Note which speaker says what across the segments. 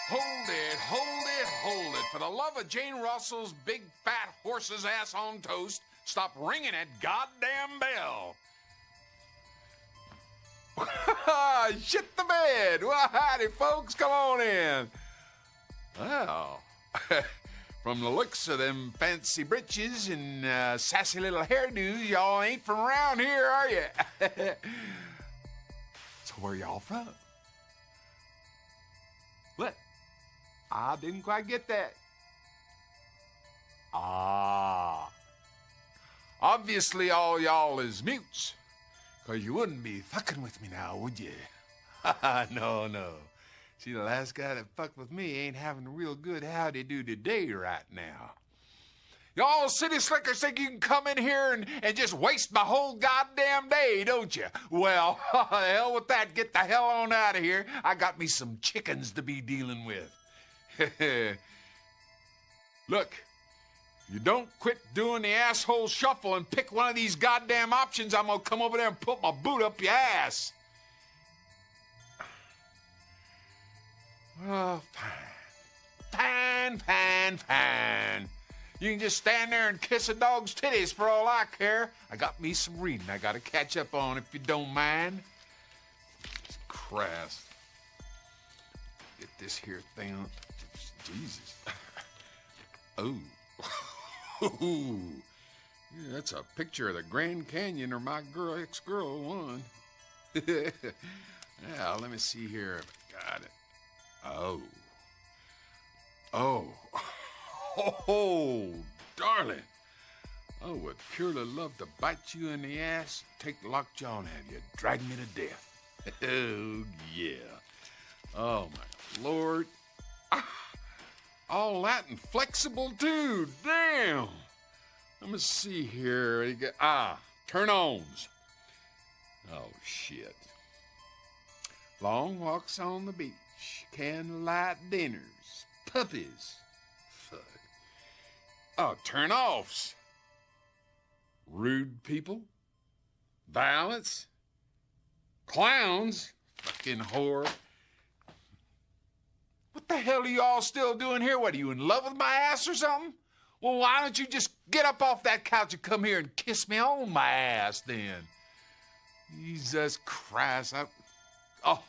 Speaker 1: Hold it, hold it, hold it. For the love of Jane Russell's big fat horse's ass on toast, stop ringing that goddamn bell. Shit the bed. Well, howdy, folks. Come on in. Well, from the looks of them fancy britches and sassy little hairdos, y'all ain't from around here, are you? So where y'all from? What? I didn't quite get that. Ah. Obviously, all y'all is mutes. Because you wouldn't be fucking with me now, would you? No, no. See, the last guy that fucked with me ain't having a real good howdy-do today right now. Y'all city slickers think you can come in here and just waste my whole goddamn day, don't you? Well, the hell with that. Get the hell on out of here. I got me some chickens to be dealing with. Look, you don't quit doing the asshole shuffle and pick one of these goddamn options, I'm gonna come over there and put my boot up your ass. Oh, fine. Fine. You can just stand there and kiss a dog's titties for all I care. I got me some reading I gotta catch up on if you don't mind. Crass. Get this here thing on. Jesus. Oh. Yeah, that's a picture of the Grand Canyon or my ex-girl one. Yeah, let me see here if I got it. Oh, darling. I would purely love to bite you in the ass, take the lockjaw and have you drag me to death. Oh, yeah. Oh, my Lord. All that and flexible, too. Damn. Let me see here. Turn-ons. Oh, shit. Long walks on the beach, candlelight dinners, puppies. Fuck. Oh, turn-offs. Rude people. Violence. Clowns. Fucking whore. What the hell are you all still doing here? What, are you in love with my ass or something? Well, why don't you just get up off that couch and come here and kiss me on my ass then? Jesus Christ. Oh,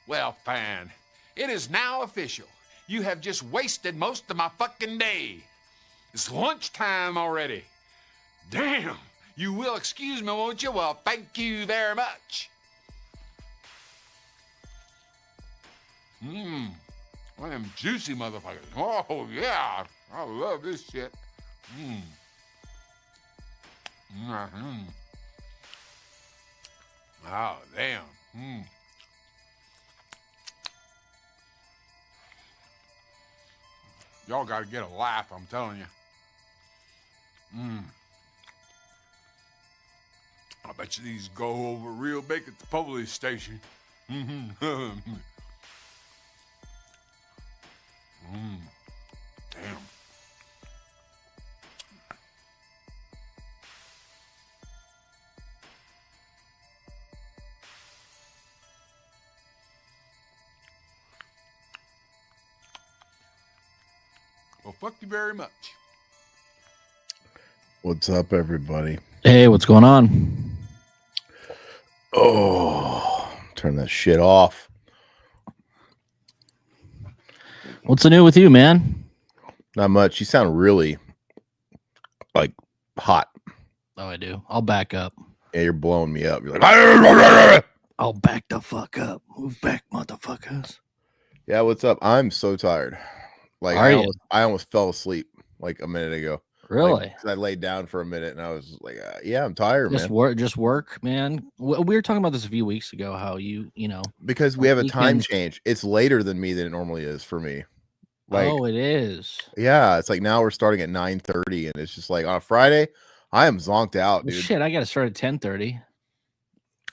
Speaker 1: well, fine. It is now official. You have just wasted most of my fucking day. It's lunchtime already. Damn. You will excuse me, won't you? Well, thank you very much. One of them juicy motherfuckers. Oh, yeah. I love this shit. Oh, damn. Y'all gotta get a laugh, I'm telling you. I bet you these go over real big at the police station. Damn. Well, fuck you very much.
Speaker 2: What's up, everybody?
Speaker 3: Hey, what's going on?
Speaker 2: Oh, turn that shit off.
Speaker 3: What's the new with you, man?
Speaker 2: Not much. You sound really like hot.
Speaker 3: Oh, I do. I'll back up.
Speaker 2: Yeah, you're blowing me up. You're like,
Speaker 3: I'll back the fuck up. Move back, motherfuckers.
Speaker 2: yeah, what's up? I'm so tired. Like I almost fell asleep like a minute ago.
Speaker 3: Really?
Speaker 2: Like, I laid down for a minute and I was like, yeah, I'm tired,
Speaker 3: just
Speaker 2: man.
Speaker 3: Just work, man. We were talking about this a few weeks ago. How you know,
Speaker 2: because we have a time change. It's later than me than it normally is for me. Like,
Speaker 3: oh, it is.
Speaker 2: Yeah, it's like now we're starting at 9:30, and it's just like on a Friday, I am zonked out, dude.
Speaker 3: Shit, I got to start at 10:30.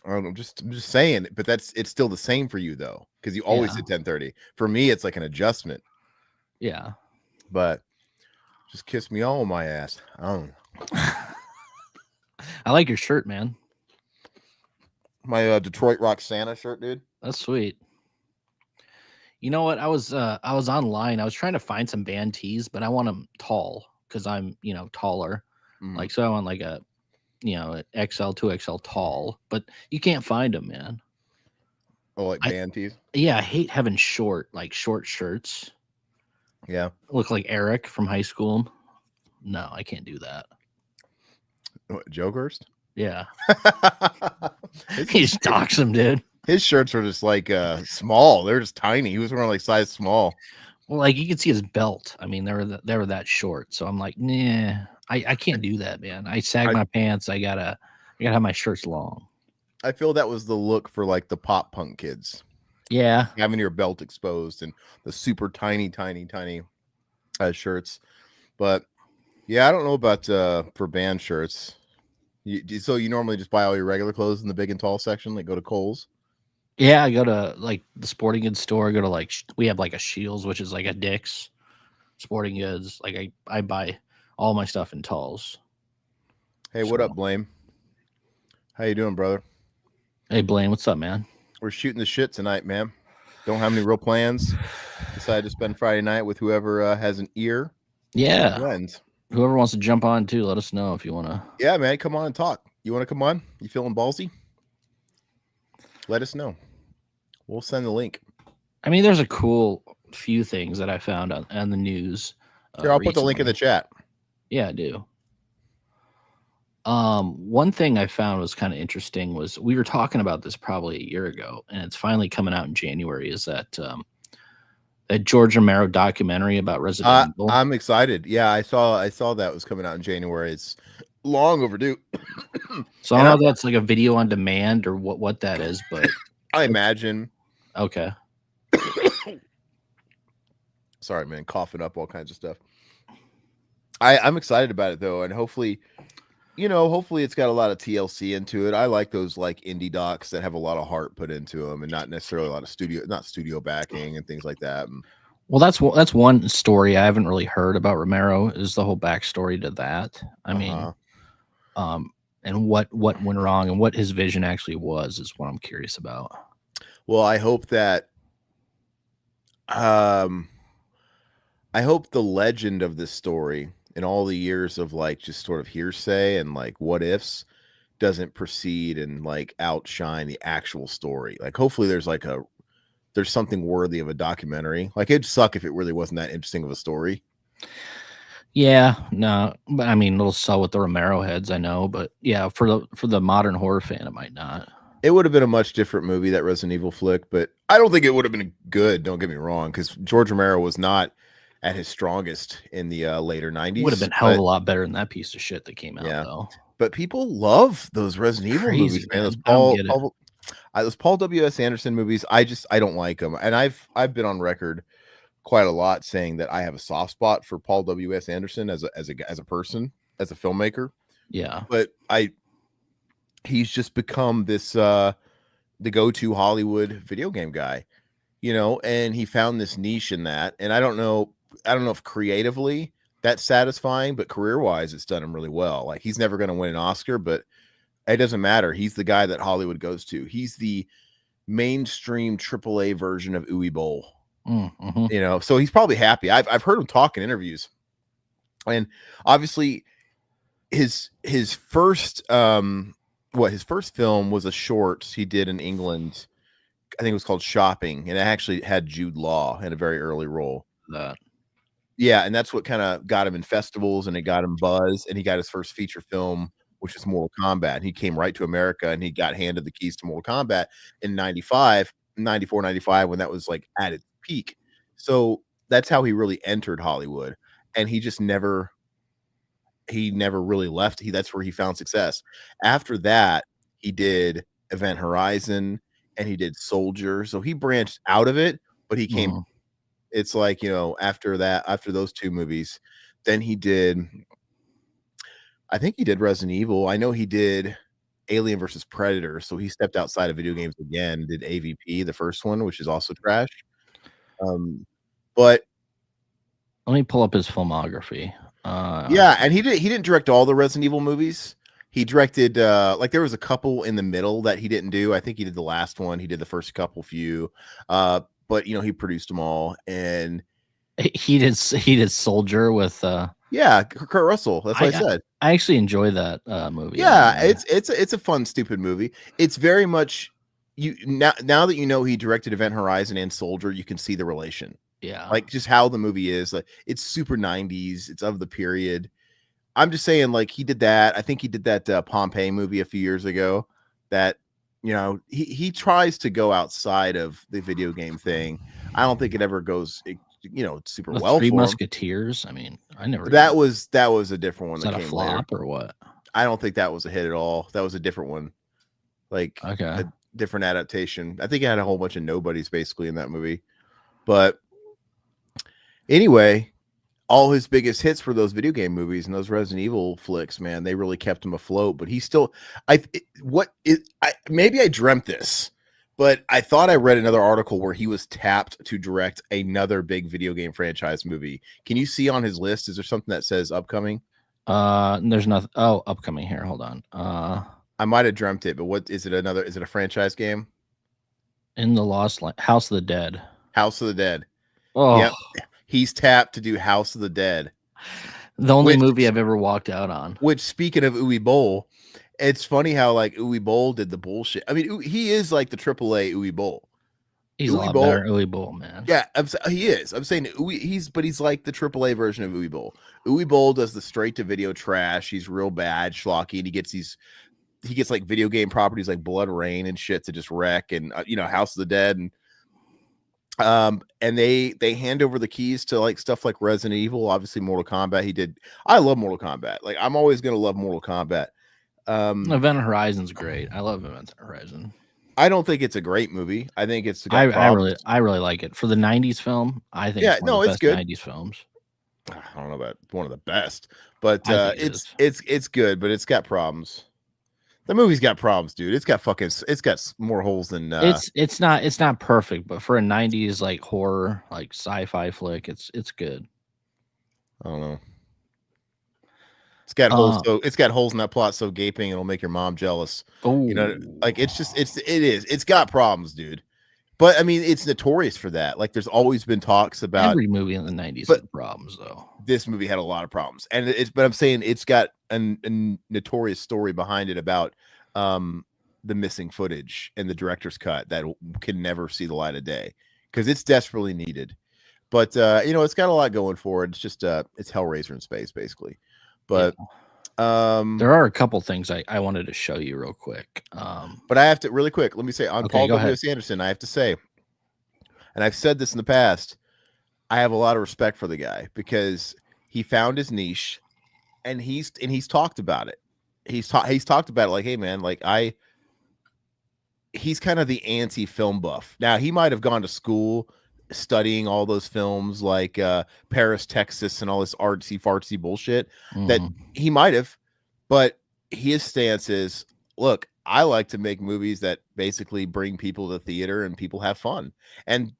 Speaker 2: I'm just saying, but it's still the same for you though, because you always hit 10:30. For me, it's like an adjustment.
Speaker 3: Yeah,
Speaker 2: but just kiss me all on my ass.
Speaker 3: I like your shirt, man.
Speaker 2: My Detroit Rock Santa shirt, dude.
Speaker 3: That's sweet. You know what? I was online. I was trying to find some band tees, but I want them tall because I'm taller.
Speaker 2: Mm.
Speaker 3: Like so, I want like a XL 2XL tall, but you can't find them, man.
Speaker 2: Oh, like
Speaker 3: I
Speaker 2: band tees.
Speaker 3: Yeah, I hate having short shirts.
Speaker 2: Yeah.
Speaker 3: Look like Eric from high school. No, I can't do that.
Speaker 2: What, Joe Gerst?
Speaker 3: Yeah,
Speaker 2: his,
Speaker 3: he just docks him, dude.
Speaker 2: his shirts are just like small. They're just tiny. He was wearing like size small.
Speaker 3: Well, like you can see his belt. I mean, they were that short. So I'm like, nah, I can't do that, man. I sag my pants. I gotta have my shirts long.
Speaker 2: I feel that was the look for like the pop punk kids.
Speaker 3: Yeah,
Speaker 2: Having your belt exposed and the super tiny shirts. But yeah, I don't know about for band shirts. So you normally just buy all your regular clothes in the big and tall section, like go to Kohl's?
Speaker 3: yeah. I go to like the sporting goods store. I go to like we have like a Shields, which is like a Dick's sporting goods. Like I buy all my stuff in talls.
Speaker 2: Hey, what up, Blame? How you doing, brother?
Speaker 3: Hey, Blaine, what's up, man?
Speaker 2: We're shooting the shit tonight, man. Don't have any real plans. Decided to spend Friday night with whoever has an ear.
Speaker 3: Yeah.
Speaker 2: Friends.
Speaker 3: Whoever wants to jump on too, let us know if you want to.
Speaker 2: Yeah, man, come on and talk. You want to come on? You feeling ballsy? Let us know. We'll send the link.
Speaker 3: I mean, there's a cool few things that I found on the news.
Speaker 2: Here, I'll put the link in the chat.
Speaker 3: Yeah, I do. One thing I found was kind of interesting was we were talking about this probably a year ago, and it's finally coming out in January. Is that that George Romero documentary about Resident Evil?
Speaker 2: I'm excited. Yeah, I saw that was coming out in January. It's long overdue.
Speaker 3: So I don't know if that's like a video on demand or what that is, but
Speaker 2: I imagine.
Speaker 3: Okay.
Speaker 2: Sorry, man, coughing up all kinds of stuff. I'm excited about it though, and hopefully it's got a lot of TLC into it. I like those like indie docs that have a lot of heart put into them, and not necessarily a lot of studio backing and things like that.
Speaker 3: Well, that's one story I haven't really heard about Romero is the whole backstory to that. I mean, and what went wrong and what his vision actually was is what I'm curious about.
Speaker 2: Well, I hope that I hope the legend of this story and all the years of like just sort of hearsay and like what ifs doesn't proceed and like outshine the actual story. Like hopefully there's something worthy of a documentary. Like it'd suck if it really wasn't that interesting of a story.
Speaker 3: Yeah, no, but I mean it'll sell with the Romero heads, I know, but yeah, for the modern horror fan, it might not.
Speaker 2: It would have been a much different movie, that Resident Evil flick, but I don't think it would have been good. Don't get me wrong, because George Romero was not at his strongest in the later 90s.
Speaker 3: Would have been hell of a lot better than that piece of shit that came out, though.
Speaker 2: But people love those Resident Evil movies, man. Those Paul W.S. Anderson movies, I don't like them, and I've been on record quite a lot saying that I have a soft spot for Paul W.S. Anderson as a person, as a filmmaker.
Speaker 3: Yeah,
Speaker 2: but he's just become this the go-to Hollywood video game guy, and he found this niche in that, and I don't know if creatively that's satisfying, but career-wise it's done him really well. Like he's never going to win an Oscar, but it doesn't matter. He's the guy that Hollywood goes to. He's the mainstream AAA version of Uwe Boll.
Speaker 3: Mm-hmm.
Speaker 2: So he's probably happy. I've heard him talk in interviews, and obviously his first his first film was a short he did in England. I think it was called Shopping, and it actually had Jude Law in a very early role. Yeah, and that's what kind of got him in festivals, and it got him buzz, and he got his first feature film, which is Mortal Kombat. And he came right to America, and he got handed the keys to Mortal Kombat in 94, 95, when that was like at its peak. So that's how he really entered Hollywood, and he just never really left. That's where he found success. After that, he did Event Horizon and he did Soldier. So he branched out of it, but he came. It's like, after those two movies, then I think he did Resident Evil. I know he did Alien versus Predator. So he stepped outside of video games again, did AVP, the first one, which is also trash. But
Speaker 3: let me pull up his filmography.
Speaker 2: Yeah, and he didn't direct all the Resident Evil movies. He directed like there was a couple in the middle that he didn't do. I think he did the last one. He did the first few. but he produced them all, and
Speaker 3: He did Soldier with
Speaker 2: yeah, Kurt Russell. That's what I said.
Speaker 3: I actually enjoy that movie.
Speaker 2: Yeah, it's a fun, stupid movie. It's very much now that he directed Event Horizon and Soldier, you can see the relation.
Speaker 3: Yeah,
Speaker 2: like just how the movie is. Like it's super 90s. It's of the period. I'm just saying, like he did that. I think he did that Pompeii movie a few years ago. That he tries to go outside of the video game thing. I don't think it ever goes. Super well.
Speaker 3: Three
Speaker 2: for
Speaker 3: Musketeers. I mean, I never.
Speaker 2: That was a different one.
Speaker 3: Was that
Speaker 2: came
Speaker 3: a flop
Speaker 2: later.
Speaker 3: or what?
Speaker 2: I don't think that was a hit at all. That was a different one. Like
Speaker 3: Okay.
Speaker 2: a different adaptation. I think it had a whole bunch of nobodies basically in that movie. But anyway, all his biggest hits for those video game movies and those Resident Evil flicks, man, they really kept him afloat. But he's still, maybe I dreamt this, but I thought I read another article where he was tapped to direct another big video game franchise movie. Can you see on his list? Is there something that says upcoming?
Speaker 3: There's nothing. Oh, upcoming here. Hold on.
Speaker 2: I might have dreamt it, but what is it? Is it a franchise game?
Speaker 3: In the Lost Land, House of the Dead.
Speaker 2: House of the Dead.
Speaker 3: Oh,
Speaker 2: yep. He's tapped to do House of the Dead.
Speaker 3: The only movie I've ever walked out on.
Speaker 2: Which, speaking of Uwe Boll, it's funny how like Uwe Boll did the bullshit. I mean, he is like the AAA Uwe Boll.
Speaker 3: He's a lot better Uwe Boll, man.
Speaker 2: Yeah, he is. I'm saying he's like the AAA version of Uwe Boll. Uwe Boll does the straight to video trash. He's real bad, schlocky, and he gets like video game properties like Blood Rain and shit to just wreck, and House of the Dead, and they hand over the keys to like stuff like Resident Evil, obviously Mortal Kombat. I love Mortal Kombat. Like I'm always gonna love Mortal Kombat.
Speaker 3: Event Horizon's great. I love Event Horizon.
Speaker 2: I don't think it's a great movie. I think it's
Speaker 3: I really like it for the 90s film. I think it's one of the best
Speaker 2: good
Speaker 3: 90s films.
Speaker 2: I don't know about one of the best, but it's good, but it's got problems. The movie's got problems, dude. It's got more holes than
Speaker 3: it's not perfect, but for a 90s like horror, like sci-fi flick, it's good.
Speaker 2: I don't know. It's got holes, so it's got holes in that plot so gaping it'll make your mom jealous.
Speaker 3: Oh,
Speaker 2: like it's got problems, dude. But I mean, it's notorious for that. Like, there's always been talks about
Speaker 3: every movie in the 90s had problems, though.
Speaker 2: This movie had a lot of problems, and but I'm saying it's got a notorious story behind it about the missing footage and the director's cut that can never see the light of day because it's desperately needed. But it's got a lot going for it. It's just it's Hellraiser in space, basically. But
Speaker 3: there are a couple things I wanted to show you real quick.
Speaker 2: But I have to really quick. Let me say on Paul W.S. Anderson, I have to say, and I've said this in the past, I have a lot of respect for the guy because he found his niche, and he's talked about it. He's talked about it like, hey man, like he's kind of the anti-film buff. Now he might have gone to school studying all those films like Paris, Texas, and all this artsy fartsy bullshit that he might have, but his stance is, look, I like to make movies that basically bring people to the theater and people have fun. And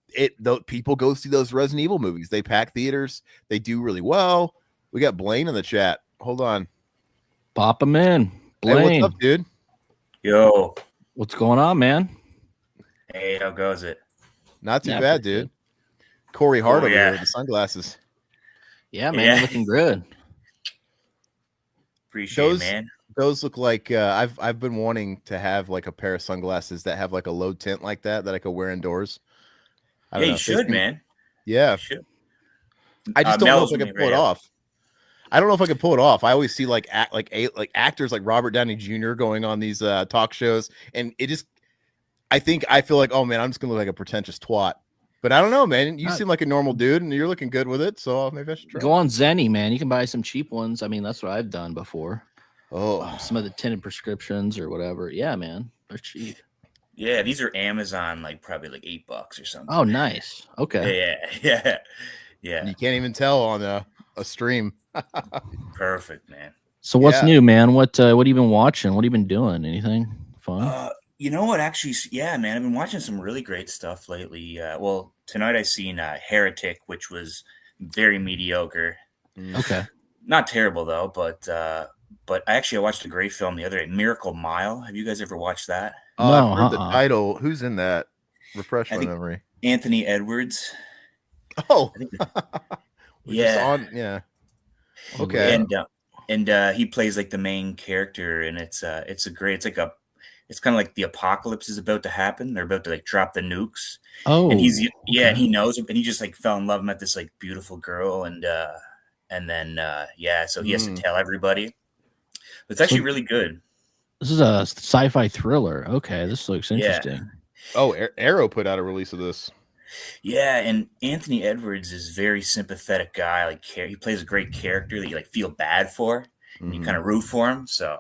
Speaker 2: people go see those Resident Evil movies. They pack theaters. They do really well. We got Blaine in the chat. Hold on.
Speaker 3: Pop him in. Blaine.
Speaker 2: Hey, what's up, dude?
Speaker 4: Yo.
Speaker 3: What's going on, man?
Speaker 4: Hey, how goes it?
Speaker 2: Not too bad, dude. Corey Hart over here with the sunglasses.
Speaker 3: Yeah, man, you're looking good.
Speaker 4: Appreciate it, man.
Speaker 2: Those look like I've been wanting to have like a pair of sunglasses that have like a low tint like that I could wear indoors.
Speaker 4: Yeah, you should, man.
Speaker 2: Yeah,
Speaker 4: should.
Speaker 2: I just don't know if I can pull it off. I don't know if I can pull it off. I always see like actors like Robert Downey Jr. going on these talk shows, and I feel like, oh man, I'm just gonna look like a pretentious twat. But I don't know, man. You seem like a normal dude, and you're looking good with it. So maybe I should try.
Speaker 3: Go on Zenny, man. You can buy some cheap ones. I mean, that's what I've done before.
Speaker 2: Oh,
Speaker 3: some of the tinted prescriptions or whatever. Yeah, man, they're cheap.
Speaker 4: Yeah, these are Amazon, like probably like $8 or something.
Speaker 3: Oh, nice. Okay.
Speaker 4: Yeah.
Speaker 2: You can't even tell on a stream.
Speaker 4: Perfect, man.
Speaker 3: So what's new, man? What have you been watching? What have you been doing? Anything fun?
Speaker 4: You know what? Actually, yeah, man, I've been watching some really great stuff lately. Well, tonight I seen Heretic, which was very mediocre.
Speaker 3: Okay.
Speaker 4: Not terrible though, but I watched a great film the other day, Miracle Mile. Have you guys ever watched that?
Speaker 2: No, I've heard the title. Who's in that? Refresh
Speaker 4: I
Speaker 2: my
Speaker 4: think
Speaker 2: memory.
Speaker 4: Anthony Edwards.
Speaker 2: Oh,
Speaker 4: I think
Speaker 2: we're just
Speaker 4: yeah.
Speaker 2: on. Yeah. Okay.
Speaker 4: And he plays like the main character, and it's kind of like the apocalypse is about to happen. They're about to like drop the nukes, and
Speaker 3: Oh,
Speaker 4: and he knows it, and he just like fell in love, met this like beautiful girl, and then so he has to tell everybody. But it's actually really good.
Speaker 3: This is a sci-fi thriller. Okay, this looks
Speaker 4: Yeah.
Speaker 3: interesting.
Speaker 2: Oh, Arrow put out a release of this.
Speaker 4: Yeah, and Anthony Edwards is a very sympathetic guy. Like he plays a great character that you like feel bad for, and you kind of root for him. So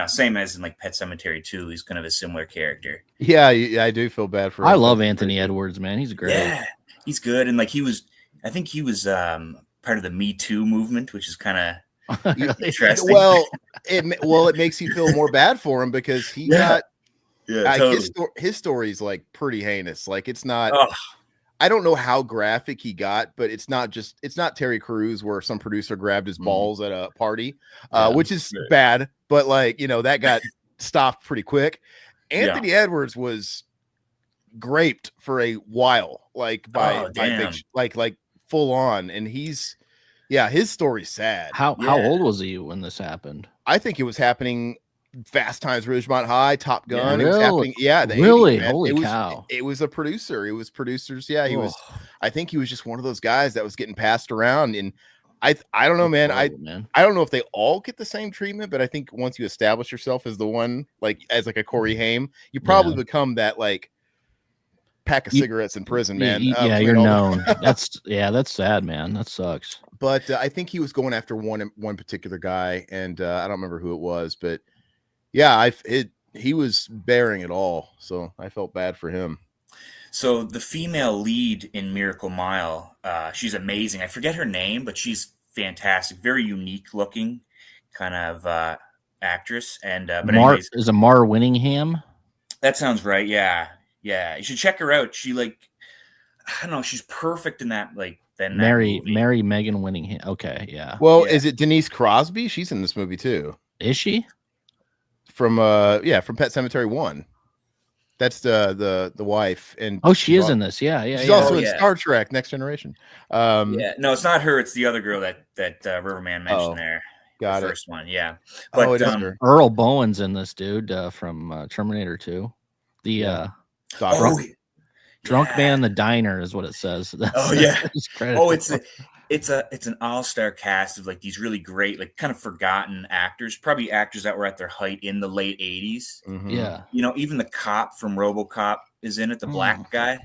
Speaker 4: same as in like Pet Sematary 2, he's kind of a similar character.
Speaker 2: Yeah, I do feel bad for him.
Speaker 3: I love Anthony Edwards, man. He's great.
Speaker 4: Yeah, he's good, and like I think he was part of the Me Too movement, which is kind of interesting.
Speaker 2: Well, it makes you feel more bad for him because he got totally. His story's like pretty heinous. Like it's not. I don't know how graphic he got, but it's not Terry Crews where some producer grabbed his balls at a party, which is bad. But like that got stopped pretty quick. Anthony Edwards was graped for a while, like by like full on, and his story's sad.
Speaker 3: How old was he when this happened?
Speaker 2: I think it was happening. Fast Times Ridgemont High, Top Gun.
Speaker 3: Yeah,
Speaker 2: it was happening. Yeah,
Speaker 3: really.
Speaker 2: 80s,
Speaker 3: Holy cow!
Speaker 2: It was a producer. It was producers. Yeah, he was. I think he was just one of those guys that was getting passed around. And I don't know, man. I don't know if they all get the same treatment, but I think once you establish yourself as the one, like as like a Corey Haim, you probably become that like pack of cigarettes in prison, man.
Speaker 3: You're known. That's sad, man. That sucks.
Speaker 2: But I think he was going after one particular guy, and I don't remember who it was, but. Yeah, he was bearing it all, so I felt bad for him.
Speaker 4: So the female lead in Miracle Mile, she's amazing. I forget her name, but she's fantastic, very unique looking kind of actress. And but anyways,
Speaker 3: is a Mar Winningham?
Speaker 4: That sounds right. Yeah, you should check her out. She I don't know, she's perfect in that
Speaker 3: Mary Megan Winningham. Okay, yeah.
Speaker 2: Well, is it Denise Crosby? She's in this movie too.
Speaker 3: Is she?
Speaker 2: From Pet Sematary 1. That's the wife, and
Speaker 3: she is in this. Yeah.
Speaker 2: She's also in Star Trek: Next Generation.
Speaker 4: No, it's not her. It's the other girl that Riverman mentioned there.
Speaker 2: Got
Speaker 4: the
Speaker 2: it.
Speaker 4: First one, yeah. But
Speaker 3: Earl Bowen's in this dude from Terminator 2. The drunk man in the diner is what it says.
Speaker 4: It's an all-star cast of like these really great, like kind of forgotten actors, probably actors that were at their height in the late 80s.
Speaker 2: Mm-hmm.
Speaker 3: Yeah.
Speaker 4: Even the cop from RoboCop is in it, the black guy.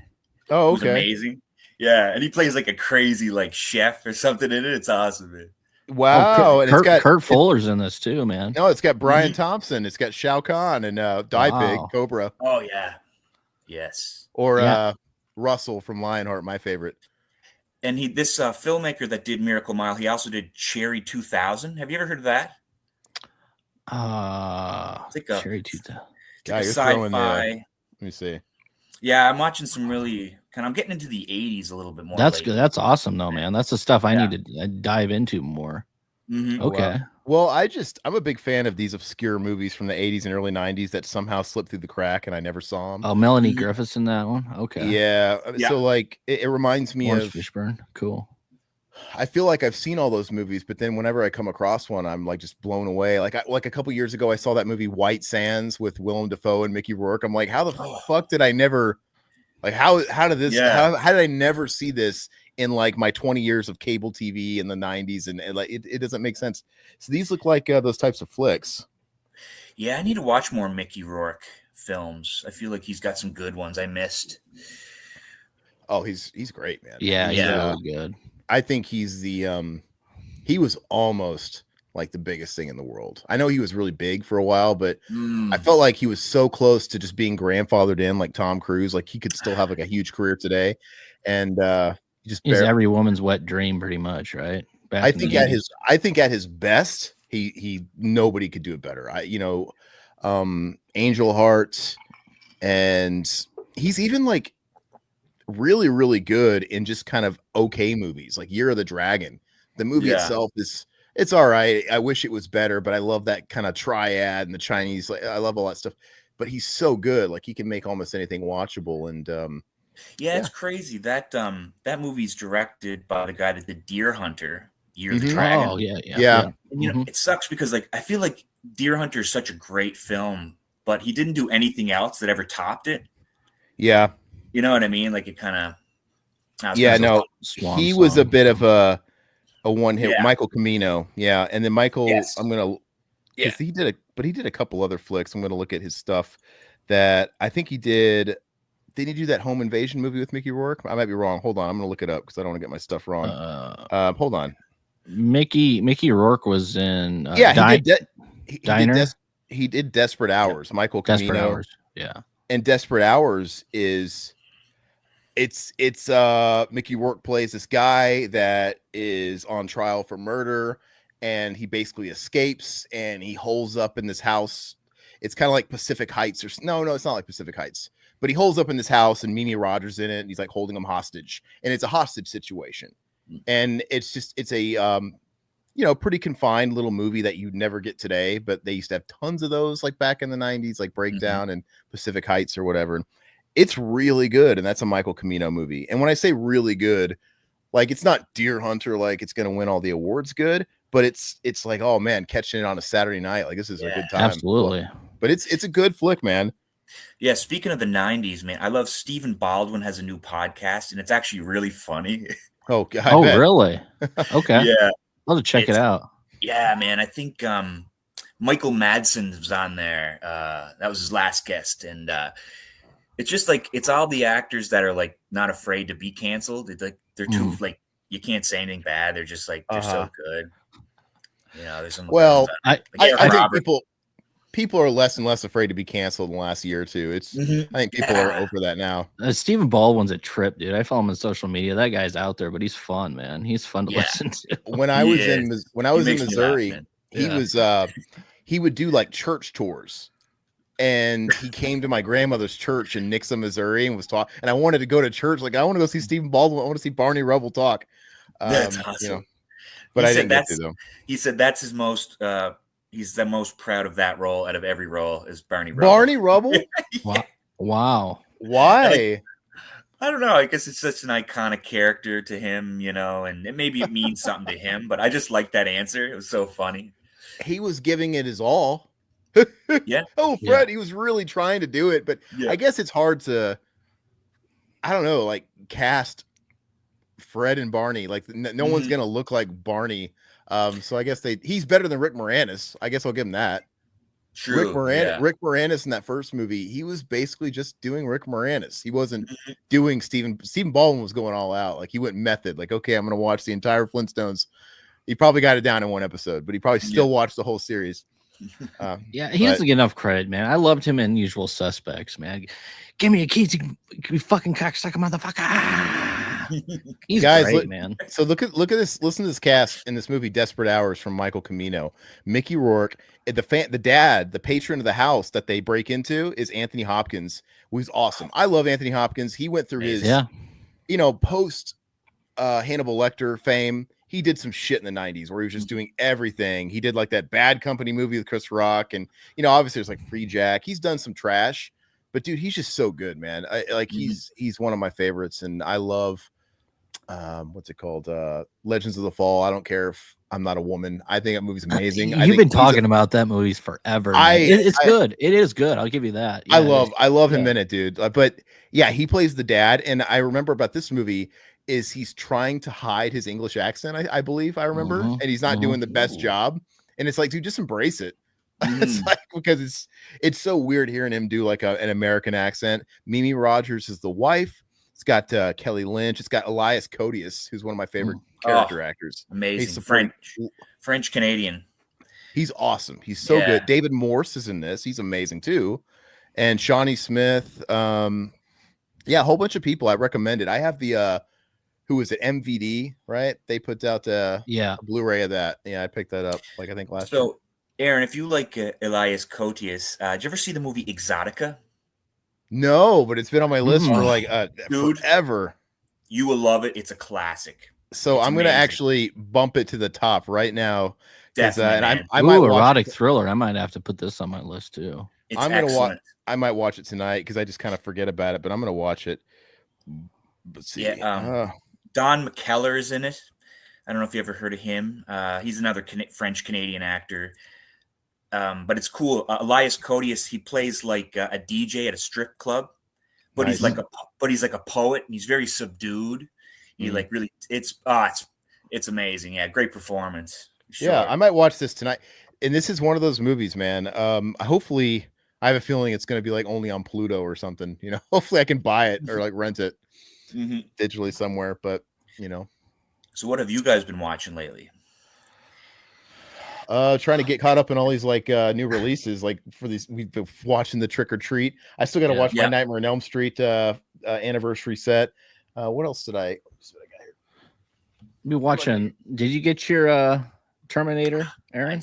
Speaker 2: Oh,
Speaker 4: okay. Amazing. Yeah, and he plays like a crazy like chef or something in it. It's awesome, man.
Speaker 2: Wow.
Speaker 3: And Kurt Fuller's in this too, man.
Speaker 2: No, it's got Brian Thompson. It's got Shao Kahn and Pig, Cobra.
Speaker 4: Oh, yeah. Yes.
Speaker 2: Or Russell from Lionheart, my favorite.
Speaker 4: And this filmmaker that did Miracle Mile, he also did Cherry 2000. Have you ever heard of that?
Speaker 3: Cherry 2000.
Speaker 2: Yeah, you're throwing Let me see.
Speaker 4: Yeah, I'm watching some really I'm getting into the 80s a little bit more.
Speaker 3: That's good. That's awesome, though, man. That's the stuff I need to dive into more.
Speaker 4: Mm-hmm.
Speaker 3: Okay.
Speaker 2: Well, I'm a big fan of these obscure movies from the 80s and early 90s that somehow slipped through the crack and I never saw them.
Speaker 3: Oh, Melanie Griffith's in that one? Okay.
Speaker 2: Yeah. So, like, it reminds me
Speaker 3: of Fishburne. Cool.
Speaker 2: I feel like I've seen all those movies, but then whenever I come across one, I'm like just blown away. Like a couple years ago, I saw that movie White Sands with Willem Dafoe and Mickey Rourke. I'm like, how the fuck did I never, like, how did this, how did I never see this in like my 20 years of cable TV in the 90s? And like, it doesn't make sense. So these look like those types of flicks.
Speaker 4: Yeah, I need to watch more Mickey Rourke films. I feel like he's got some good ones I missed.
Speaker 2: Oh, he's great, man.
Speaker 3: Yeah, he's really good.
Speaker 2: I think he's he was almost like the biggest thing in the world. I know he was really big for a while, but I felt like he was so close to just being grandfathered in like Tom Cruise. Like he could still have like a huge career today. And
Speaker 3: he's every woman's wet dream pretty much, right?
Speaker 2: I think at his best, he nobody could do it better. Angel Hearts, and he's even like really, really good in just kind of okay movies like Year of the Dragon. The movie itself it's all right. I wish it was better, but I love that kind of triad and the Chinese. Like, I love all that stuff. But he's so good. Like he can make almost anything watchable. And
Speaker 4: Yeah, it's crazy that that movie's directed by the guy that did Deer Hunter, Year of the Dragon.
Speaker 3: Oh yeah,
Speaker 2: Yeah.
Speaker 4: And, you know, it sucks because like I feel like Deer Hunter is such a great film, but he didn't do anything else that ever topped it.
Speaker 2: Yeah.
Speaker 4: You know what I mean? Like it kind of
Speaker 2: Yeah, no,
Speaker 3: Swan
Speaker 2: he was a
Speaker 3: song.
Speaker 2: bit of a one hit.
Speaker 4: Yeah.
Speaker 2: Michael Camino, yeah, and then Michael.
Speaker 4: Yes.
Speaker 2: I'm gonna,
Speaker 4: Yeah.
Speaker 2: he did a couple other flicks. I'm gonna look at his stuff that I think he did. Did he do that home invasion movie with Mickey Rourke? I might be wrong. Hold on, I'm gonna look it up because I don't want to get my stuff wrong. Hold on.
Speaker 3: Mickey Rourke was in
Speaker 2: he did Desperate Hours. Michael Camino.
Speaker 3: Desperate Hours. Yeah.
Speaker 2: And Desperate Hours is it's Mickey Rourke plays this guy that is on trial for murder, and he basically escapes and he holes up in this house. It's kind of like Pacific Heights or no, it's not like Pacific Heights, but he holes up in this house and Mimi Rogers in it, and he's like holding him hostage, and it's a hostage situation. And it's a pretty confined little movie that you'd never get today, but they used to have tons of those like back in the 90s, like Breakdown and Pacific Heights or whatever. And it's really good. And that's a Michael Camino movie. And when I say really good, like it's not Deer Hunter, like it's going to win all the awards good, but it's like, oh man, catching it on a Saturday night. Like this is a good time.
Speaker 3: Absolutely.
Speaker 2: But it's a good flick, man.
Speaker 4: Yeah. Speaking of the 90s, man, I love Stephen Baldwin has a new podcast and it's actually really really?
Speaker 3: Oh, really? Okay.
Speaker 4: Yeah.
Speaker 3: I'll have to check it out.
Speaker 4: Yeah, man. I think Michael Madsen was on there. That was his last guest. And it's just like, it's all the actors that are like not afraid to be canceled. It's like, they're too, like, you can't say anything bad. They're just like, they're so good. You know, there's some.
Speaker 2: Well,
Speaker 4: like
Speaker 2: I think people are less and less afraid to be canceled in the last year or two. It's I think people are over that now.
Speaker 3: Stephen Baldwin's a trip, dude. I follow him on social media. That guy's out there, but he's fun, man. He's fun to listen to.
Speaker 2: When I was in Missouri, he would do like church tours, and he came to my grandmother's church in Nixa, Missouri, and was talking. And I wanted to go to church. Like I want to go see Stephen Baldwin. I want to see Barney Rubble talk.
Speaker 4: That's awesome.
Speaker 2: But I didn't get to them.
Speaker 4: He said that's his most. He's the most proud of that role out of every role is Barney Rubble.
Speaker 2: Barney Rubble?
Speaker 3: Wow.
Speaker 2: Why?
Speaker 4: I don't know. I guess it's such an iconic character to him, you know, and maybe it means something to him, but I just like that answer. It was so funny.
Speaker 2: He was giving it his all.
Speaker 4: Yeah.
Speaker 2: Oh, Fred, he was really trying to do it, but I guess it's hard to, I don't know, like cast Fred and Barney. Like no one's going to look like Barney. So I guess he's better than Rick Moranis. I guess I'll give him that.
Speaker 4: True.
Speaker 2: Rick Moranis in that first movie, he was basically just doing Rick Moranis. He wasn't doing Stephen Baldwin was going all out. Like he went method. Like, okay, I'm going to watch the entire Flintstones. He probably got it down in one episode, but he probably still watched the whole series.
Speaker 3: He doesn't get enough credit, man. I loved him in Usual Suspects, man. Give me a key to you fucking cocksucker motherfucker. He's great, man.
Speaker 2: So look at this. Listen to this cast in this movie, Desperate Hours, from Michael Camino. Mickey Rourke, the dad, the patron of the house that they break into is Anthony Hopkins, who's awesome. I love Anthony Hopkins. He went through his, post Hannibal Lecter fame. He did some shit in the 90s where he was just doing everything. He did like that Bad Company movie with Chris Rock, and obviously there's like Free Jack. He's done some trash, but dude, he's just so good, man. He's one of my favorites, and I love. What's it called? Legends of the Fall. I don't care if I'm not a woman. I think that movie's amazing.
Speaker 3: You've been talking about that movie forever. It's good. It is good. I'll give you that.
Speaker 2: Yeah, I love him in it, dude. But yeah, he plays the dad. And I remember about this movie is he's trying to hide his English accent. I believe I remember, and he's not doing the best job. And it's like, dude, just embrace it. It's like, because it's so weird hearing him do like an American accent. Mimi Rogers is the wife. It's got Kelly Lynch. It's got Elias Koteas, who's one of my favorite character actors.
Speaker 4: Amazing. French Canadian.
Speaker 2: He's awesome. He's so good. David Morse is in this. He's amazing too. And Shawnee Smith. A whole bunch of people. I recommend it. I have the who was it? MVD, right? They put out a Blu-ray of that. Yeah, I picked that up I think last year.
Speaker 4: So, Aaron, if you like Elias Koteas, did you ever see the movie Exotica?
Speaker 2: No, but it's been on my list for dude, forever.
Speaker 4: You will love it. It's a classic.
Speaker 2: So I'm going to actually bump it to the top right now.
Speaker 4: Definitely,
Speaker 2: I might
Speaker 3: erotic thriller. I might have to put this on my list too.
Speaker 4: It's excellent.
Speaker 2: I might watch it tonight because I just kind of forget about it, but I'm going to watch it. Let's see.
Speaker 4: Yeah, Don McKellar is in it. I don't know if you ever heard of him. He's another French Canadian actor. But it's cool. Elias Koteas, he plays like a DJ at a strip club, but
Speaker 2: Nice.
Speaker 4: he's like a poet, and he's very subdued. He like really, it's amazing. Yeah, great performance. Sure.
Speaker 2: Yeah, I might watch this tonight. And this is one of those movies, man. Hopefully, I have a feeling it's going to be like only on Pluto or something. You know, hopefully I can buy it or like rent it digitally somewhere. But you know,
Speaker 4: so what have you guys been watching lately?
Speaker 2: Trying to get caught up in all these like new releases. Like for these, we've been watching the Trick or Treat. I still got to watch my Nightmare on Elm Street anniversary set. What else did I?
Speaker 3: Be watching. Did you get your Terminator, Aaron?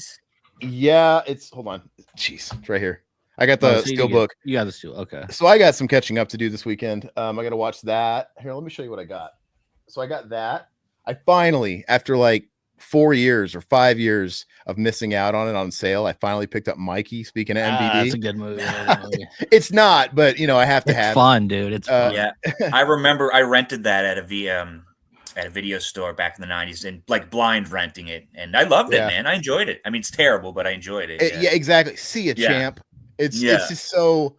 Speaker 2: Yeah, hold on. Jeez, it's right here. I got the steel book.
Speaker 3: You got the steel. Okay.
Speaker 2: So I got some catching up to do this weekend. I got to watch that. Here, let me show you what I got. So I got that. I finally, after like 4 years or 5 years of missing out on it on sale, I finally picked up Mikey. Speaking of MVD,
Speaker 3: it's a good movie.
Speaker 2: It's not, but you know, I have to have
Speaker 3: fun, dude. It's fun.
Speaker 4: Yeah. I remember I rented that at a video store back in the 90s and like blind renting it, and I loved it, man. I enjoyed it. I mean, it's terrible, but I enjoyed it.
Speaker 2: Yeah, exactly. See ya, champ. It's just so.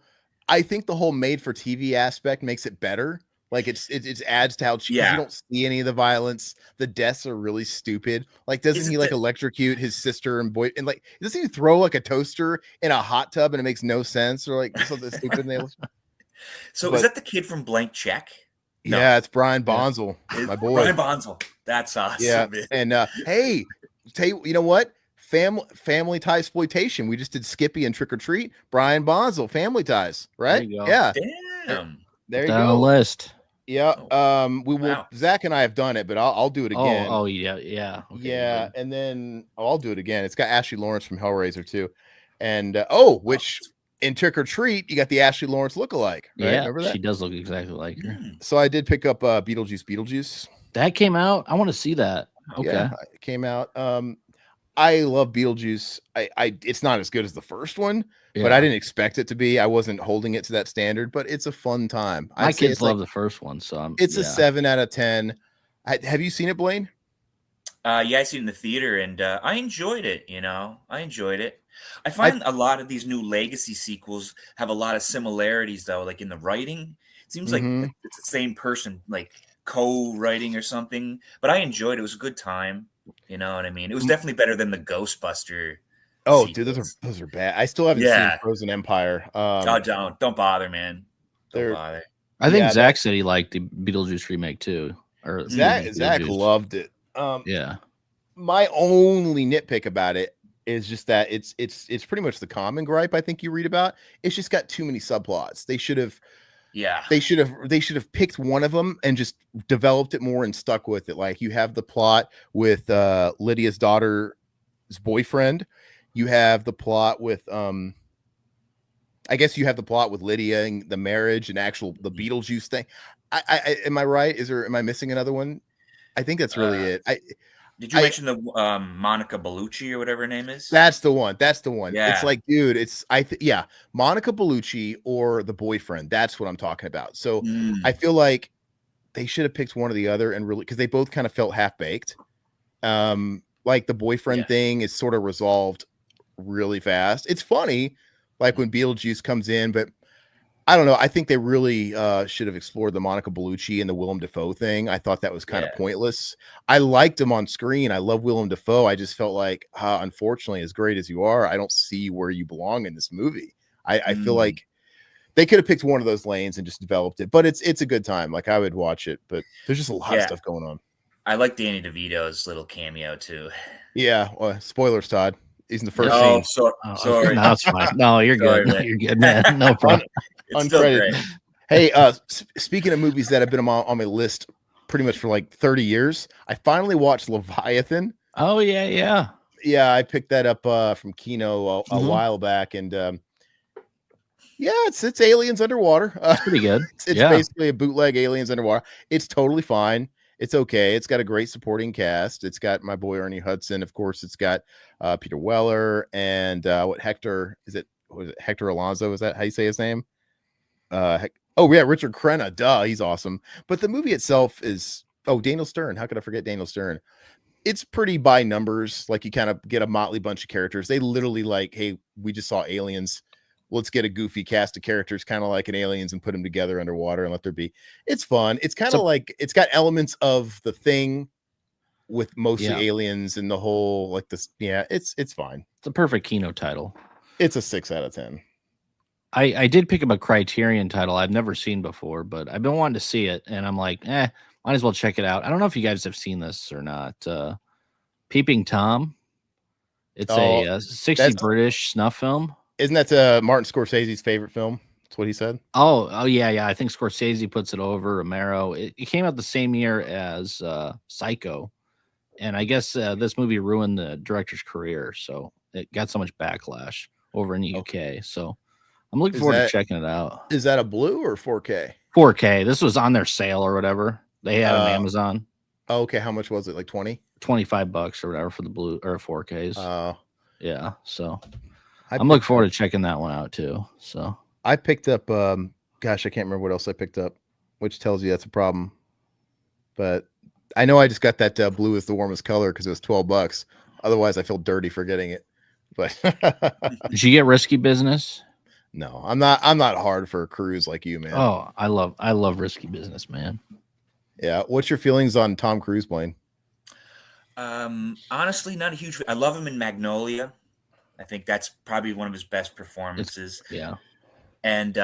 Speaker 2: I think the whole made for TV aspect makes it better. Like it adds to how you don't see any of the violence. The deaths are really stupid. Like, doesn't he like electrocute his sister and boy? And like, doesn't he throw like a toaster in a hot tub and it makes no sense or like something stupid?
Speaker 4: So is that the kid from Blank Check?
Speaker 2: No. Yeah, it's Brian Bonsall, my boy.
Speaker 4: Brian Bonsall. That's awesome.
Speaker 2: Yeah, and hey, you know what? Family tie exploitation. We just did Skippy and Trick or Treat. Brian Bonsall, Family Ties, right? Yeah.
Speaker 4: Damn.
Speaker 2: There you
Speaker 3: Down
Speaker 2: go.
Speaker 3: the list.
Speaker 2: Yeah. We will. Wow. Zach and I have done it, but I'll do it again.
Speaker 3: Oh yeah. Okay,
Speaker 2: yeah, and then I'll do it again. It's got Ashley Lawrence from Hellraiser too, and which in Trick or Treat you got the Ashley Lawrence lookalike. Right?
Speaker 3: Yeah,
Speaker 2: remember that?
Speaker 3: She does look exactly like her.
Speaker 2: So I did pick up Beetlejuice.
Speaker 3: That came out. I want to see that. Okay,
Speaker 2: yeah, it came out. I love Beetlejuice. It's not as good as the first one, but I didn't expect it to be. I wasn't holding it to that standard, but it's a fun time.
Speaker 3: My kids love the first one, so
Speaker 2: it's a 7 out of 10. Have you seen it, Blaine?
Speaker 4: Yeah, I seen it in the theater, and I enjoyed it. You know, I enjoyed it. I find a lot of these new legacy sequels have a lot of similarities, though. Like in the writing, it seems like it's the same person, like co-writing or something. But I enjoyed it. It was a good time. You know what I mean? It was definitely better than the Ghostbuster.
Speaker 2: Oh, sequels. Dude, those are bad. I still haven't seen Frozen Empire.
Speaker 4: Don't bother, man. Don't bother.
Speaker 3: I think Zach said he liked the Beetlejuice remake too. Or
Speaker 2: Zach loved it.
Speaker 3: Yeah.
Speaker 2: My only nitpick about it is just that it's pretty much the common gripe I think you read about. It's just got too many subplots. They should have. Yeah, they should have picked one of them and just developed it more and stuck with it. Like you have the plot with Lydia's daughter's boyfriend. You have the plot with I guess you have the plot with Lydia and the marriage and the Beetlejuice thing. I am I right? Am I missing another one? I think that's really it.
Speaker 4: Did you mention the Monica Bellucci or whatever her name is?
Speaker 2: That's the one. Yeah. It's like, dude, Monica Bellucci or the boyfriend. That's what I'm talking about. So I feel like they should have picked one or the other and really, because they both kind of felt half baked. Like the boyfriend thing is sort of resolved really fast. It's funny, like when Beetlejuice comes in, but I don't know. I think they really should have explored the Monica Bellucci and the Willem Dafoe thing. I thought that was kind of pointless. I liked him on screen. I love Willem Dafoe. I just felt like, unfortunately, as great as you are, I don't see where you belong in this movie. I feel like they could have picked one of those lanes and just developed it. But it's a good time. Like I would watch it. But there's just a lot of stuff going on.
Speaker 4: I like Danny DeVito's little cameo too.
Speaker 2: Yeah. Spoilers, Todd. He's in the first scene.
Speaker 4: Sorry.
Speaker 3: No, it's fine. No, you're good. No, you're good, man. No problem.
Speaker 2: Uncredited. Hey, speaking of movies that have been on my list pretty much for like 30 years, I finally watched Leviathan.
Speaker 3: Oh yeah.
Speaker 2: I picked that up from Kino a while back, and it's aliens underwater.
Speaker 3: It's pretty good.
Speaker 2: It's basically a bootleg aliens underwater. It's totally fine. It's okay. It's got a great supporting cast. It's got my boy Ernie Hudson, of course. It's got Peter Weller and Hector Alonso? Is that how you say his name? Oh yeah, Richard Crenna, duh, he's awesome. But the movie itself is Daniel Stern. How could I forget Daniel Stern? It's pretty by numbers. Like you kind of get a motley bunch of characters. They literally like, hey, we just saw aliens. Let's get a goofy cast of characters, kind of like an Aliens, and put them together underwater and let there be. It's fun. It's kind of like it's got elements of The Thing with mostly aliens and the whole like this. Yeah, it's fine.
Speaker 3: It's a perfect Kino title.
Speaker 2: It's a 6 out of 10.
Speaker 3: I did pick up a Criterion title I've never seen before, but I've been wanting to see it, and I'm like, might as well check it out. I don't know if you guys have seen this or not. Peeping Tom. It's a 60s British snuff film.
Speaker 2: Isn't that Martin Scorsese's favorite film? That's what he said.
Speaker 3: Oh yeah. I think Scorsese puts it over Romero. It came out the same year as Psycho, and I guess this movie ruined the director's career, so it got so much backlash over in the UK. So I'm looking forward to checking it out.
Speaker 2: Is that a blue or 4K?
Speaker 3: 4K. This was on their sale or whatever. They had on Amazon.
Speaker 2: Okay, how much was it? Like 20?
Speaker 3: $25 or whatever for the blue or 4Ks. Yeah. So I'm looking forward to checking that one out too. So
Speaker 2: I picked up gosh, I can't remember what else I picked up, which tells you that's a problem. But I know I just got that blue is the warmest color because it was $12. Otherwise, I feel dirty for getting it. But
Speaker 3: did you get Risky Business?
Speaker 2: No, I'm not hard for a cruise like you, man.
Speaker 3: Oh, I love Risky Business, man.
Speaker 2: Yeah. What's your feelings on Tom Cruise, Blaine?
Speaker 4: Honestly, not a huge. I love him in Magnolia. I think that's probably one of his best performances. And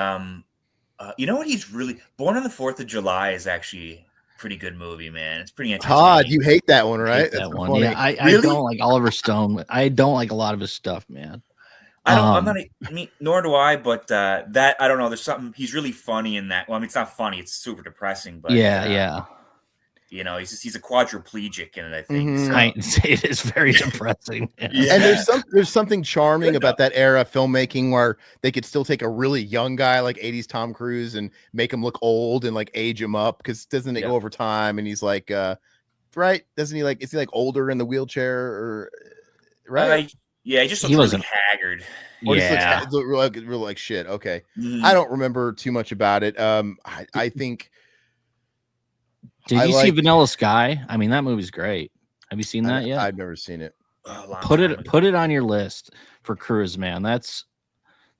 Speaker 4: you know what? He's really Born on the 4th of July is actually a pretty good movie, man. It's pretty interesting.
Speaker 2: Todd, you hate that one, right?
Speaker 3: That one. Funny. Yeah, I don't like Oliver Stone. I don't like a lot of his stuff, man.
Speaker 4: I'm not. Nor do I. But that I don't know. There's something. He's really funny in that. Well, I mean, it's not funny. It's super depressing. But
Speaker 3: yeah.
Speaker 4: You know, he's a quadriplegic in it, I think.
Speaker 3: Mm-hmm. So. It is very depressing.
Speaker 2: Yeah. And there's something charming about that era of filmmaking where they could still take a really young guy like 80s Tom Cruise and make him look old and like age him up, because doesn't it go over time? And he's like, right? Doesn't he is he like older in the wheelchair or right?
Speaker 4: Yeah, he just looks really haggard.
Speaker 2: Or just looks real like shit. Okay. I don't remember too much about it. I think.
Speaker 3: Did you see Vanilla Sky? I mean, that movie's great. Have you seen that yet?
Speaker 2: I've never seen it.
Speaker 3: Put it on your list for Cruise, man. That's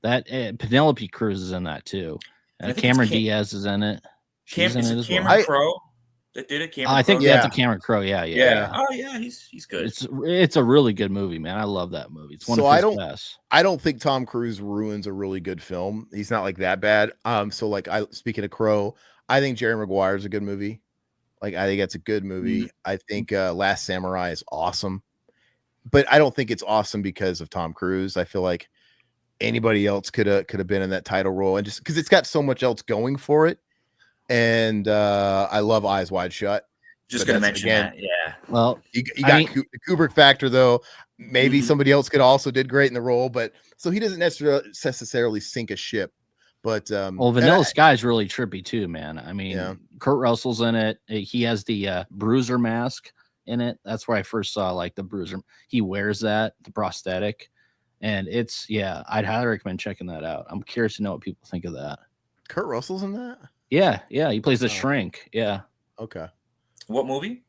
Speaker 3: Penelope Cruz is in that too. Cameron Diaz is in it. She's in it as well.
Speaker 4: Cameron Crowe that did it.
Speaker 3: I think that's a Cameron Crowe. Yeah.
Speaker 4: Oh yeah, he's good.
Speaker 3: It's a really good movie, man. I love that movie. It's one of his best.
Speaker 2: I don't think Tom Cruise ruins a really good film. He's not like that bad. So like speaking of Crowe, I think Jerry Maguire is a good movie. Like, I think that's a good movie. I think Last Samurai is awesome, but I don't think it's awesome because of Tom Cruise. I feel like anybody else could have been in that title role, and just because it's got so much else going for it. And I love Eyes Wide Shut.
Speaker 4: Just gonna mention that, yeah.
Speaker 2: Well, you got the Kubrick factor though. Maybe somebody else could also did great in the role, but so he doesn't necessarily sink a ship. But
Speaker 3: Vanilla Sky is really trippy too, man. I mean, Kurt Russell's in it. He has the bruiser mask in it. That's where I first saw like the bruiser. He wears that, the prosthetic, and I'd highly recommend checking that out. I'm curious to know what people think of that.
Speaker 2: Kurt Russell's in that?
Speaker 3: Yeah, he plays the shrink. Yeah.
Speaker 2: Okay.
Speaker 4: What movie?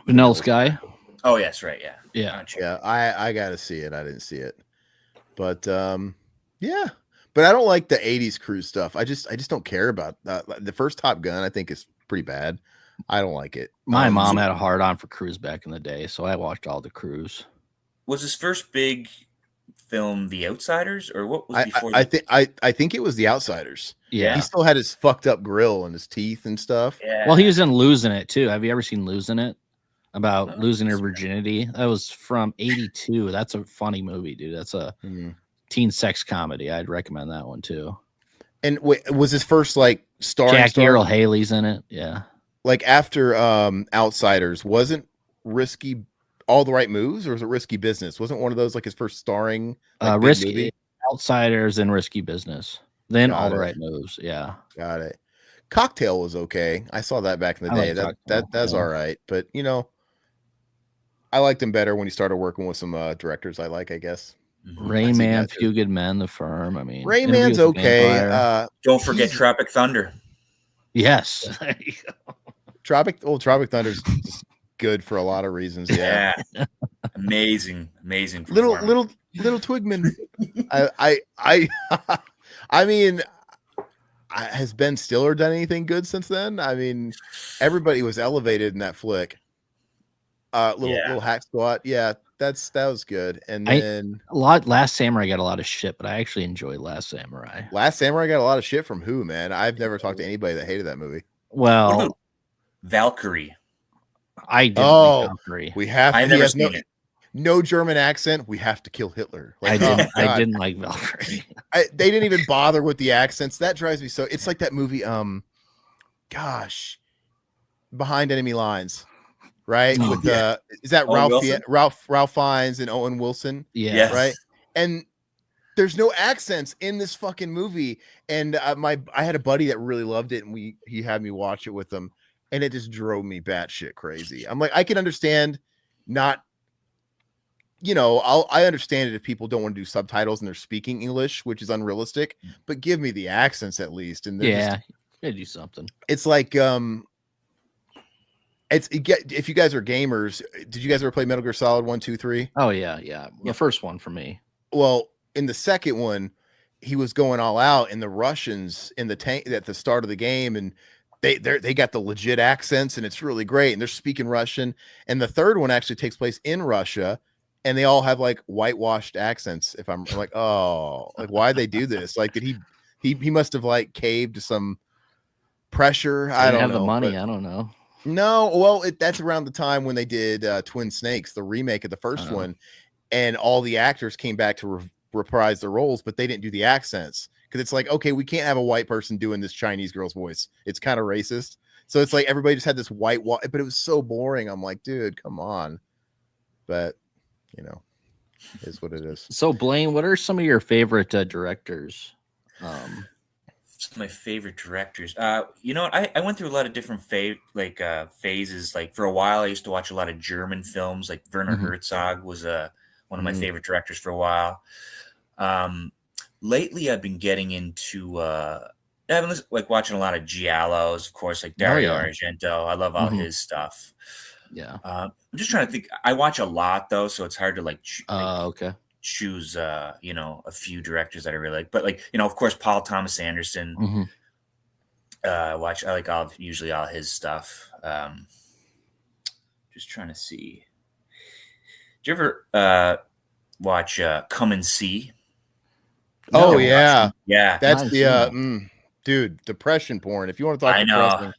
Speaker 3: Vanilla Sky.
Speaker 4: Oh yes, right.
Speaker 3: Yeah.
Speaker 2: I gotta see it. I didn't see it, but yeah. But I don't like the 80s Cruise stuff. I just don't care about that. The first Top Gun, I think, is pretty bad. I don't like it.
Speaker 3: My mom had a hard on for Cruise back in the day, so I watched all the Cruise.
Speaker 4: Was his first big film The Outsiders, or what was before?
Speaker 2: I think it was The Outsiders.
Speaker 3: Yeah,
Speaker 2: he still had his fucked up grill and his teeth and stuff.
Speaker 4: Yeah.
Speaker 3: Well, he was in Losing It too. Have you ever seen Losing It? About losing her virginity. That was from '82. That's a funny movie, dude. That's a teen sex comedy. I'd recommend that one too.
Speaker 2: And wait, was his first like
Speaker 3: Jackie Earl Haley's in it? Yeah.
Speaker 2: Like after Outsiders, wasn't Risky All the Right Moves, or was it Risky Business? Wasn't one of those like his first starring
Speaker 3: Risky movie? Outsiders and Risky Business. Then
Speaker 2: Got
Speaker 3: All the
Speaker 2: it.
Speaker 3: Right Moves. Yeah.
Speaker 2: Got it. Cocktail was okay. I saw that back in the day. That's all right. But I liked him better when he started working with some directors I like, I guess.
Speaker 3: Rayman, Few Good Men, The Firm. I mean,
Speaker 2: Rayman's
Speaker 3: Interview with the
Speaker 2: okay.
Speaker 3: Vampire.
Speaker 4: Don't forget
Speaker 2: he's-
Speaker 4: Tropic Thunder.
Speaker 3: Yes. There you go.
Speaker 2: Tropic Thunder's just good for a lot of reasons. Yeah.
Speaker 4: Yeah. Amazing
Speaker 2: little
Speaker 4: performance.
Speaker 2: little Twigman. I mean, has Ben Stiller done anything good since then? I mean, everybody was elevated in that flick. Little hack squat. Yeah, that was good. And then
Speaker 3: Last Samurai got a lot of shit, but I actually enjoyed Last Samurai.
Speaker 2: Last Samurai got a lot of shit from who, man? I've never talked to anybody that hated that movie.
Speaker 3: Well,
Speaker 4: What about Valkyrie?
Speaker 3: I didn't
Speaker 2: Oh,
Speaker 3: like Valkyrie.
Speaker 2: We have
Speaker 4: I've
Speaker 2: he
Speaker 4: never
Speaker 2: has
Speaker 4: seen it.
Speaker 2: no German accent. We have to kill Hitler.
Speaker 3: I
Speaker 2: Like,
Speaker 3: didn't.
Speaker 2: oh,
Speaker 3: I
Speaker 2: God.
Speaker 3: didn't like Valkyrie.
Speaker 2: They didn't even bother with the accents. That drives me so. It's like that movie. Behind Enemy Lines, right?
Speaker 3: Oh,
Speaker 2: With is that
Speaker 4: Owen Wilson?
Speaker 2: Ralph Fiennes and Owen Wilson,
Speaker 3: Yeah.
Speaker 4: Yes.
Speaker 2: right? And there's no accents in this fucking movie. And I had a buddy that really loved it, and he had me watch it with him, and it just drove me batshit crazy. I'm like, I can understand not. I understand it if people don't want to do subtitles and they're speaking English, which is unrealistic, but give me the accents at least. And
Speaker 3: Yeah. Gotta do something.
Speaker 2: it's like, if you guys are gamers, did you guys ever play Metal Gear Solid 1, 2, 3?
Speaker 3: Oh yeah. The first one for me.
Speaker 2: Well, in the second one, he was going all out, and the Russians in the tank at the start of the game, and they got the legit accents, and it's really great, and they're speaking Russian. And the third one actually takes place in Russia, and they all have like whitewashed accents. If I'm like, oh, like why'd they do this? Like, did he must have like caved to some pressure? I
Speaker 3: Didn't
Speaker 2: don't
Speaker 3: have
Speaker 2: know.
Speaker 3: the money.
Speaker 2: but-
Speaker 3: I don't know.
Speaker 2: No, well, that's around the time when they did Twin Snakes, the remake of the first
Speaker 3: Oh.
Speaker 2: one, and all the actors came back to reprise their roles, but they didn't do the accents because it's like, okay, we can't have a white person doing this Chinese girl's voice. It's kind of racist. So it's like everybody just had this white, but it was so boring. I'm like, dude, come on. But is what it is.
Speaker 3: So Blaine, what are some of your favorite directors?
Speaker 4: Some of my favorite directors. You know what? I went through a lot of different phases. Like for a while, I used to watch a lot of German films. Like Werner
Speaker 3: Mhm.
Speaker 4: Herzog was one of my
Speaker 2: Mhm.
Speaker 4: favorite directors for a while. Lately, I've been getting into I've been watching a lot of giallos, of course, like Dario
Speaker 3: yeah.
Speaker 4: Argento. I love all
Speaker 3: Mhm.
Speaker 4: his stuff.
Speaker 3: Yeah.
Speaker 4: I'm just trying to think. I watch a lot though, so it's hard to
Speaker 3: Okay.
Speaker 4: choose a few directors that I really like. But of course, Paul Thomas Anderson.
Speaker 3: hmm
Speaker 4: I like usually all his stuff. Just trying to see. Did you ever watch Come and See?
Speaker 2: Oh
Speaker 3: No.
Speaker 2: yeah,
Speaker 4: Yeah.
Speaker 2: that's
Speaker 3: Nice,
Speaker 2: the
Speaker 3: yeah.
Speaker 2: dude, depression porn. If you want to talk
Speaker 4: I know.
Speaker 2: depressing,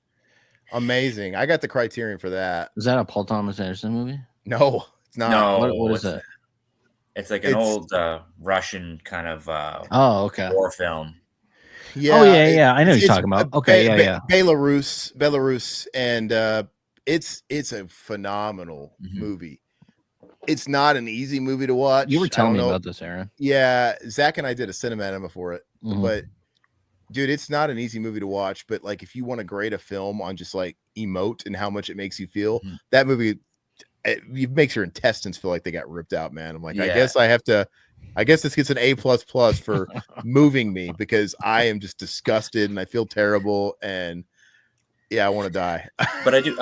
Speaker 2: amazing. I got the criterion for that.
Speaker 3: Is that a Paul Thomas Anderson movie?
Speaker 2: No, it's not.
Speaker 4: No.
Speaker 3: What is it?
Speaker 4: It's like an old Russian kind of
Speaker 3: Oh, okay.
Speaker 4: war film.
Speaker 2: Yeah.
Speaker 3: Oh yeah. I know what you're
Speaker 2: it's
Speaker 3: talking about. Okay, yeah.
Speaker 2: Belarus, and it's a phenomenal
Speaker 4: Mhm.
Speaker 2: movie. It's not an easy movie to watch.
Speaker 3: You were
Speaker 2: I
Speaker 3: telling
Speaker 2: don't
Speaker 3: me
Speaker 2: know-
Speaker 3: about this, Aaron.
Speaker 2: Yeah, Zach and I did a cinema for it,
Speaker 3: Mhm.
Speaker 2: but dude, it's not an easy movie to watch. But like, if you want to grade a film on just like emote and how much it makes you feel,
Speaker 4: Mhm.
Speaker 2: that movie it makes your intestines feel like they got ripped out, man. I'm like,
Speaker 4: Yeah.
Speaker 2: I guess this gets an A++ for moving me because I am just disgusted and I feel terrible and yeah, I want to die.
Speaker 4: But I do.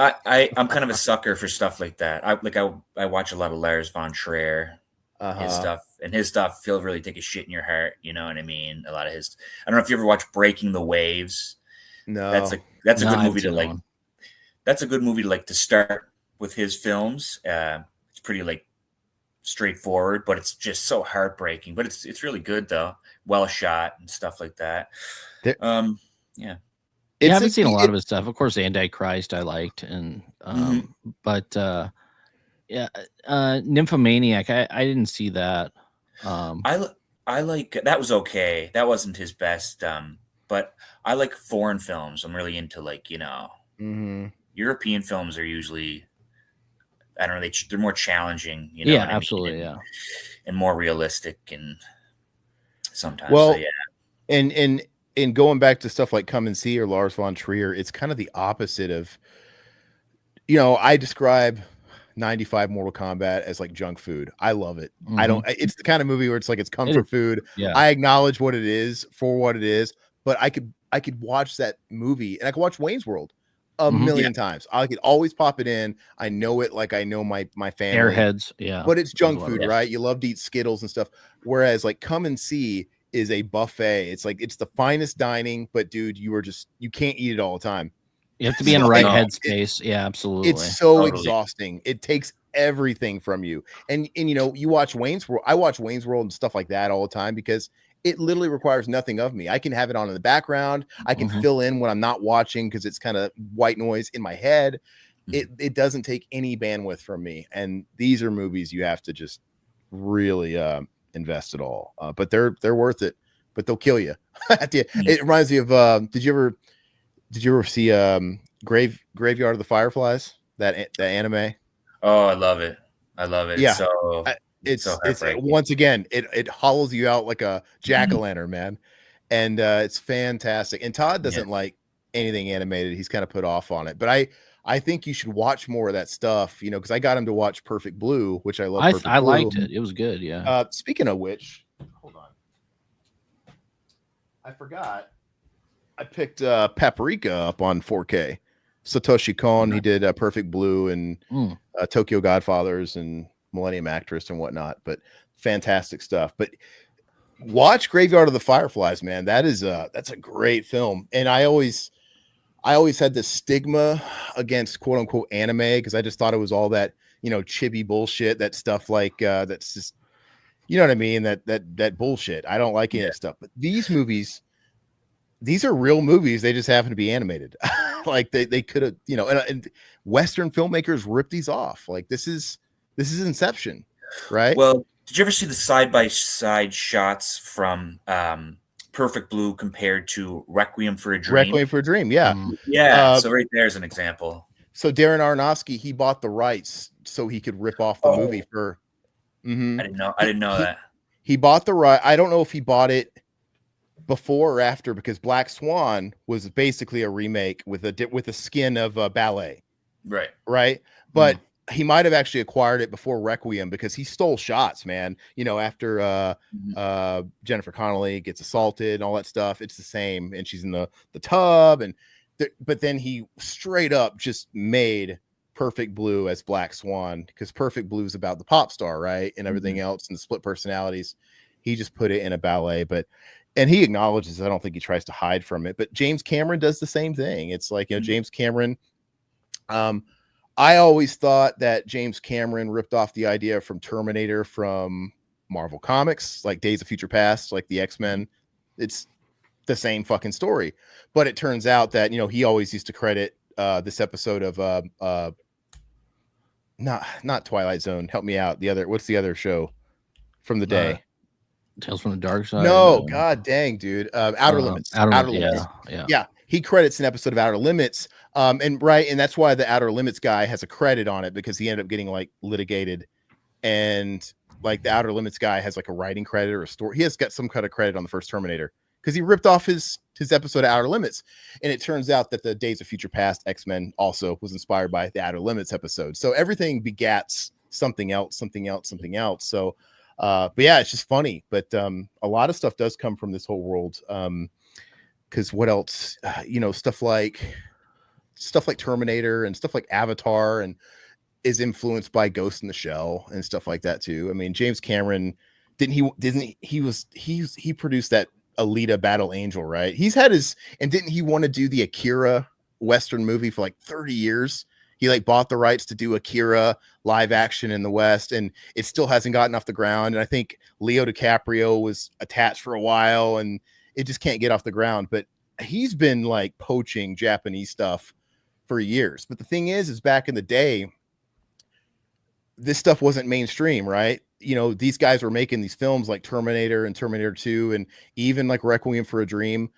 Speaker 4: I'm kind of a sucker for stuff like that. I watch a lot of Lars von Trier. His stuff feel really take a shit in your heart. You know what I mean? A lot of his. I don't know if you ever watched Breaking the Waves.
Speaker 2: No,
Speaker 4: That's a
Speaker 3: No,
Speaker 4: good
Speaker 3: I haven't
Speaker 4: movie to
Speaker 3: seen
Speaker 4: like.
Speaker 3: one.
Speaker 4: That's a good movie to like to start with his films. It's pretty like straightforward, but it's just so heartbreaking. But it's really good though, well shot and stuff like that.
Speaker 2: There-
Speaker 4: Yeah.
Speaker 3: Yeah, I haven't seen a lot of his stuff. Of course, Antichrist I liked, and
Speaker 4: Mhm.
Speaker 3: but Nymphomaniac I didn't see that.
Speaker 4: I like that was okay. That wasn't his best. But I like foreign films. I'm really into
Speaker 2: Mhm.
Speaker 4: European films are usually, I don't know, they're more challenging. You know
Speaker 3: Yeah,
Speaker 4: what I mean?
Speaker 3: absolutely. Yeah.
Speaker 4: And more realistic and sometimes.
Speaker 2: Well,
Speaker 4: so, yeah.
Speaker 2: And going back to stuff like Come and See or Lars von Trier, it's kind of the opposite of, I describe 95 Mortal Kombat as like junk food. I love it.
Speaker 3: Mm-hmm.
Speaker 2: I don't. It's the kind of movie where it's like it's comfort food.
Speaker 3: Yeah.
Speaker 2: I acknowledge what it is for what it is, but I could watch that movie, and I could watch Wayne's World a million times. I could always pop it in. I know it like I know my family.
Speaker 3: Airheads, yeah.
Speaker 2: But it's junk food, right? You love to eat Skittles and stuff. Whereas like Come and See is a buffet. It's like it's the finest dining, but dude, you can't eat it all the time.
Speaker 3: You have to be in the right headspace. Yeah, absolutely.
Speaker 2: It's so exhausting. It takes everything from you. And you know, you watch Wayne's World. I watch Wayne's World and stuff like that all the time because it literally requires nothing of me. I can have it on in the background. I can fill in when I'm not watching because it's kind of white noise in my head. It doesn't take any bandwidth from me. And these are movies you have to just really invest it all. But they're worth it. But they'll kill you. It reminds me of did you ever see Graveyard of the Fireflies? That anime?
Speaker 4: Oh, I love it.
Speaker 2: Yeah.
Speaker 4: So
Speaker 2: it's once again, it hollows you out like a jack-o'-lantern, man. And it's fantastic. And Todd doesn't like anything animated. He's kind of put off on it. But I think you should watch more of that stuff, you know, because I got him to watch Perfect Blue, which I love.
Speaker 3: I liked it. It was good, yeah.
Speaker 2: Speaking of which, hold on. I forgot. I picked Paprika up on 4K. Satoshi Kon, he did Perfect Blue and Tokyo Godfathers and Millennium Actress and whatnot, but fantastic stuff. But watch Graveyard of the Fireflies, man. That's a great film. And I always had this stigma against quote unquote anime because I just thought it was all that, you know, chibi bullshit, that stuff like that's just, you know what I mean? That bullshit. I don't like any of that stuff. But these movies, these are real movies. They just happen to be animated. Like they could have, you know, and Western filmmakers rip these off. Like this is Inception, right?
Speaker 4: Well, did you ever see the side-by-side shots from Perfect Blue compared to Requiem for a Dream?
Speaker 2: Requiem for a Dream, yeah.
Speaker 4: Yeah, so right there's an example.
Speaker 2: So Darren Aronofsky, he bought the rights so he could rip off the movie for...
Speaker 4: I didn't know that.
Speaker 2: He bought the right. I don't know if he bought it before or after, because Black Swan was basically a remake with a skin of ballet. Right. But he might have actually acquired it before Requiem because he stole shots, man. You know, after Jennifer Connelly gets assaulted and all that stuff, it's the same. And she's in the tub. But then he straight up just made Perfect Blue as Black Swan, because Perfect Blue is about the pop star, right? And everything else and the split personalities. He just put it in a ballet, and he acknowledges, I don't think he tries to hide from it, but James Cameron does the same thing. It's like, you know, James Cameron, I always thought that James Cameron ripped off the idea from Terminator from Marvel Comics, like Days of Future Past, like the X-Men. It's the same fucking story. But it turns out that, you know, he always used to credit this episode of not Twilight Zone. Help me out. What's the other show from the day?
Speaker 3: Tales from the Dark Side.
Speaker 2: No, god dang, dude. Outer Limits. Outer Limits. Yeah. He credits an episode of Outer Limits. And that's why the Outer Limits guy has a credit on it, because he ended up getting like litigated, and like the Outer Limits guy has like a writing credit or a story. He has got some kind of credit on the first Terminator because he ripped off his episode of Outer Limits. And it turns out that the Days of Future Past X-Men also was inspired by the Outer Limits episode. So everything begats something else. So but yeah, it's just funny. But a lot of stuff does come from this whole world. Because what else? You know, stuff like Terminator and stuff like Avatar, is influenced by Ghost in the Shell and stuff like that too. I mean, James Cameron he produced that Alita Battle Angel, right? Didn't he want to do the Akira Western movie for like 30 years? He like bought the rights to do Akira live action in the West, and it still hasn't gotten off the ground. And I think Leo DiCaprio was attached for a while, and it just can't get off the ground. But he's been like poaching Japanese stuff for years. But the thing is back in the day, this stuff wasn't mainstream, right? You know, these guys were making these films like Terminator and Terminator 2, and even like Requiem for a Dream.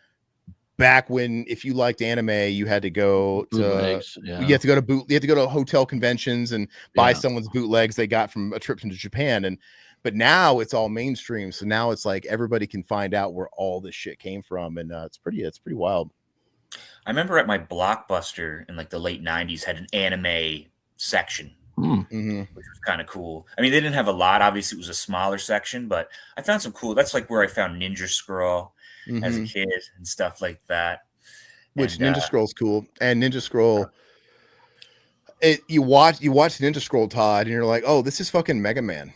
Speaker 2: Back when, if you liked anime, you had to go to you had to go to hotel conventions and buy someone's bootlegs they got from a trip into Japan. But now it's all mainstream. So now it's like everybody can find out where all this shit came from. And it's pretty wild.
Speaker 4: I remember at my Blockbuster in like the late 90s had an anime section.
Speaker 2: Mm-hmm.
Speaker 4: which was kind of cool. I mean, they didn't have a lot. Obviously, it was a smaller section, but I found some cool. That's like where I found Ninja Scroll as a kid and stuff like that.
Speaker 2: Which
Speaker 4: And,
Speaker 2: Ninja Scroll's cool, and Ninja Scroll. You watch Ninja Scroll, Todd, and you're like, oh, this is fucking Mega Man,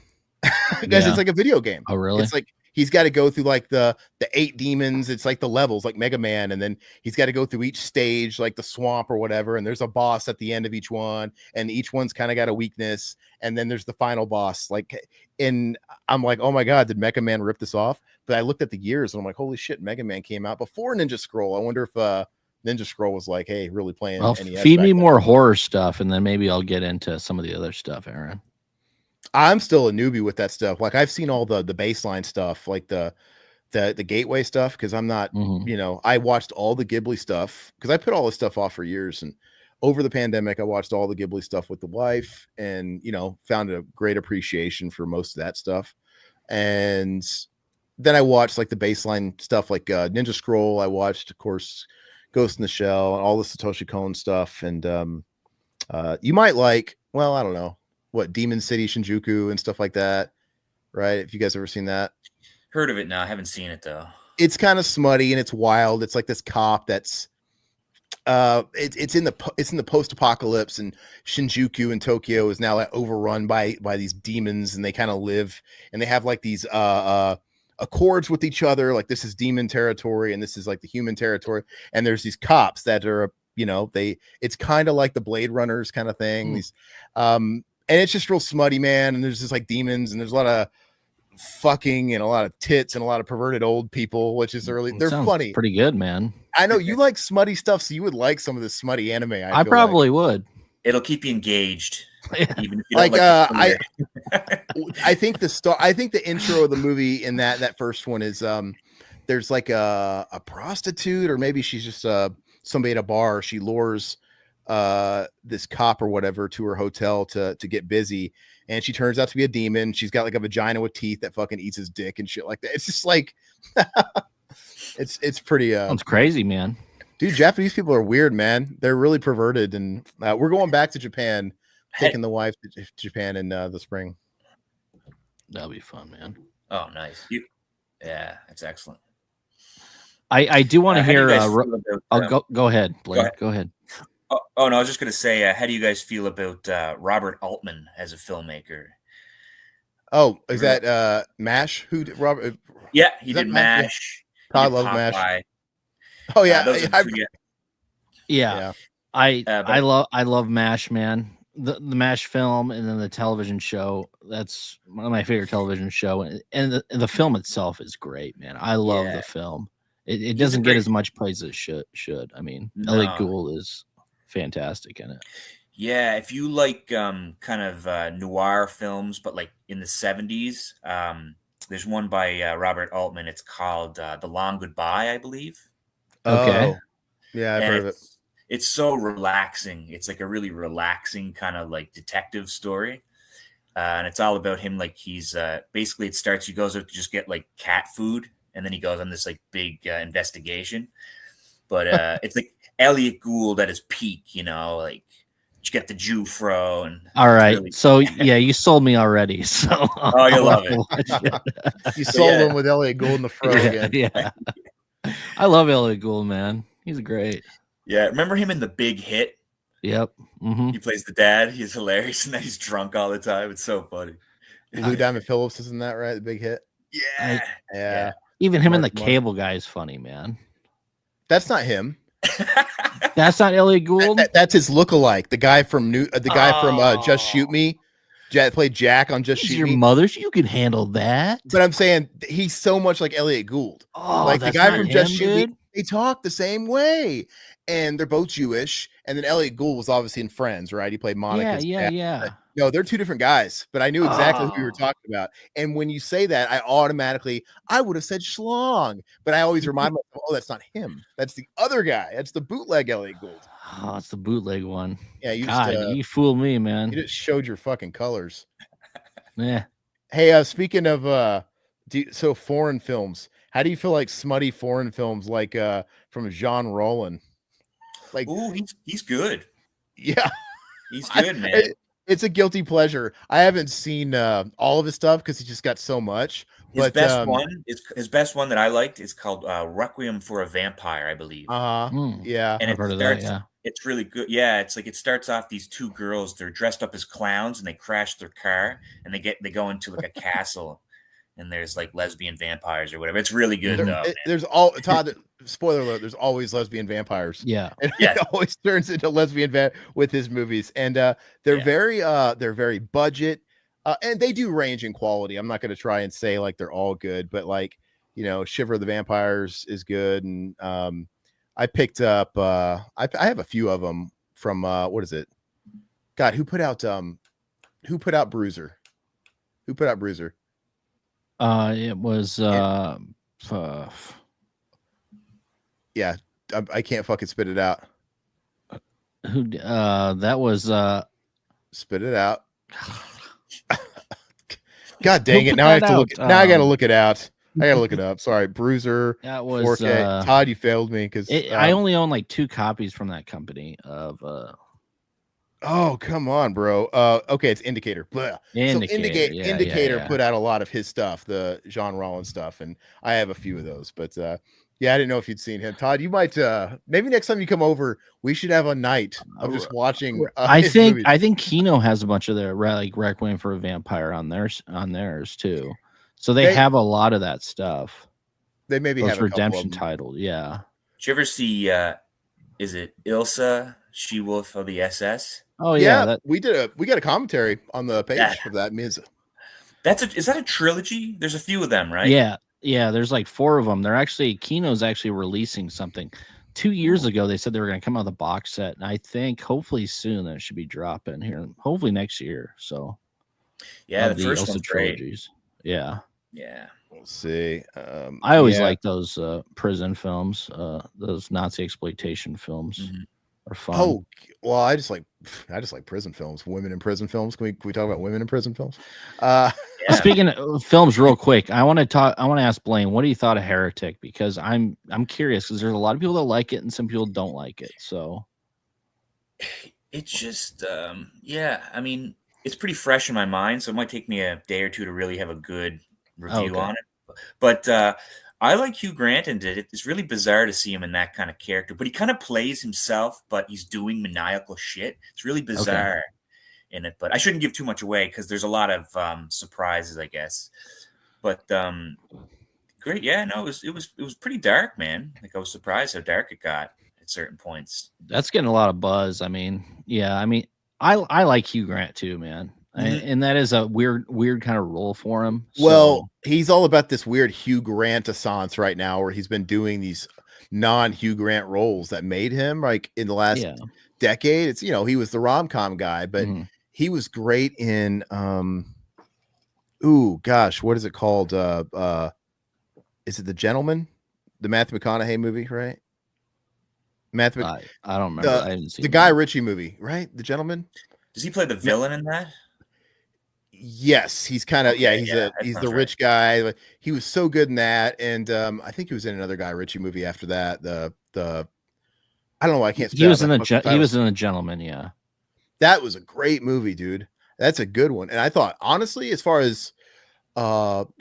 Speaker 2: because it's like a video game.
Speaker 3: Oh, really?
Speaker 2: It's like he's got to go through like the 8 demons. It's like the levels, like Mega Man, and then he's got to go through each stage, like the swamp or whatever. And there's a boss at the end of each one, and each one's kind of got a weakness. And then there's the final boss. Like, and I'm like, oh my god, did Mega Man rip this off? But I looked at the years, and I'm like, holy shit, Mega Man came out before Ninja Scroll. I wonder if Ninja Scroll was like, hey, really playing.
Speaker 3: Well,
Speaker 2: NES
Speaker 3: feed me
Speaker 2: back
Speaker 3: more horror stuff, and then maybe I'll get into some of the other stuff, Aaron.
Speaker 2: I'm still a newbie with that stuff. Like I've seen all the baseline stuff, like the gateway stuff, because I'm not, you know, I watched all the Ghibli stuff because I put all this stuff off for years. And over the pandemic, I watched all the Ghibli stuff with the wife, and you know, found a great appreciation for most of that stuff. And then I watched like the baseline stuff, like Ninja Scroll. I watched, of course, Ghost in the Shell and all the Satoshi Kon stuff. And you might like, well, I don't know, what, Demon City Shinjuku and stuff like that, right? If you guys ever seen that.
Speaker 4: heard of it now. I haven't seen it though.
Speaker 2: It's kind of smutty and it's wild. It's like this cop that's it's in the post-apocalypse, and Shinjuku in Tokyo is now like overrun by these demons, and they kind of live, and they have like these accords with each other, like this is demon territory and this is like the human territory, and there's these cops that are, you know, it's kind of like the Blade Runners kind of thing. These and it's just real smutty, man, and there's just like demons, and there's a lot of fucking and a lot of tits and a lot of perverted old people, which is they're funny.
Speaker 3: Pretty good, man.
Speaker 2: I know you like smutty stuff, so you would like some of this smutty anime.
Speaker 3: I probably would.
Speaker 4: It'll keep you engaged. Even if you
Speaker 2: like
Speaker 4: don't
Speaker 2: I think the intro of the movie in that first one is there's like a prostitute, or maybe she's just somebody at a bar. She lures this cop or whatever to her hotel to get busy, and she turns out to be a demon. She's got like a vagina with teeth that fucking eats his dick and shit like that. It's just like it's pretty
Speaker 3: sounds crazy, man.
Speaker 2: Dude, Japanese people are weird, man. They're really perverted, and we're going back to Japan, taking the wife to Japan in the spring.
Speaker 3: That'll be fun, man.
Speaker 4: Oh, nice. Yeah, that's excellent.
Speaker 3: I do want to hear. Go ahead, Blair.
Speaker 4: Go
Speaker 3: ahead.
Speaker 4: Oh no, I was just going to say, how do you guys feel about Robert Altman as a filmmaker?
Speaker 2: Oh, is that MASH? Who did Robert?
Speaker 4: Yeah, he did MASH.
Speaker 2: I love MASH. Oh yeah,
Speaker 3: yeah. I love MASH, man. The MASH film, and then the television show. That's one of my favorite television show, and the film itself is great, man. I love the film. It doesn't get as much praise as it should. I mean, Elliot Gould is fantastic in it.
Speaker 4: Yeah, if you like kind of noir films, but like in the 70s, there's one by Robert Altman. It's called The Long Goodbye, I believe.
Speaker 2: Okay. Yeah, I've heard of it.
Speaker 4: It's so relaxing. It's like a really relaxing kind of like detective story. And it's all about him. Like he's basically, it starts, he goes out to just get like cat food, and then he goes on this like big investigation. But it's like Elliot Gould at his peak, you know, like you get the Jew fro. And
Speaker 3: all right. Really so yeah, you sold me already. So
Speaker 4: oh, you love it.
Speaker 2: You sold him with Elliot Gould in the fro again.
Speaker 3: Yeah. I love Elliot Gould, man. He's great.
Speaker 4: Yeah. Remember him in The Big Hit?
Speaker 3: Yep. Mm-hmm.
Speaker 4: He plays the dad. He's hilarious, and then he's drunk all the time. It's so funny.
Speaker 2: Lou Diamond Phillips, isn't that right? The Big Hit.
Speaker 4: Yeah.
Speaker 3: Even him and the Cable Guy is funny, man.
Speaker 2: That's not him.
Speaker 3: That's not Elliot Gould.
Speaker 2: That's his lookalike. The guy from Just Shoot Me. Played Jack on Just Shoot
Speaker 3: Your
Speaker 2: Me.
Speaker 3: mother's. You can handle that.
Speaker 2: But I'm saying he's so much like Elliot Gould.
Speaker 3: Oh,
Speaker 2: like the guy from Just Shoot
Speaker 3: dude.
Speaker 2: Me. They talk the same way, and they're both Jewish. And then Elliot Gould was obviously in Friends, right? He played Monica's dad.
Speaker 3: Yeah.
Speaker 2: No, they're two different guys, but I knew exactly who you were talking about. And when you say that, I would have said Schlong, but I always remind myself, oh, that's not him. That's the other guy. That's the bootleg Elliot Gould.
Speaker 3: Oh, it's the bootleg one.
Speaker 2: Yeah,
Speaker 3: you fooled me, man.
Speaker 2: You just showed your fucking colors.
Speaker 3: Yeah.
Speaker 2: Hey, speaking of so foreign films, how do you feel like smutty foreign films like from Jean Rollin? Like,
Speaker 4: ooh, he's good.
Speaker 2: Yeah.
Speaker 4: He's good, man.
Speaker 2: it's a guilty pleasure. I haven't seen all of his stuff because he just got so much.
Speaker 4: His
Speaker 2: But
Speaker 4: best one is his best one that I liked is called Requiem for a Vampire, I believe.
Speaker 2: Yeah,
Speaker 4: And
Speaker 3: I've heard of that. Yeah,
Speaker 4: it's really good. Yeah, it's like it starts off these two girls, they're dressed up as clowns and they crash their car and they go into like a castle and there's like lesbian vampires or whatever. It's really good though.
Speaker 2: There's all Todd. Spoiler alert: there's always lesbian vampires.
Speaker 3: yeah.
Speaker 2: And
Speaker 4: Yes.
Speaker 2: it always turns into lesbian with his movies, and they're very budget, and they do range in quality. I'm not going to try and say like they're all good, but like Shiver of the Vampires is good, and I picked up I have a few of them from what is it? God, who put out Bruiser? Who put out Bruiser?
Speaker 3: It was
Speaker 2: Yeah, I can't fucking spit it out.
Speaker 3: who that was
Speaker 2: Spit it out. God dang it! Now I have to look. Now I got to look it out. I got to look it up. Sorry, Bruiser.
Speaker 3: That was
Speaker 2: 4K. Todd, you failed me because
Speaker 3: I only own like 2 copies from that company of.
Speaker 2: Oh, come on, bro. Okay, it's Indicator. Blah.
Speaker 3: Indicator,
Speaker 2: Indicator put out a lot of his stuff, the John Rollins stuff, and I have a few of those. But yeah, I didn't know if you'd seen him. Todd, you might maybe next time you come over, we should have a night of just watching.
Speaker 3: I think Kino has a bunch of their like Requiem for a Vampire on theirs too. So they have a lot of that stuff.
Speaker 2: They maybe
Speaker 3: those
Speaker 2: have
Speaker 3: redemption titled. Yeah.
Speaker 4: Did you ever see is it Ilsa, She-Wolf of the SS?
Speaker 3: Oh yeah,
Speaker 2: we got a commentary on the page of that. Is
Speaker 4: that a trilogy? There's a few of them, right?
Speaker 3: Yeah, there's like 4 of them. They're actually Kino's actually releasing something. 2 years ago, they said they were going to come out with a box set, and I think hopefully soon that should be dropping here. Hopefully next year. So
Speaker 4: yeah, the first one's
Speaker 3: trilogies. Great.
Speaker 4: Yeah.
Speaker 2: We'll see.
Speaker 3: I always like those prison films, those Nazi exploitation films.
Speaker 4: Mm-hmm.
Speaker 3: Are fun.
Speaker 2: Oh well, I just like prison films, women in prison films. Can we talk about women in prison films?
Speaker 3: Speaking of films, real quick, I want to ask Blaine, what do you thought of Heretic? Because I'm curious because there's a lot of people that like it and some people don't like it. So
Speaker 4: it's just I mean, it's pretty fresh in my mind, so it might take me a day or two to really have a good review on it. But I like Hugh Grant in it. It's really bizarre to see him in that kind of character, but he kind of plays himself, but he's doing maniacal shit. It's really bizarre in it, but I shouldn't give too much away because there's a lot of surprises, I guess. But great, yeah, no, it was pretty dark, man. Like I was surprised how dark it got at certain points.
Speaker 3: That's getting a lot of buzz. I mean, I like Hugh Grant too, man. Mm-hmm. And that is a weird kind of role for him.
Speaker 2: Well, he's all about this weird Hugh Grant-assance right now, where he's been doing these non-Hugh Grant roles that made him like in the last decade. It's he was the rom-com guy, but he was great in what is it called? Is it The Gentleman? The Matthew McConaughey movie, right?
Speaker 3: I don't remember. I didn't see
Speaker 2: the Guy Ritchie movie, right? The Gentleman.
Speaker 4: Does he play the villain in that?
Speaker 2: Yes, he's kind of he's the rich guy. He was so good in that, and I think he was in another Guy Ritchie movie after that. The I don't know why I can't.
Speaker 3: He was in a Gentleman. Yeah,
Speaker 2: that was a great movie, dude. That's a good one. And I thought honestly, as far as Hollywood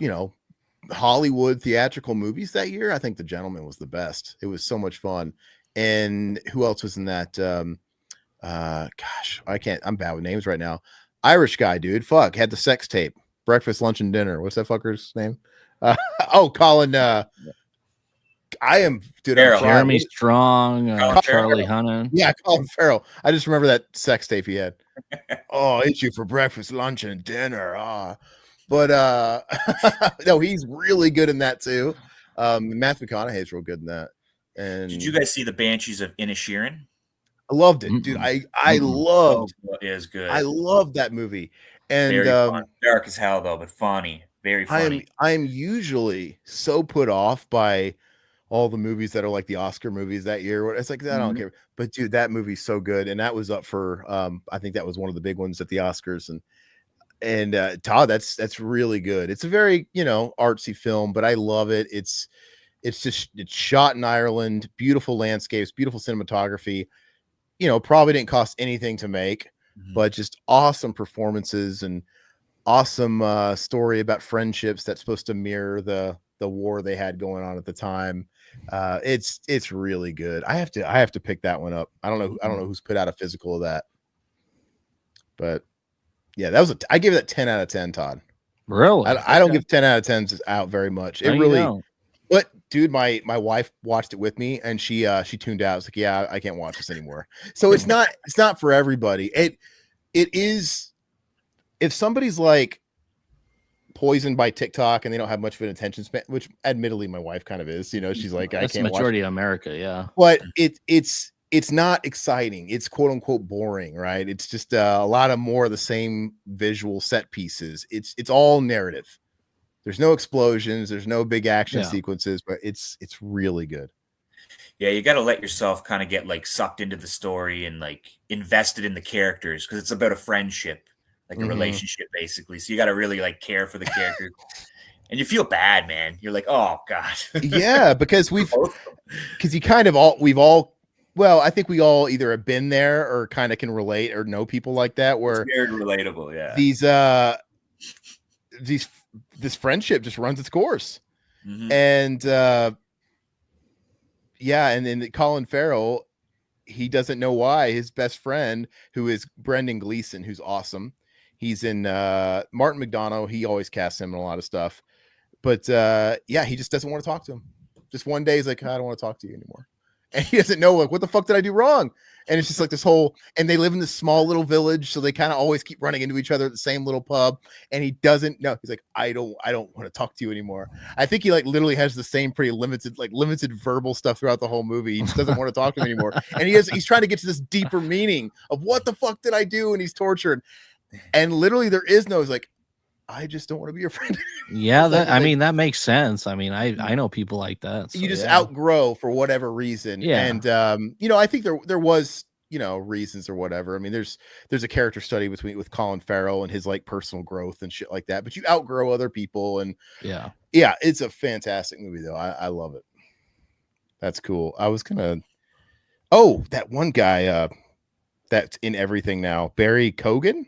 Speaker 2: theatrical movies that year, I think The Gentleman was the best. It was so much fun. And who else was in that? Gosh, I'm bad with names right now. Irish guy, dude. Fuck, had the sex tape. Breakfast, lunch, and dinner. What's that fucker's name? Colin. I am, dude.
Speaker 3: Jeremy Strong, Charlie Hunnam.
Speaker 2: Yeah, Colin Farrell. I just remember that sex tape he had. I ate you for breakfast, lunch, and dinner. But no, he's really good in that too. Matthew McConaughey's real good in that. And
Speaker 4: did you guys see the Banshees of Inisherin?
Speaker 2: I loved it, dude. I loved
Speaker 4: it. Is good.
Speaker 2: I loved that movie. And
Speaker 4: very dark as hell though, but funny. Very funny.
Speaker 2: I'm usually so put off by all the movies that are like the Oscar movies that year. It's like I don't care. But dude, that movie's so good. And that was up for I think that was one of the big ones at the Oscars. And Todd, that's really good. It's a very, artsy film, but I love it. It's shot in Ireland, beautiful landscapes, beautiful cinematography. Probably didn't cost anything to make. but just awesome performances and awesome story about friendships that's supposed to mirror the war they had going on at the time. It's really good. I have to pick that one up. I don't know who's put out a physical of that, but yeah, I gave it a 10 out of 10, Todd.
Speaker 3: Really?
Speaker 2: I don't give 10 out of 10s out very much. It really, but dude, my wife watched it with me and she tuned out. I was like, yeah, I can't watch this anymore. So it's not for everybody. It is, if somebody's like poisoned by TikTok and they don't have much of an attention span, which admittedly my wife kind of is, you know, she's like,
Speaker 3: that's
Speaker 2: I can't
Speaker 3: the majority
Speaker 2: watch
Speaker 3: of America. Yeah.
Speaker 2: But it's not exciting. It's quote unquote boring, right? It's just a lot of more of the same visual set pieces. It's all narrative. There's no explosions. There's no big action sequences, but it's really good.
Speaker 4: Yeah, you got to let yourself kind of get like sucked into the story and like invested in the characters because it's about a friendship, like a relationship, basically. So you got to really like care for the characters, and you feel bad, man. You're like, oh god.
Speaker 2: Yeah, because we've all. Well, I think we all either have been there or kind of can relate or know people like that where
Speaker 4: it's very relatable. Yeah.
Speaker 2: This friendship just runs its course. And and then Colin Farrell, he doesn't know why his best friend, who is Brendan Gleeson, who's awesome. He's in Martin McDonough. He always casts him in a lot of stuff. But he just doesn't want to talk to him. Just one day he's like, I don't want to talk to you anymore. And he doesn't know, like, what the fuck did I do wrong? And it's just like this whole, and they live in this small little village, so they kind of always keep running into each other at the same little pub. And he doesn't know. He's like, I don't want to talk to you anymore. I think he like literally has the same pretty limited verbal stuff throughout the whole movie. He just doesn't want to talk to him anymore. And he's trying to get to this deeper meaning of what the fuck did I do? And he's tortured. And literally there is no, it's like, I just don't want to be your friend.
Speaker 3: Yeah, that makes sense. I mean, I know people like that. So,
Speaker 2: you just outgrow for whatever reason. Yeah. And I think there was, reasons or whatever. I mean, there's a character study with Colin Farrell and his like personal growth and shit like that. But you outgrow other people, and yeah, it's a fantastic movie though. I love it. That's cool. I was gonna that one guy that's in everything now, Barry Keoghan.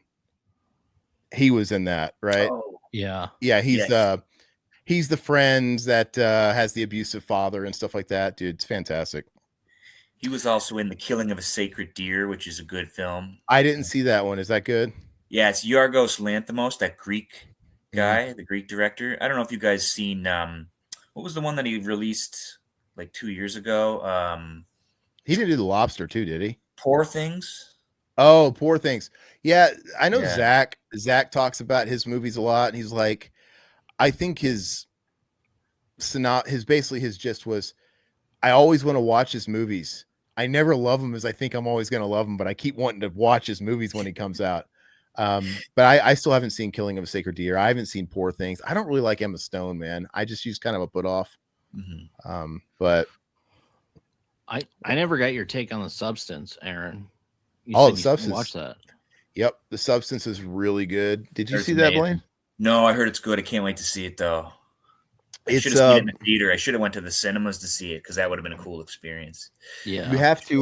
Speaker 2: He was in that, right?
Speaker 4: Oh,
Speaker 3: yeah.
Speaker 2: Yeah, he's the friend that has the abusive father and stuff like that. Dude, it's fantastic.
Speaker 4: He was also in The Killing of a Sacred Deer, which is a good film.
Speaker 2: I didn't see that one. Is that good?
Speaker 4: Yeah, it's Yorgos Lanthimos, that Greek guy, the Greek director. I don't know if you guys seen what was the one that he released like 2 years ago?
Speaker 2: He didn't do The Lobster too, did he?
Speaker 4: Poor Things.
Speaker 2: Oh, Poor Things. Yeah, I know. Yeah. Zach talks about his movies a lot, and he's like, I think his gist was, I always want to watch his movies. I never love him as I think I'm always going to love him, but I keep wanting to watch his movies when he comes out. But I still haven't seen Killing of a Sacred Deer. I haven't seen Poor Things. I don't really like Emma Stone, man. She's kind of a put off. But
Speaker 3: I never got your take on The Substance, Aaron.
Speaker 2: The Substance.
Speaker 3: Watch that.
Speaker 2: Yep, The Substance is really good. Did you see that, Blaine?
Speaker 4: No, I heard it's good. I can't wait to see it though. I should have seen it in the theater. I should have went to the cinemas to see it because that would have been a cool experience.
Speaker 3: Yeah,
Speaker 2: you have to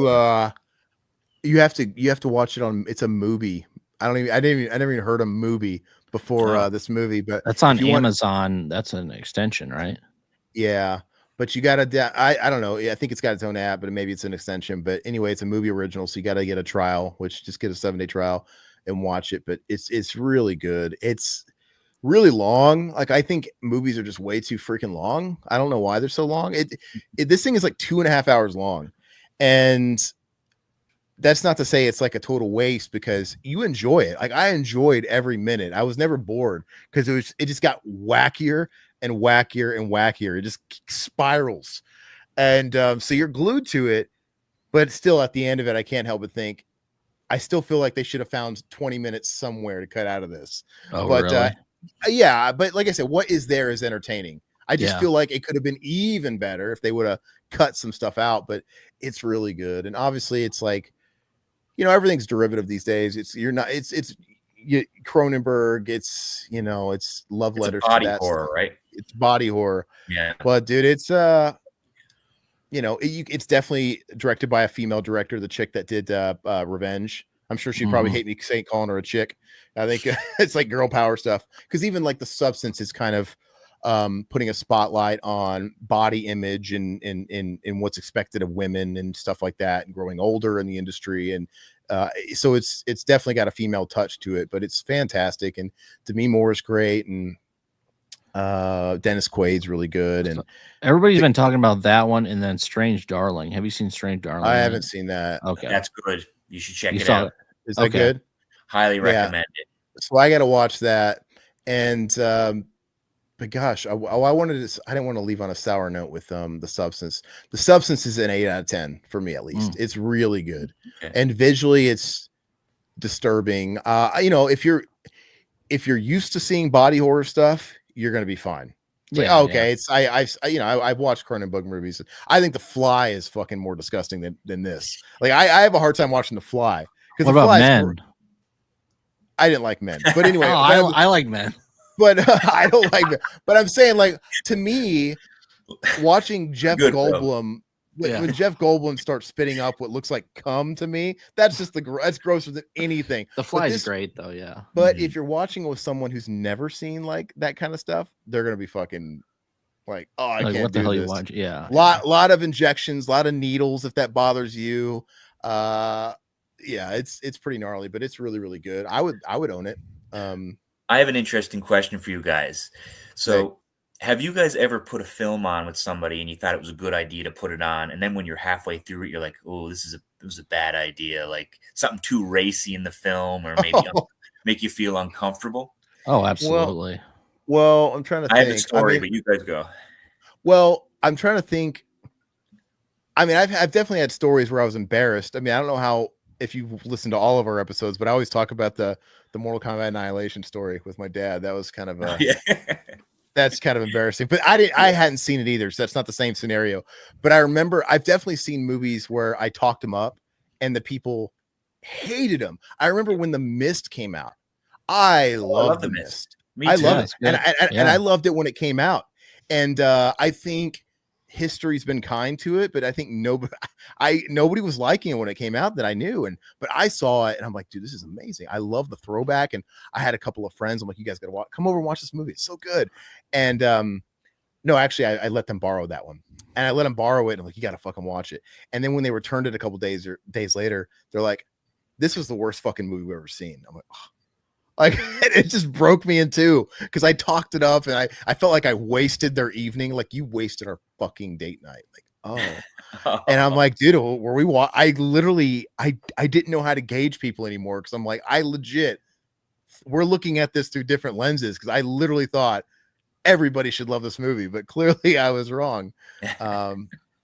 Speaker 2: watch it on. It's a movie. I never even heard of movie before this movie, but
Speaker 3: that's on Amazon. That's an extension, right?
Speaker 2: Yeah. But you gotta, I don't know. I think it's got its own app, but maybe it's an extension. But anyway, it's a movie original, so you gotta get a trial, which just get a 7-day trial and watch it. But it's really good. It's really long. Like, I think movies are just way too freaking long. I don't know why they're so long. This thing is like 2.5 hours long, and that's not to say it's like a total waste because you enjoy it. Like, I enjoyed every minute. I was never bored because it just got wackier and wackier and wackier. It just spirals. And so you're glued to it, but still at the end of it, I can't help but think, I still feel like they should have found 20 minutes somewhere to cut out of this.
Speaker 3: Oh, but really?
Speaker 2: Yeah, but like I said, what is there is entertaining. I just feel like it could have been even better if they would have cut some stuff out, but it's really good. And obviously it's like, everything's derivative these days. It's Cronenberg, it's love letters.
Speaker 4: It's body horror, right?
Speaker 2: It's body horror.
Speaker 4: Yeah.
Speaker 2: But dude, it's it's definitely directed by a female director, the chick that did Revenge, I'm sure she'd probably hate me calling her a chick. I think it's like girl power stuff. Because even like The Substance is kind of putting a spotlight on body image and what's expected of women and stuff like that, and growing older in the industry. And so it's definitely got a female touch to it, but it's fantastic. And Demi Moore is great, and Dennis Quaid's really good. And
Speaker 3: everybody's been talking about that one, and then Strange Darling. Have you seen Strange Darling?
Speaker 2: I haven't seen that.
Speaker 3: Okay,
Speaker 4: that's good. You should check it out.
Speaker 2: Is that good?
Speaker 4: Highly recommend it.
Speaker 2: So I got to watch that. And but gosh, I wanted to. I didn't want to leave on a sour note with The Substance. The Substance is an 8 out of 10 for me, at least. It's really good, and visually, it's disturbing. You know, if you're used to seeing body horror stuff, you're gonna be fine. It's like, okay, it's I've watched Cronenberg movies. I think The Fly is fucking more disgusting than this. Like I have a hard time watching The Fly.
Speaker 3: What about Men?
Speaker 2: I didn't like Men, but anyway,
Speaker 3: I like Men.
Speaker 2: But I don't like it. But I'm saying, like, to me, watching Jeff Goldblum, when Jeff Goldblum starts spitting up what looks like cum to me, that's just that's grosser than anything.
Speaker 3: The Fly is great though, yeah.
Speaker 2: But if you're watching with someone who's never seen like that kind of stuff, they're gonna be fucking like, oh, I can't
Speaker 3: what the
Speaker 2: do
Speaker 3: hell
Speaker 2: this.
Speaker 3: You watch? Yeah,
Speaker 2: lot of injections, a lot of needles. If that bothers you, yeah, it's pretty gnarly, but it's really, really good. I would own it.
Speaker 4: I have an interesting question for you guys. So, have you guys ever put a film on with somebody and you thought it was a good idea to put it on, and then when you're halfway through it, you're like, "Oh, it was a bad idea. Like something too racy in the film, or maybe make you feel uncomfortable."
Speaker 3: Oh, absolutely.
Speaker 2: Well, I'm trying to think.
Speaker 4: I have a story, but you guys go.
Speaker 2: Well, I'm trying to think. I mean, I've definitely had stories where I was embarrassed. I mean, I don't know if you've listened to all of our episodes, but I always talk about the Mortal Kombat Annihilation story with my dad. That was kind of that's kind of embarrassing, but I hadn't seen it either. So that's not the same scenario, but I remember I've definitely seen movies where I talked them up and the people hated them. I remember when The Mist came out. I love The Mist. I love it. And I loved it when it came out. And I think history's been kind to it, but I think nobody was liking it when it came out that I knew. But I saw it and I'm like, dude, this is amazing. I love the throwback. And I had a couple of friends. I'm like, you guys gotta come over and watch this movie. It's so good. And no, actually I let them borrow that one. And I let them borrow it. And I'm like, you gotta fucking watch it. And then when they returned it a couple days later, they're like, this was the worst fucking movie we've ever seen. I'm like, oh. Like it just broke me in two because I talked it up and I felt like I wasted their evening. Like you wasted our fucking date night. Like, oh, and I'm like, dude, were we I literally I didn't know how to gauge people anymore because I'm like, we're looking at this through different lenses because I literally thought everybody should love this movie, but clearly I was wrong.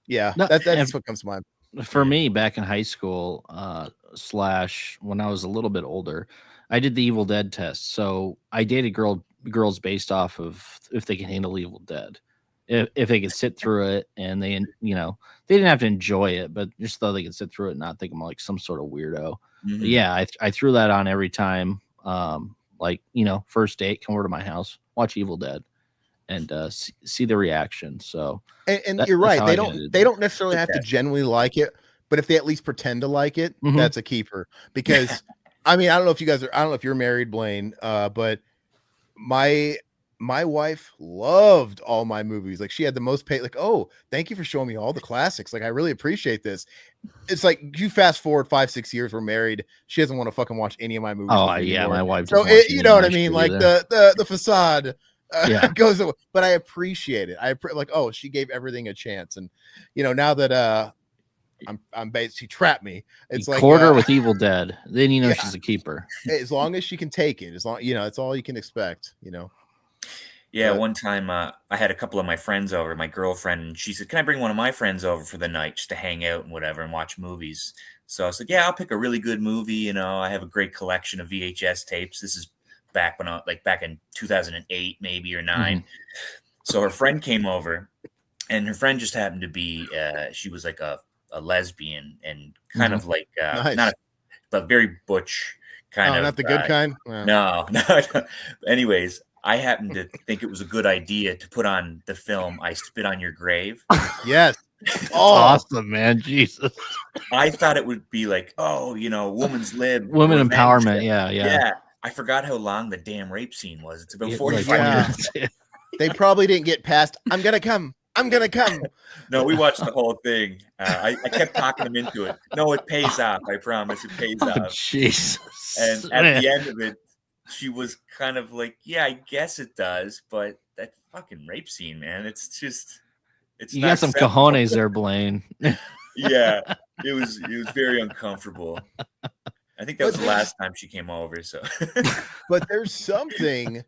Speaker 2: Yeah, that's what comes to mind.
Speaker 3: For me, back in high school, / when I was a little bit older, I did the Evil Dead test. So I dated girls based off of if they can handle Evil Dead, if they could sit through it, and they didn't have to enjoy it, but just though they could sit through it and not think I'm like some sort of weirdo. Mm-hmm. Yeah, I threw that on every time. Like first date, come over to my house, watch Evil Dead, and see the reaction. So
Speaker 2: and you're right. They don't necessarily have to genuinely like it, but if they at least pretend to like it, that's a keeper. Because I mean, I don't know if you're married, Blaine, but my wife loved all my movies. Like she had the most like, oh, thank you for showing me all the classics. Like I really appreciate this. It's like you fast forward 5-6 years, we're married. She doesn't want to fucking watch any of my movies.
Speaker 3: Oh yeah, my wife.
Speaker 2: So you know what I mean? Like the facade goes away, but I appreciate it. Like, oh, she gave everything a chance, and now that I'm basically trapped me. It's like
Speaker 3: quarter with Evil Dead. Then she's a keeper.
Speaker 2: As long as she can take it, as long it's all you can expect.
Speaker 4: Yeah, one time I had a couple of my friends over, my girlfriend, and she said, "Can I bring one of my friends over for the night just to hang out and whatever and watch movies?" So I said, "Yeah, I'll pick a really good movie. I have a great collection of VHS tapes. This is back in 2008 maybe or 9." Mm-hmm. So her friend came over, and her friend just happened to be she was like a lesbian and kind of like nice. But very butch kind of.
Speaker 2: Not the good kind.
Speaker 4: No. Anyways, I happened to think it was a good idea to put on the film "I Spit on Your Grave."
Speaker 2: Yes, Oh,
Speaker 3: Awesome, man. Jesus.
Speaker 4: I thought it would be like, oh, woman's lib,
Speaker 3: Women
Speaker 4: revenge.
Speaker 3: empowerment. Yeah.
Speaker 4: I forgot how long the damn rape scene was. It's about
Speaker 3: Yeah,
Speaker 4: 45
Speaker 2: yeah.
Speaker 4: minutes.
Speaker 2: they probably didn't get past. I'm gonna come.
Speaker 4: No, we watched the whole thing. I kept talking him into it. No, it pays off. I promise, it pays
Speaker 3: Oh,
Speaker 4: off.
Speaker 3: Jesus.
Speaker 4: And at
Speaker 3: Man.
Speaker 4: the end of it, she was kind of like, "Yeah, I guess it does," but that fucking rape scene, man, it's
Speaker 3: You
Speaker 4: not
Speaker 3: got some
Speaker 4: acceptable.
Speaker 3: cojones there, Blaine.
Speaker 4: Yeah, it was very uncomfortable. I think that was the last time she came over. So,
Speaker 2: But there's something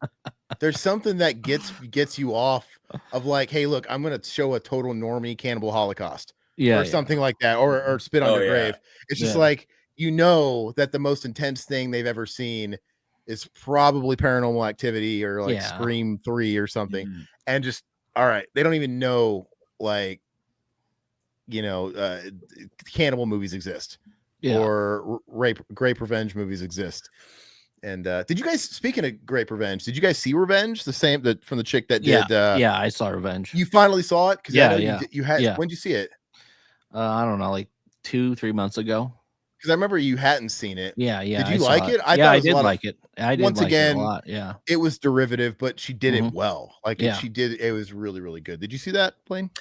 Speaker 2: that gets you off of like, hey, look, I'm gonna show a total normie cannibal holocaust or something like that, or spit on
Speaker 4: Oh,
Speaker 2: your
Speaker 4: yeah.
Speaker 2: grave. It's just
Speaker 3: Yeah.
Speaker 2: like, that the most intense thing they've ever seen is probably Paranormal Activity or like
Speaker 3: Yeah.
Speaker 2: Scream 3 or something,
Speaker 4: Mhm.
Speaker 2: and just all right, they don't even know like cannibal movies exist.
Speaker 3: Yeah.
Speaker 2: Or grape revenge movies exist. And did you guys, speaking of grape revenge, did you guys see Revenge? The same from the chick that did
Speaker 3: Yeah, I saw Revenge.
Speaker 2: you finally saw it? Because
Speaker 3: Yeah,
Speaker 2: I know
Speaker 3: yeah,
Speaker 2: you had
Speaker 3: yeah.
Speaker 2: when did you see it?
Speaker 3: I don't know, like 2-3 months ago.
Speaker 2: Because I remember you hadn't seen it.
Speaker 3: Yeah.
Speaker 2: Did you
Speaker 3: I saw
Speaker 2: like it? I
Speaker 3: yeah,
Speaker 2: thought
Speaker 3: I
Speaker 2: it was a
Speaker 3: did
Speaker 2: lot of-
Speaker 3: like it. I did
Speaker 2: once
Speaker 3: like
Speaker 2: again,
Speaker 3: it a lot. Yeah.
Speaker 2: It was derivative, but she did it
Speaker 3: Mhm.
Speaker 2: well. Like
Speaker 3: Yeah.
Speaker 2: she did, it was really, really good. Did you see that, Blaine?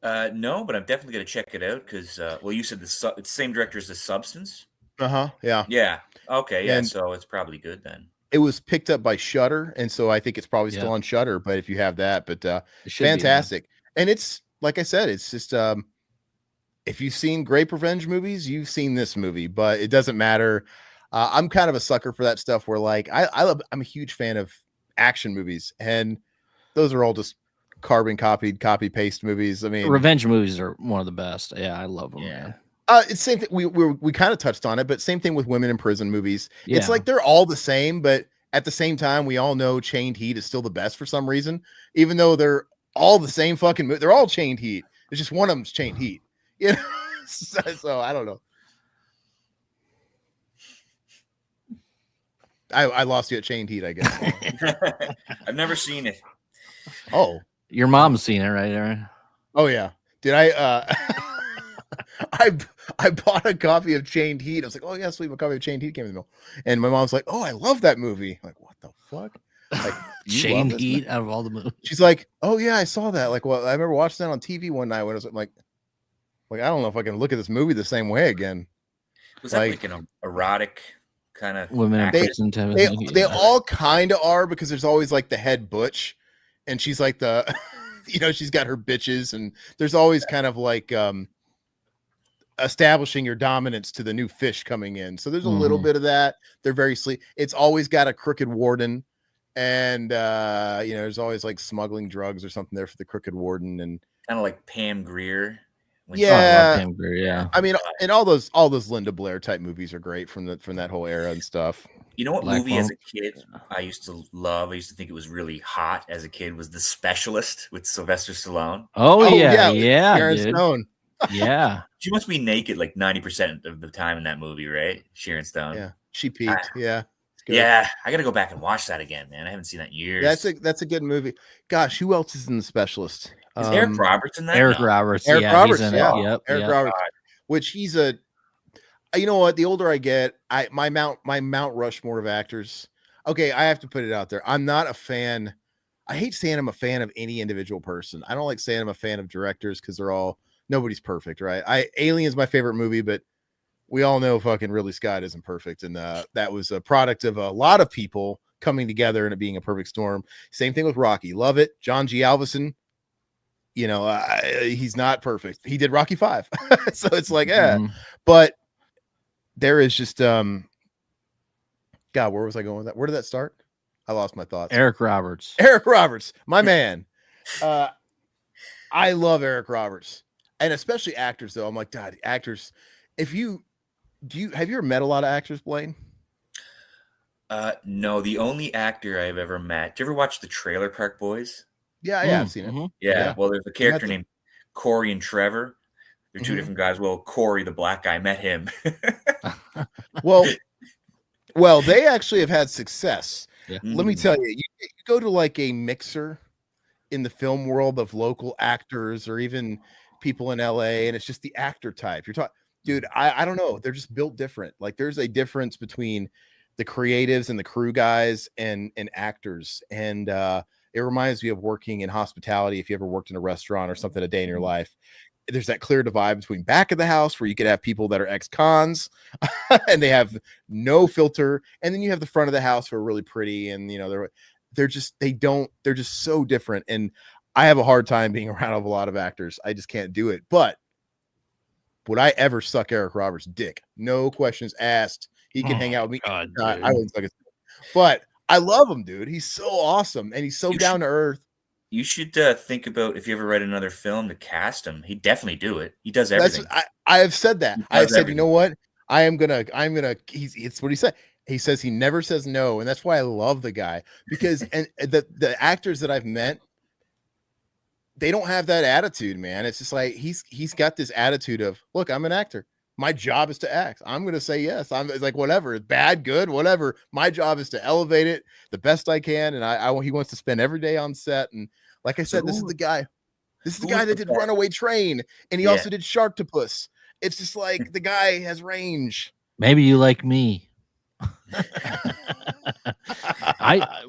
Speaker 4: No, but I'm definitely gonna check it out because, you said it's the same director as The Substance.
Speaker 2: Uh-huh. Yeah.
Speaker 4: Yeah. Okay. Yeah.
Speaker 2: And-
Speaker 4: So it's probably good then.
Speaker 2: It was picked up by Shudder, and so I think it's probably still
Speaker 3: Yeah.
Speaker 2: on Shudder, but if you have that, but
Speaker 3: It should be, yeah.
Speaker 2: fantastic. And it's like I said, it's just if you've seen grape revenge movies, you've seen this movie, but it doesn't matter. I'm kind of a sucker for that stuff where like I'm a huge fan of action movies, and those are all just carbon copied, copy paste movies. I mean,
Speaker 3: Revenge movies are one of the best. Yeah, I love them,
Speaker 4: Yeah.
Speaker 3: man.
Speaker 2: it's same thing. We kind of touched on it, but same thing with women in prison movies. It's
Speaker 3: Yeah.
Speaker 2: like they're all the same, but at the same time, we all know Chained Heat is still the best for some reason, even though they're all the same fucking movie. They're all Chained Heat. It's just one of them's Chained Heat. You know? So I don't know. I lost you at Chained Heat, I guess.
Speaker 4: I've never seen it.
Speaker 2: Oh,
Speaker 3: Your mom's seen it, right, Aaron?
Speaker 2: oh yeah. Did I? I bought a copy of Chained Heat. I was like, oh yeah, sweet. A copy of Chained Heat came in the mail, and my mom's like, oh, I love that movie. I'm like, what the fuck? Like, you love
Speaker 3: Chained
Speaker 2: this
Speaker 3: Heat
Speaker 2: movie?
Speaker 3: out of all the movies.
Speaker 2: She's like, oh yeah, I saw that. Like, well, I remember watching that on TV one night when I was like, I don't know if I can look at this movie the same way again.
Speaker 4: Was that
Speaker 2: Like-
Speaker 4: like an erotic kind of
Speaker 3: Women in
Speaker 2: They-
Speaker 3: prison type of
Speaker 2: They
Speaker 3: thing.
Speaker 2: they
Speaker 3: Yeah.
Speaker 2: all kind of are, because there's always like the head butch, and she's like the, she's got her bitches, and there's always kind of like establishing your dominance to the new fish coming in. So there's a little
Speaker 3: Mhm.
Speaker 2: bit of that. They're very sleek. It's always got a crooked warden, and there's always like smuggling drugs or something there for the crooked warden. And
Speaker 4: kind of like Pam Grier. when
Speaker 3: Oh, I love
Speaker 2: Yeah.
Speaker 3: Pam Grier, yeah.
Speaker 2: I mean, and all those Linda Blair type movies are great from that whole era and stuff.
Speaker 4: You know what
Speaker 3: Black
Speaker 4: movie as
Speaker 3: Phone.
Speaker 4: a kid I used to love? I used to think it was really hot as a kid. Was The Specialist with Sylvester Stallone?
Speaker 3: Oh,
Speaker 2: Oh,
Speaker 3: yeah,
Speaker 2: with
Speaker 3: yeah,
Speaker 2: Sharon
Speaker 3: dude.
Speaker 2: Stone.
Speaker 3: Yeah.
Speaker 4: She must be naked like 90% of the time in that movie, right? Sharon Stone.
Speaker 2: Yeah, she peaked. Yeah. It's good.
Speaker 4: Yeah, I got to go back and watch that again, man. I haven't seen that in years.
Speaker 2: That's a good movie. Gosh, who else is in The Specialist?
Speaker 4: Is Eric Roberts in that?
Speaker 3: Eric
Speaker 4: No.
Speaker 3: Roberts.
Speaker 2: Eric
Speaker 3: yeah,
Speaker 2: Roberts,
Speaker 3: he's in
Speaker 2: yeah.
Speaker 3: it. Yep.
Speaker 2: Eric
Speaker 3: yep.
Speaker 2: Roberts, which he's a. You know what? The older I get, my Mount Rushmore of actors. Okay, I have to put it out there. I'm not a fan. I hate saying I'm a fan of any individual person. I don't like saying I'm a fan of directors because nobody's perfect, right? Alien's my favorite movie, but we all know fucking Ridley Scott isn't perfect, and that was a product of a lot of people coming together and it being a perfect storm. Same thing with Rocky. Love it. John G. Alvison. He's not perfect. He did Rocky 5. So it's like,
Speaker 3: Mhm.
Speaker 2: but there is just God, where was I going with that? Where did that start? I lost my thoughts.
Speaker 3: Eric Roberts.
Speaker 2: Eric Roberts, my man. I love Eric Roberts, and especially actors though. I'm like, God, actors. Have you ever met a lot of actors, Blaine?
Speaker 4: No, the only actor I've ever met. Did you ever watch the Trailer Park Boys?
Speaker 2: Yeah, I've seen it.
Speaker 3: Mhm.
Speaker 4: Yeah.
Speaker 2: Yeah.
Speaker 4: Well, there's a character
Speaker 2: them.
Speaker 4: named Corey and Trevor. They're two
Speaker 2: Mhm.
Speaker 4: different guys. Well, Corey, the black guy, met him.
Speaker 2: Well, they actually have had success.
Speaker 3: Yeah.
Speaker 2: Let me tell you, you go to like a mixer in the film world of local actors, or even people in LA, and it's just the actor type. You're talking, dude. I don't know. They're just built different. Like there's a difference between the creatives and the crew guys and actors. And it reminds me of working in hospitality. If you ever worked in a restaurant or something a day in your life, there's that clear divide between back of the house where you could have people that are ex-cons and they have no filter, and then you have the front of the house who are really pretty, and you know they're just so different. And I have a hard time being around a lot of actors. I just can't do it. But would I ever suck Eric Roberts' dick? No questions asked. He can hang out with me.
Speaker 3: God,
Speaker 2: I wouldn't suck his dick. But I love him, dude. He's so awesome, and he's so down to earth.
Speaker 4: You should think about if you ever write another film to cast him. He'd definitely do it. He does everything.
Speaker 2: I have said that. I have said, everything. You know what? I'm gonna. It's what he said. He says he never says no, and that's why I love the guy, because and the actors that I've met, they don't have that attitude, man. It's just like he's got this attitude of, look, I'm an actor. My job is to act. I'm going to say yes. It's like, whatever, bad, good, whatever. My job is to elevate it the best I can. And he wants to spend every day on set. And like I said, this is the guy that did Runaway Train. And he also did Sharktopus. It's just like the guy has range.
Speaker 3: Maybe you like me.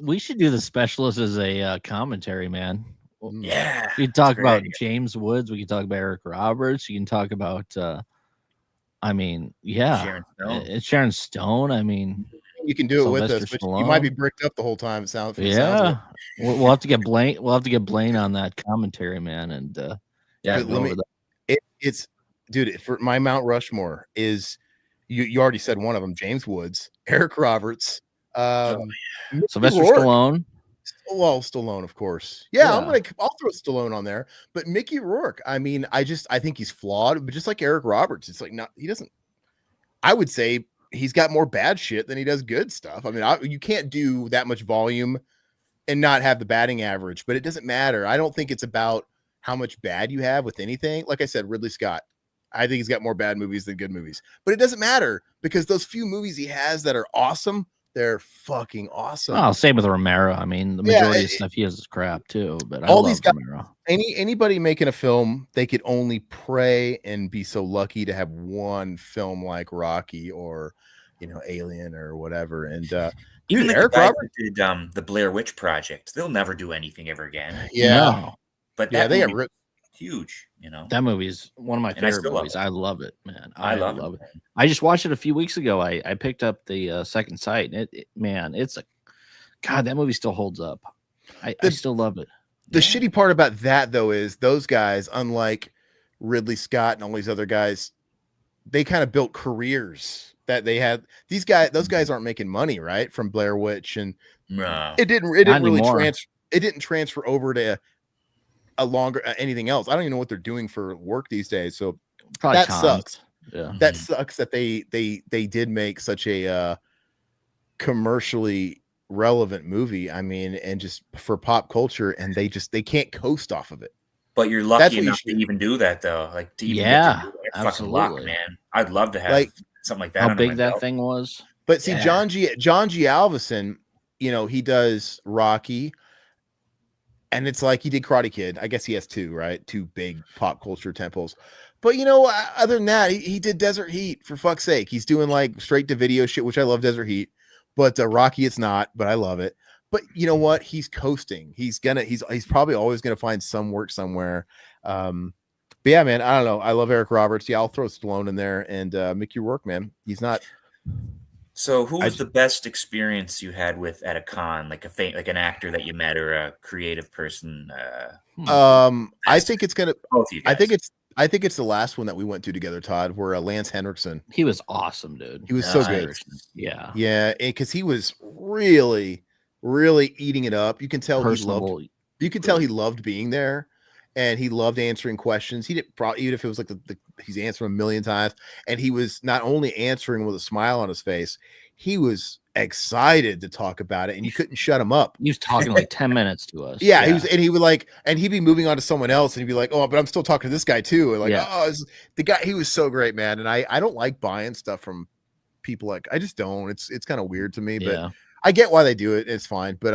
Speaker 3: We should do The Specialist as a commentary, man.
Speaker 4: Yeah.
Speaker 3: We could talk about James Woods. We can talk about Eric Roberts. You can talk about it's Sharon Stone. I mean,
Speaker 2: you can do it with us, but you might be bricked up the whole time. It sounds
Speaker 3: we'll have to get Blaine. We'll have to get Blaine on that commentary, man. And
Speaker 2: it's dude, for my Mount Rushmore is you already said one of them, James Woods, Eric Roberts,
Speaker 3: Sylvester Stallone.
Speaker 2: Well, Stallone, of course. Yeah, I'll throw Stallone on there. But Mickey Rourke, I mean, I think he's flawed, but just like Eric Roberts, it's like I would say he's got more bad shit than he does good stuff. I mean, you can't do that much volume and not have the batting average, but it doesn't matter. I don't think it's about how much bad you have with anything. Like I said, Ridley Scott, I think he's got more bad movies than good movies, but it doesn't matter because those few movies he has that are awesome, they're fucking awesome.
Speaker 3: Oh, same with Romero. I mean, the majority of stuff he has is crap too. But all these guys,
Speaker 2: anybody making a film, they could only pray and be so lucky to have one film like Rocky or, Alien or whatever. And
Speaker 4: even like Eric Roberts did the Blair Witch Project. They'll never do anything ever again.
Speaker 2: Yeah,
Speaker 4: but
Speaker 2: they are
Speaker 4: huge.
Speaker 3: That movie's one of my favorite movies. I love it, man. I love it. I just watched it a few weeks ago. I picked up the Second Sight, and that movie still holds up. I still love it.
Speaker 2: The shitty part about that though is those guys, unlike Ridley Scott and all these other guys, they kind of built careers that they had. Those guys aren't making money, right? From Blair Witch, and it didn't really transfer over to a longer anything else. I don't even know what they're doing for work these days. So
Speaker 3: probably
Speaker 2: that sucks. Yeah. That sucks that they did make such a commercially relevant movie. I mean, and just for pop culture, and they can't coast off of it.
Speaker 4: But you're lucky enough to even do that, though. Like, to even fucking luck, man. I'd love to have something like that.
Speaker 3: How big that thing was.
Speaker 2: But see, John G. Alvison, he does Rocky. And it's like he did Karate Kid. I guess he has two big pop culture temples. But other than that, he did Desert Heat, for fuck's sake. He's doing like straight to video shit, which I love Desert Heat. But Rocky, it's not, but I love it. But you know what? He's coasting. He's probably always gonna find some work somewhere. But yeah, man, I don't know. I love Eric Roberts. Yeah, I'll throw Stallone in there and Mickey Rourke, man. He's not.
Speaker 4: So, who was the best experience you had with at a con, like an actor that you met or a creative person?
Speaker 2: I think it's gonna.
Speaker 4: Both of you guys.
Speaker 2: I think it's the last one that we went to together, Todd. Where Lance Henriksen.
Speaker 3: He was awesome, dude.
Speaker 2: He was so good.
Speaker 3: Yeah,
Speaker 2: because he was really, really eating it up. You can tell he loved being there, and he loved answering questions. He didn't even if it was like he's answering a million times, and he was not only answering with a smile on his face, he was excited to talk about it, and you couldn't shut him up.
Speaker 3: He was talking like 10 minutes to us.
Speaker 2: Yeah, he was, and he would and he'd be moving on to someone else, and he'd be like, "Oh, but I'm still talking to this guy too." And the guy, he was so great, man. And I don't like buying stuff from people I just don't. It's kind of weird to me, but I get why they do it. It's fine, but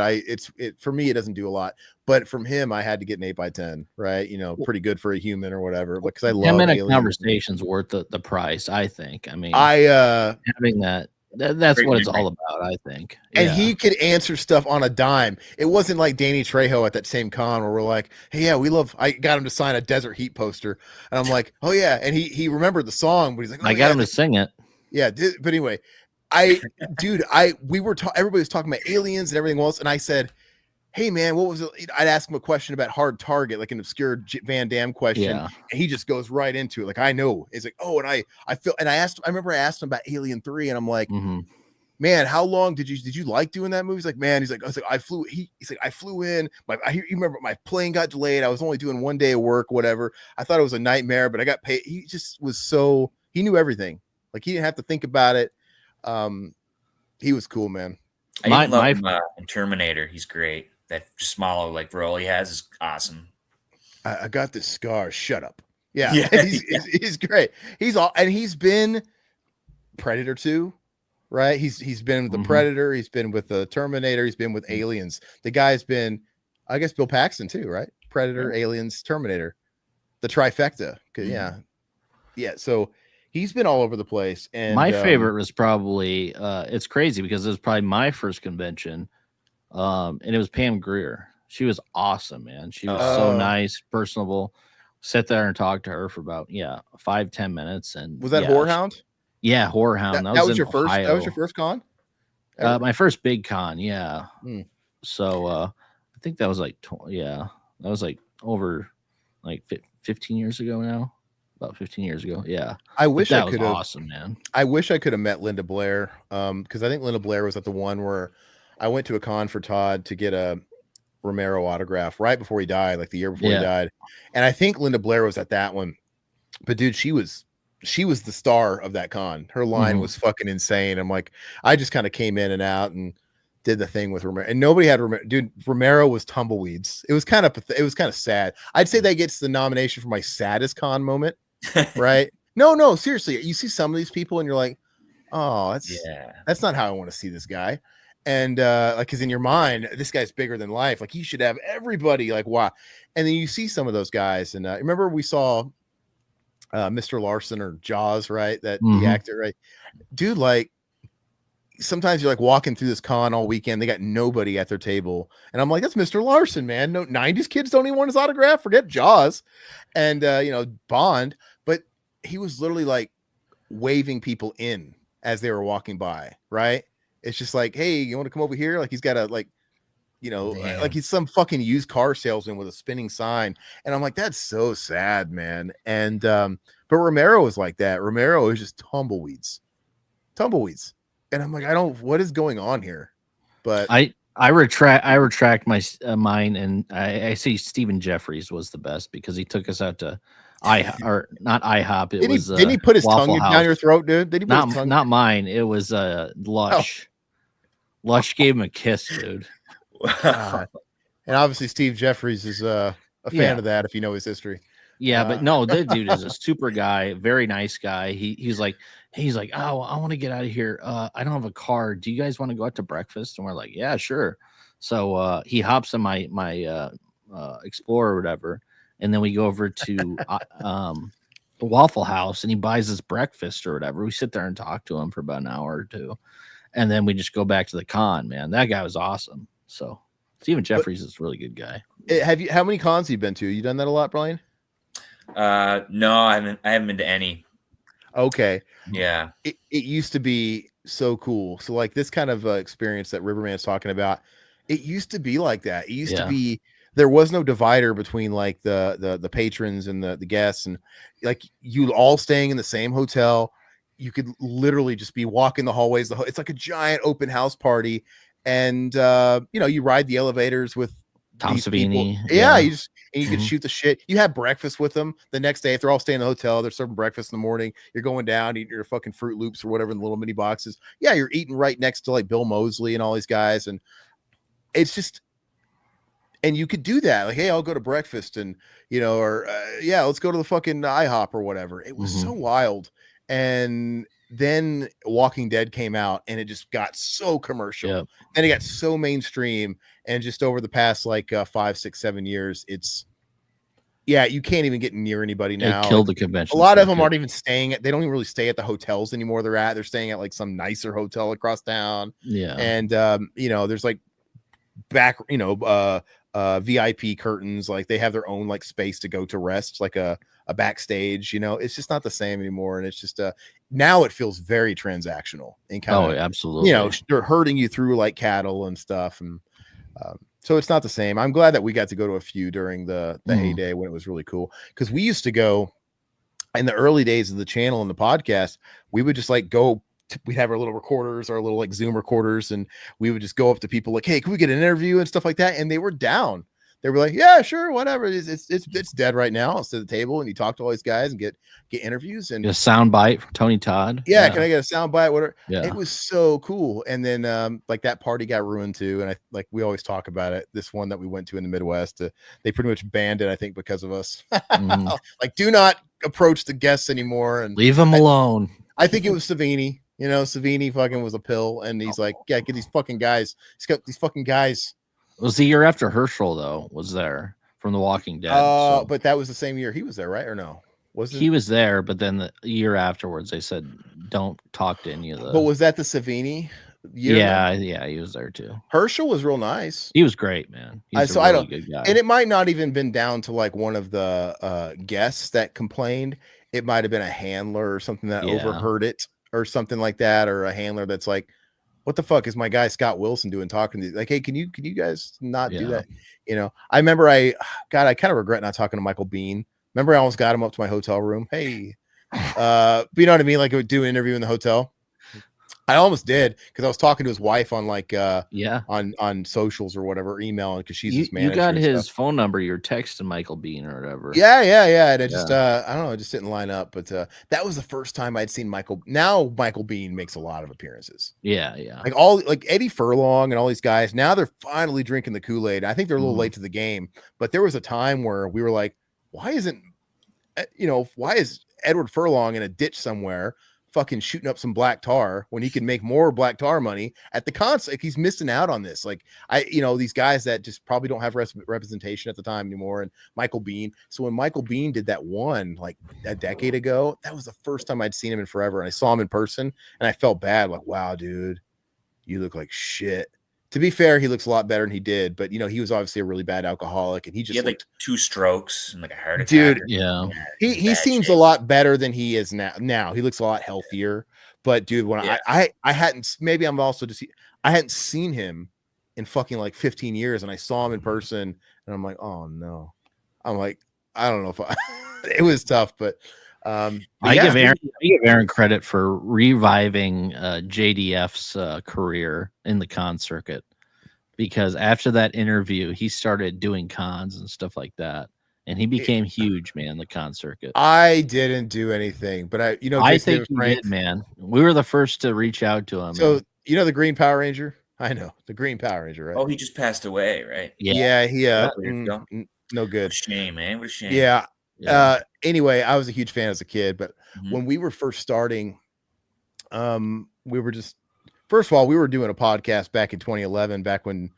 Speaker 2: for me, it doesn't do a lot. But from him, I had to get an 8x10, right? You know, pretty good for a human or whatever. Because I love
Speaker 3: 10-minute conversation's worth the price, I think. I mean, having that's what it's all about, I think.
Speaker 2: And he could answer stuff on a dime. It wasn't like Danny Trejo at that same con where we're like, hey, yeah, I got him to sign a Desert Heat poster. And I'm like, oh yeah. And he remembered the song, but he's like, oh,
Speaker 3: I got him to sing it.
Speaker 2: Yeah. But anyway, everybody was talking about aliens and everything else. And I said, hey man, what was it? I'd ask him a question about Hard Target, like an obscure Van Damme question. And he just goes right into it. Like, I know. It's like, oh, and I remember I asked him about Alien 3 and I'm like, man, how long did you like doing that movie? He's like, man, I flew in. You remember my plane got delayed. I was only doing 1 day of work, whatever. I thought it was a nightmare, but I got paid. He just was he knew everything. Like he didn't have to think about it. He was cool, man.
Speaker 4: I love him in Terminator. He's great. That small like role he has is awesome.
Speaker 2: I got this scar. Shut up. Yeah. He's great. He's been Predator 2. Right, he's been with the Predator, he's been with the Terminator, he's been with Aliens. The guy's been, I guess, Bill Paxton too, right? Predator, Aliens, Terminator, the trifecta. Yeah. So he's been all over the place. And
Speaker 3: my favorite was probably it's crazy because it was probably my first convention, and it was Pam Grier. She was awesome, man. She was so nice, personable. Sit there and talk to her for about 5-10 minutes. And
Speaker 2: was that Whorehound?
Speaker 3: Yeah, Whorehound.
Speaker 2: That was your first. Ohio. That was your first con.
Speaker 3: My first big con. Yeah. So I think that was like that was like over like 15 years ago now. About 15 years ago. Yeah.
Speaker 2: I wish
Speaker 3: that was awesome, man.
Speaker 2: I wish I could have met Linda Blair. Because I think Linda Blair was at the one where I went to a con for Todd to get a Romero autograph right before he died, like the year before he died. And I think Linda Blair was at that one. But dude, she was the star of that con. Her line was fucking insane. I'm like, I just kind of came in and out and did the thing with Romero, and nobody had Romero. Dude, Romero was tumbleweeds. It was kind of sad. I'd say that gets the nomination for my saddest con moment, right? No, seriously. You see some of these people and you're like, oh, that's not how I want to see this guy. And like, because in your mind, this guy's bigger than life. Like, he should have everybody. Like, wow. And then you see some of those guys, and remember we saw Mr. Larson or Jaws, right? That the actor, right? Dude, like sometimes you're like walking through this con all weekend, they got nobody at their table, and I'm like, that's Mr. Larson, man. No, 90s kids don't even want his autograph. Forget Jaws and Bond, but he was literally like waving people in as they were walking by, right? It's just like, hey, you want to come over here? Like he's got a like he's some fucking used car salesman with a spinning sign. And I'm like, that's so sad, man. And but Romero is like that. Romero is just tumbleweeds. And I'm like, what is going on here? But
Speaker 3: I retract my mine, and I see Stephen Jeffries was the best because he took us out to not IHOP.
Speaker 2: Didn't he put his tongue down your throat, dude? Did he put his tongue?
Speaker 3: Not mine. It was Lush. Oh. Lush gave him a kiss, dude.
Speaker 2: And obviously Steve Jeffries is a fan of that if you know his history.
Speaker 3: But no, that dude is a super guy, very nice guy. He's like, oh, I want to get out of here. I don't have a car. Do you guys want to go out to breakfast? And we're like, yeah, sure. So he hops in my Explorer or whatever, and then we go over to the Waffle House, and he buys us breakfast or whatever. We sit there and talk to him for about an hour or two, and then we just go back to the con. Man, that guy was awesome. So Stephen Jeffries is a really good guy.
Speaker 2: How many cons have you been to? You done that a lot, Brian?
Speaker 4: No, I haven't been to any.
Speaker 2: Okay.
Speaker 4: Yeah.
Speaker 2: It used to be so cool. So like this kind of experience that Riverman's talking about, it used to be like that. It used to be, there was no divider between like the patrons and the guests, and like you all staying in the same hotel. You could literally just be walking the hallways. It's like a giant open house party. And you ride the elevators with
Speaker 3: Tom Savini.
Speaker 2: Yeah, you can shoot the shit. You have breakfast with them the next day. If they're all staying in the hotel, they're serving breakfast in the morning. You're going down, eating your fucking Fruit Loops or whatever in the little mini boxes. Yeah, you're eating right next to like Bill Moseley and all these guys. And it's just, and you could do that. Like, hey, I'll go to breakfast and, let's go to the fucking IHOP or whatever. It was so wild. And then Walking Dead came out and it just got so commercial.
Speaker 3: Yep.
Speaker 2: And it got so mainstream. And just over the past like 5, 6, 7 years, you can't even get near anybody now.
Speaker 3: It killed the convention.
Speaker 2: A lot of them aren't even they don't even really stay at the hotels anymore they're staying at like some nicer hotel across town.
Speaker 3: Yeah.
Speaker 2: And there's like VIP curtains, like they have their own like space to go to rest, like a backstage. It's just not the same anymore. And it's just now it feels very transactional and kind of
Speaker 3: absolutely,
Speaker 2: they're herding you through like cattle and stuff. And so it's not the same. I'm glad that we got to go to a few during the heyday when it was really cool, because we used to go in the early days of the channel and the podcast. We would just like go. We'd have our little recorders, our little like Zoom recorders, and we would just go up to people like, "Hey, can we get an interview?" and stuff like that. And they were down. They were like, "Yeah, sure, whatever. It's dead right now. I'll sit at the table and you talk to all these guys and get interviews." And
Speaker 3: a sound bite from Tony Todd.
Speaker 2: Yeah, can I get a sound bite? Whatever.
Speaker 3: Yeah.
Speaker 2: It was so cool. And then like that party got ruined too. And we always talk about it. This one that we went to in the Midwest, they pretty much banned it, I think, because of us. Like, do not approach the guests anymore and
Speaker 3: leave them alone.
Speaker 2: I think it was Savini. Savini fucking was a pill, and he's like, "Yeah, get these fucking guys. He's got these fucking guys."
Speaker 3: It was the year after Herschel, though, was there from The Walking Dead.
Speaker 2: But that was the same year he was there, right? Or no?
Speaker 3: He was there, but then the year afterwards, they said, "Don't talk to any of the."
Speaker 2: But was that the Savini year?
Speaker 3: Yeah, he was there too.
Speaker 2: Herschel was real nice.
Speaker 3: He was great, man. He's a really good guy.
Speaker 2: And it might not even been down to like one of the guests that complained. It might have been a handler or something that overheard it, or something like that, or a handler that's like, "What the fuck is my guy Scott Wilson doing talking to you? Like, hey, can you guys not do that?" I remember I kind of regret not talking to Michael Bean. Remember, I almost got him up to my hotel room. Hey, but you know what I mean? Like, I would do an interview in the hotel. I almost did, because I was talking to his wife on like on socials or whatever, email, because she's his manager.
Speaker 3: You got his phone number. You're texting Michael Bean or whatever.
Speaker 2: Yeah. And it just I don't know, it just didn't line up. But that was the first time I'd seen Michael. Now Michael Bean makes a lot of appearances.
Speaker 3: Yeah.
Speaker 2: Like Eddie Furlong and all these guys. Now they're finally drinking the Kool-Aid. I think they're a little late to the game, but there was a time where we were like, why is Edward Furlong in a ditch somewhere fucking shooting up some black tar when he can make more black tar money at the concert? Like, he's missing out on this. Like, these guys that just probably don't have representation at the time anymore. And Michael Bean. So when Michael Bean did that one like a decade ago, that was the first time I'd seen him in forever. And I saw him in person and I felt bad. Like, wow, dude, you look like shit. To be fair, he looks a lot better than he did, but he was obviously a really bad alcoholic, and he
Speaker 4: had like 2 strokes and like a heart attack.
Speaker 2: Dude,
Speaker 3: yeah.
Speaker 2: He seems a lot better than he is now. Now he looks a lot healthier. But dude, when I hadn't, maybe I'm also just, I hadn't seen him in fucking like 15 years, and I saw him in person, and I'm like, oh no. I'm like, I don't know if it was tough, but
Speaker 3: I give Aaron credit for reviving JDF's career in the con circuit, because after that interview, he started doing cons and stuff like that, and he became huge, man. The con circuit.
Speaker 2: I didn't do anything, but I think
Speaker 3: you did, man. We were the first to reach out to him.
Speaker 2: So the Green Power Ranger. I know the Green Power Ranger, right?
Speaker 4: Oh, he just passed away, right?
Speaker 2: Yeah. He no good.
Speaker 4: What a shame, man. What a shame.
Speaker 2: Yeah. Anyway, I was a huge fan as a kid, but when we were first starting, we were just, first of all, we were doing a podcast back in 2011, back when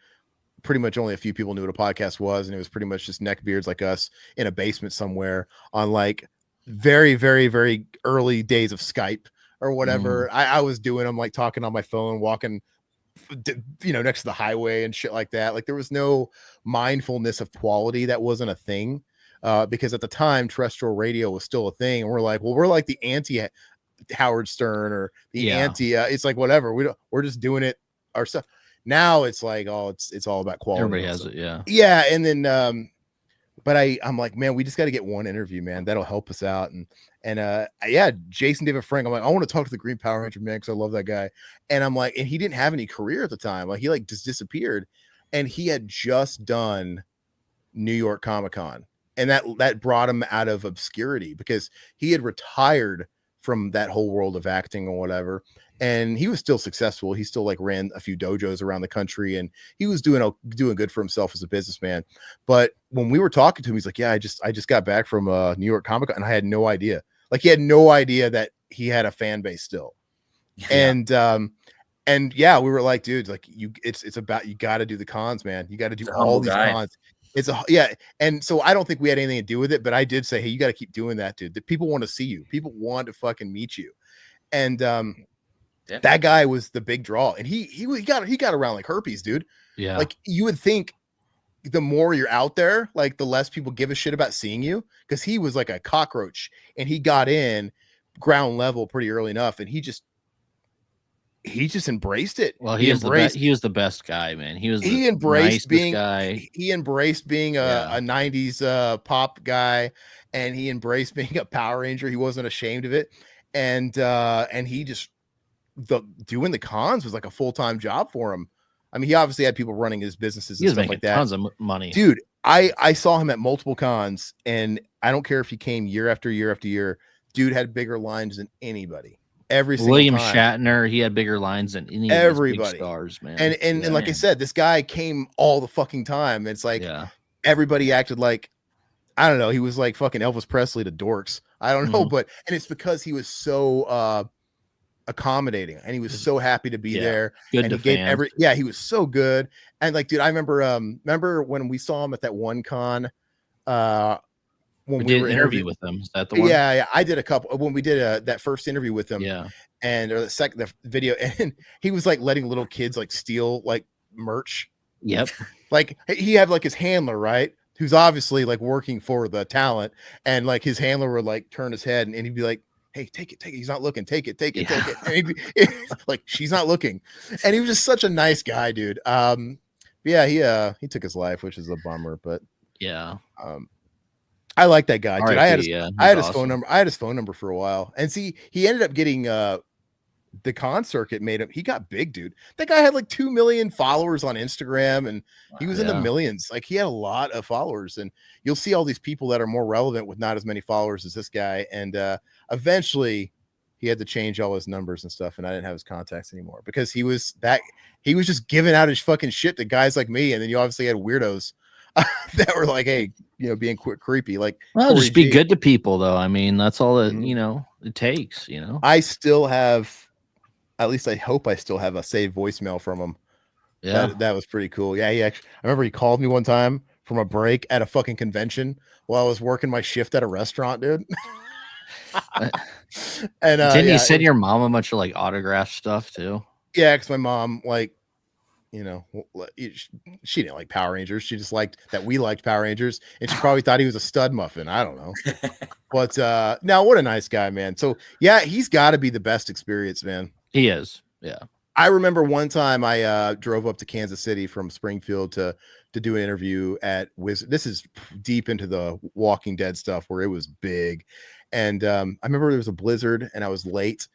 Speaker 2: pretty much only a few people knew what a podcast was, and it was pretty much just neckbeards like us in a basement somewhere on like very, very, very early days of Skype or whatever. I was doing them, like talking on my phone, walking next to the highway and shit like that. Like, there was no mindfulness of quality. That wasn't a thing. Because at the time terrestrial radio was still a thing, and we're like, well, we're like the anti Howard Stern or the anti it's like whatever, we're just doing it ourselves. Now it's like, oh, it's all about quality.
Speaker 3: Everybody has it.
Speaker 2: And then but I'm like, man, we just got to get one interview, man, that'll help us out. And Jason David Frank, I'm like, I want to talk to the Green Power Ranger, man, because I love that guy. And I'm like, and he didn't have any career at the time, like he like just disappeared, and he had just done New York Comic-Con. And that brought him out of obscurity, because he had retired from that whole world of acting or whatever. And he was still successful. He still like ran a few dojos around the country, and he was doing good for himself as a businessman. But when we were talking to him, he's like, yeah, I just got back from New York Comic Con, and I had no idea. Like, he had no idea that he had a fan base still.
Speaker 4: Yeah.
Speaker 2: And yeah, we were like, dude, like it's about, you got to do the cons, man. You got to do
Speaker 4: He's a
Speaker 2: all
Speaker 4: humble
Speaker 2: these
Speaker 4: guy.
Speaker 2: cons. And so I don't think we had anything to do with it, but I did say, hey, you got to keep doing that, dude. The people want to see you. People want to fucking meet you. And that guy was the big draw, and he got around like herpes, dude.
Speaker 3: Yeah.
Speaker 2: Like you would think the more you're out there, like the less people give a shit about seeing you, because he was like a cockroach, and he got in ground level pretty early enough, and he just embraced it.
Speaker 3: Well, he was the best guy, man. He
Speaker 2: embraced being
Speaker 3: guy.
Speaker 2: He embraced being a 90s pop guy, and he embraced being a Power Ranger. He wasn't ashamed of it. And he just doing the cons was like a full-time job for him. I mean, he obviously had people running his businesses and stuff like that.
Speaker 3: Tons of money,
Speaker 2: dude. I saw him at multiple cons, and I don't care if he came year after year after year. Dude had bigger lines than anybody. Every single
Speaker 3: William
Speaker 2: time.
Speaker 3: Shatner, he had bigger lines than any
Speaker 2: everybody.
Speaker 3: of these big stars, man.
Speaker 2: And like I said, this guy came all the fucking time. It's like everybody acted like, I don't know, he was like fucking Elvis Presley to dorks. I don't know, but it's because he was so accommodating, and he was so happy to be there.
Speaker 3: Good
Speaker 2: and
Speaker 3: to
Speaker 2: he gave
Speaker 3: fans.
Speaker 2: he was so good. And like, dude, I remember when we saw him at that one con, when
Speaker 3: we
Speaker 2: we
Speaker 3: did
Speaker 2: were
Speaker 3: an interview with him. Is that the one?
Speaker 2: Yeah, I did a couple when we did that first interview with him.
Speaker 3: Yeah.
Speaker 2: And or the video, and he was like letting little kids like steal like merch.
Speaker 3: Yep.
Speaker 2: Like he had like his handler, right? Who's obviously like working for the talent, and like his handler would like turn his head, and he'd be like, hey, take it. He's not looking. Take it. Take it. And he'd be, like, she's not looking. And he was just such a nice guy, dude. Yeah, he took his life, which is a bummer, but
Speaker 3: yeah.
Speaker 2: I like that guy, dude. I had his
Speaker 3: awesome.
Speaker 2: phone number. I had his phone number for a while, and see, he ended up getting the con circuit made him. He got big, dude. That guy had like 2 million followers on Instagram, and he was in the millions. Like he had a lot of followers, and you'll see all these people that are more relevant with not as many followers as this guy. And eventually, he had to change all his numbers and stuff, and I didn't have his contacts anymore because he was just giving out his fucking shit to guys like me, and then you obviously had weirdos that were like, hey, you know, being creepy. Like,
Speaker 3: well, just be good to people, though. I mean, that's all that you know it takes. You know,
Speaker 2: I still have, at least I hope I still have a saved voicemail from him.
Speaker 3: Yeah,
Speaker 2: that was pretty cool. Yeah, I remember he called me one time from a break at a fucking convention while I was working my shift at a restaurant, dude. And
Speaker 3: didn't you send your mom a bunch of like autograph stuff too?
Speaker 2: Yeah, because my mom, like, you know, she didn't like Power Rangers. She just liked that we liked Power Rangers, and she probably thought he was a stud muffin. I don't know. But now, what a nice guy, man. So yeah, he's got to be the best experience, man.
Speaker 3: He is. Yeah.
Speaker 2: I remember one time I drove up to Kansas City from Springfield to do an interview at This is deep into the Walking Dead stuff where it was big. And I remember there was a blizzard and I was late,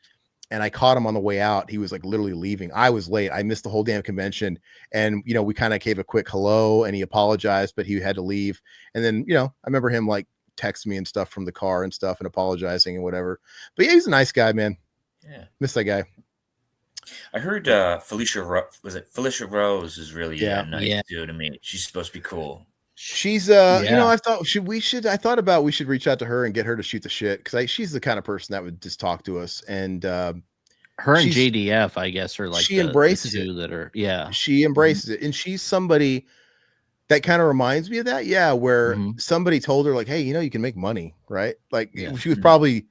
Speaker 2: and I caught him on the way out. He was like literally leaving. I was late. I missed the whole damn convention. And, you know, we kind of gave a quick hello, and he apologized, but he had to leave. And then, you know, I remember him like text me and stuff from the car and stuff and apologizing and whatever. But yeah, he's a nice guy, man.
Speaker 4: Yeah.
Speaker 2: Miss that guy.
Speaker 4: I heard Felicia Rose is really nice dude to me. She's supposed to be cool.
Speaker 2: She's you know, I thought we should reach out to her and get her to shoot the shit, because she's the kind of person that would just talk to us. And her
Speaker 3: and JDF, I guess, are like
Speaker 2: she embraces
Speaker 3: it. That are
Speaker 2: she embraces it, and she's somebody that kind of reminds me of that. Yeah, where somebody told her like, hey, you know, you can make money, right? Like she was probably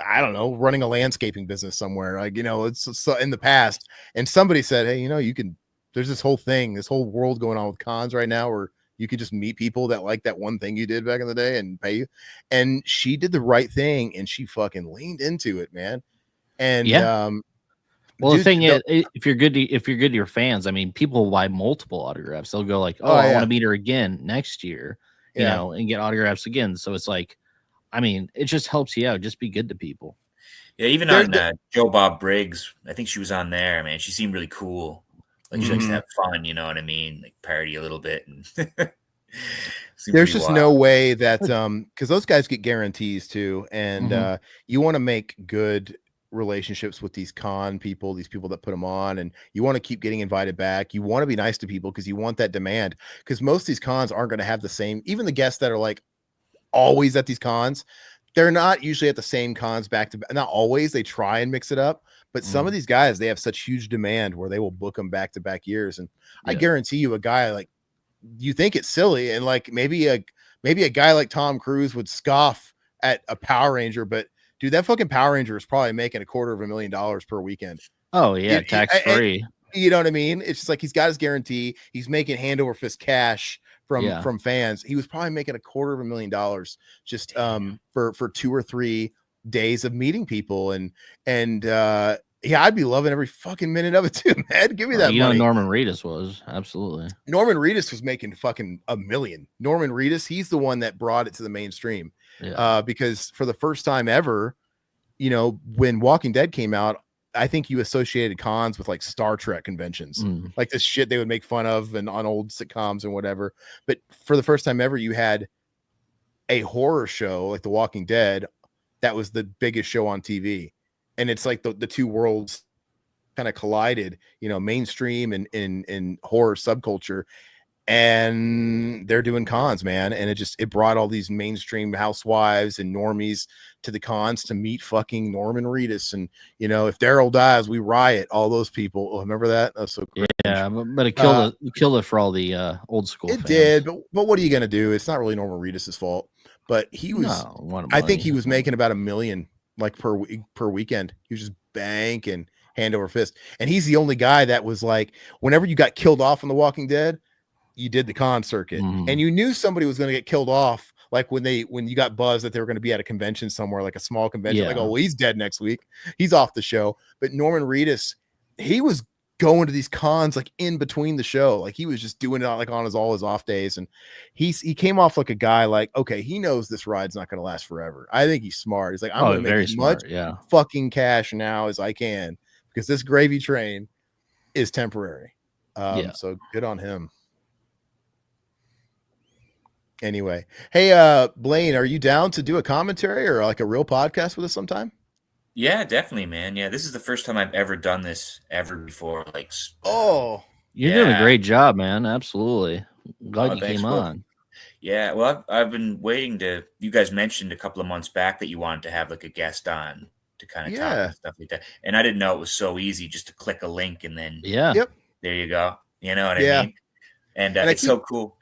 Speaker 2: I don't know, running a landscaping business somewhere, like, you know, it's in the past, and somebody said, hey, you know, you can. There's this whole world going on with cons right now where you could just meet people that like that one thing you did back in the day and pay you. And she did the right thing, and she fucking leaned into it, man. And
Speaker 3: well, dude, the thing is, if you're good to your fans, I mean, people will buy multiple autographs. They'll go like, I want to meet her again next year, you know, and get autographs again. So it's like, I mean, it just helps you out. Just be good to people.
Speaker 4: Yeah, even on Joe Bob Briggs, I think she was on there, man. She seemed really cool. Like she likes to have fun, you know what I mean? Like parody a little bit. And
Speaker 2: there's just no way that because those guys get guarantees too, and you want to make good relationships with these con people, these people that put them on, and you want to keep getting invited back. You want to be nice to people because you want that demand, because most of these cons aren't going to have the same. Even the guests that are like always at these cons, they're not usually at the same cons back to back. Not always. They try and mix it up, but some of these guys, they have such huge demand where they will book them back to back years. And I guarantee you, a guy like, you think it's silly, and like maybe a guy like Tom Cruise would scoff at a Power Ranger, but dude, that fucking Power Ranger is probably making $250,000 per weekend.
Speaker 3: Oh yeah, tax free.
Speaker 2: You know what I mean? It's just like he's got his guarantee. He's making hand over fist cash from fans. He was probably making $250,000 just for 2 or 3 days of meeting people, and I'd be loving every fucking minute of it too, man. Give me that money.
Speaker 3: Norman Reedus was absolutely.
Speaker 2: Norman Reedus was making fucking $1 million. Norman Reedus, he's the one that brought it to the mainstream. Because for the first time ever, when Walking Dead came out, I think you associated cons with like Star Trek conventions, like this shit they would make fun of and on old sitcoms and whatever. But for the first time ever, you had a horror show like The Walking Dead that was the biggest show on TV. And it's like the two worlds kind of collided, mainstream and horror subculture. And they're doing cons, man. And it brought all these mainstream housewives and normies to the cons to meet fucking Norman Reedus. And, if Daryl dies, we riot. All those people. Oh, remember that? That's so cringe.
Speaker 3: Yeah, but it killed it for all the old school
Speaker 2: It
Speaker 3: fans.
Speaker 2: did, but what are you going to do? It's not really Norman Reedus's fault. But he was, I think he was making about $1 million like per weekend. He was just banking hand over fist. And he's the only guy that was like, whenever you got killed off on The Walking Dead, you did the con circuit, and you knew somebody was going to get killed off. Like when you got buzzed that they were going to be at a convention somewhere, like a small convention, like, oh, well, he's dead next week. He's off the show. But Norman Reedus, he was going to these cons like in between the show. Like he was just doing it like on all his off days. And he came off like a guy like, okay, he knows this ride's not going to last forever. I think he's smart. He's like, I'm going to make as much fucking cash now as I can because this gravy train is temporary. So good on him. Anyway, hey, Blaine, are you down to do a commentary or like a real podcast with us sometime?
Speaker 4: Yeah, definitely, man. Yeah, this is the first time I've ever done this ever before. Like,
Speaker 3: you're doing a great job, man. Absolutely. Glad you came on.
Speaker 4: Yeah, well, I've been waiting to. You guys mentioned a couple of months back that you wanted to have like a guest on to kind of talk and stuff like that, and I didn't know it was so easy just to click a link and then there you go. You know what I mean? And it's so cool.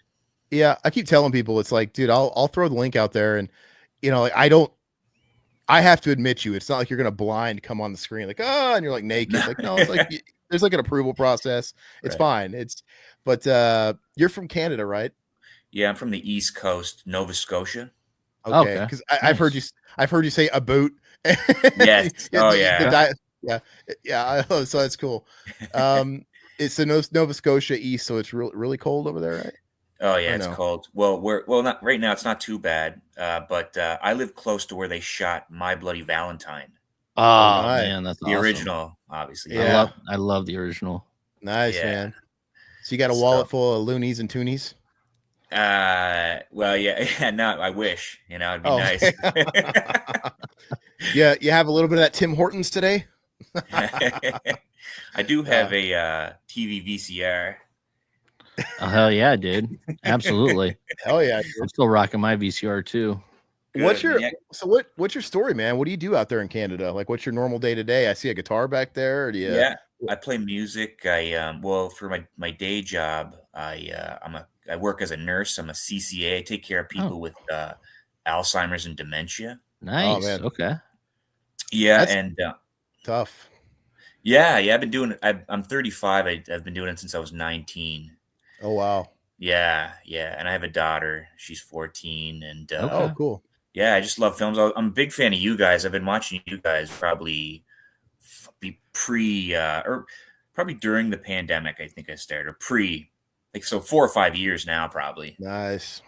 Speaker 2: Yeah, I keep telling people, it's like, dude, I'll throw the link out there, and like I have to admit it's not like you're gonna blind come on the screen like, oh, and you're like naked. Like, no, it's like there's like an approval process. It's fine. But you're from Canada, right?
Speaker 4: Yeah, I'm from the East Coast, Nova Scotia.
Speaker 2: Okay, because I've heard you say a boot.
Speaker 4: Yes.
Speaker 2: Yeah. So that's cool. It's the Nova Scotia East, so it's really cold over there, right?
Speaker 4: Oh yeah, it's cold. Well, not right now. It's not too bad. But I live close to where they shot My Bloody Valentine.
Speaker 3: Oh man, that's
Speaker 4: the original, obviously.
Speaker 3: Yeah, I love the original.
Speaker 2: Nice, man. So you got a wallet full of loonies and toonies?
Speaker 4: Well, yeah. No, I wish. It'd be nice.
Speaker 2: Yeah, you have a little bit of that Tim Hortons today.
Speaker 4: I do have a TV VCR.
Speaker 3: Oh, hell yeah, dude. Absolutely.
Speaker 2: Hell yeah.
Speaker 3: I'm still rocking my VCR too.
Speaker 4: Good.
Speaker 2: What's your story, man? What do you do out there in Canada? Like, what's your normal day to day? I see a guitar back there. Or do you...
Speaker 4: Yeah, I play music. For my day job, I work as a nurse. I'm a CCA. I take care of people with Alzheimer's and dementia.
Speaker 3: Nice.
Speaker 2: Oh, man.
Speaker 3: Okay.
Speaker 4: Yeah,
Speaker 2: that's tough.
Speaker 4: Yeah. I've been doing it. I'm 35. I've been doing it since I was 19.
Speaker 2: Oh wow.
Speaker 4: Yeah, and I have a daughter. She's 14, and
Speaker 2: oh, cool.
Speaker 4: Yeah, I just love films. I'm a big fan of you guys. I've been watching you guys probably probably during the pandemic. I think I started so 4 or 5 years now, probably.
Speaker 2: Nice.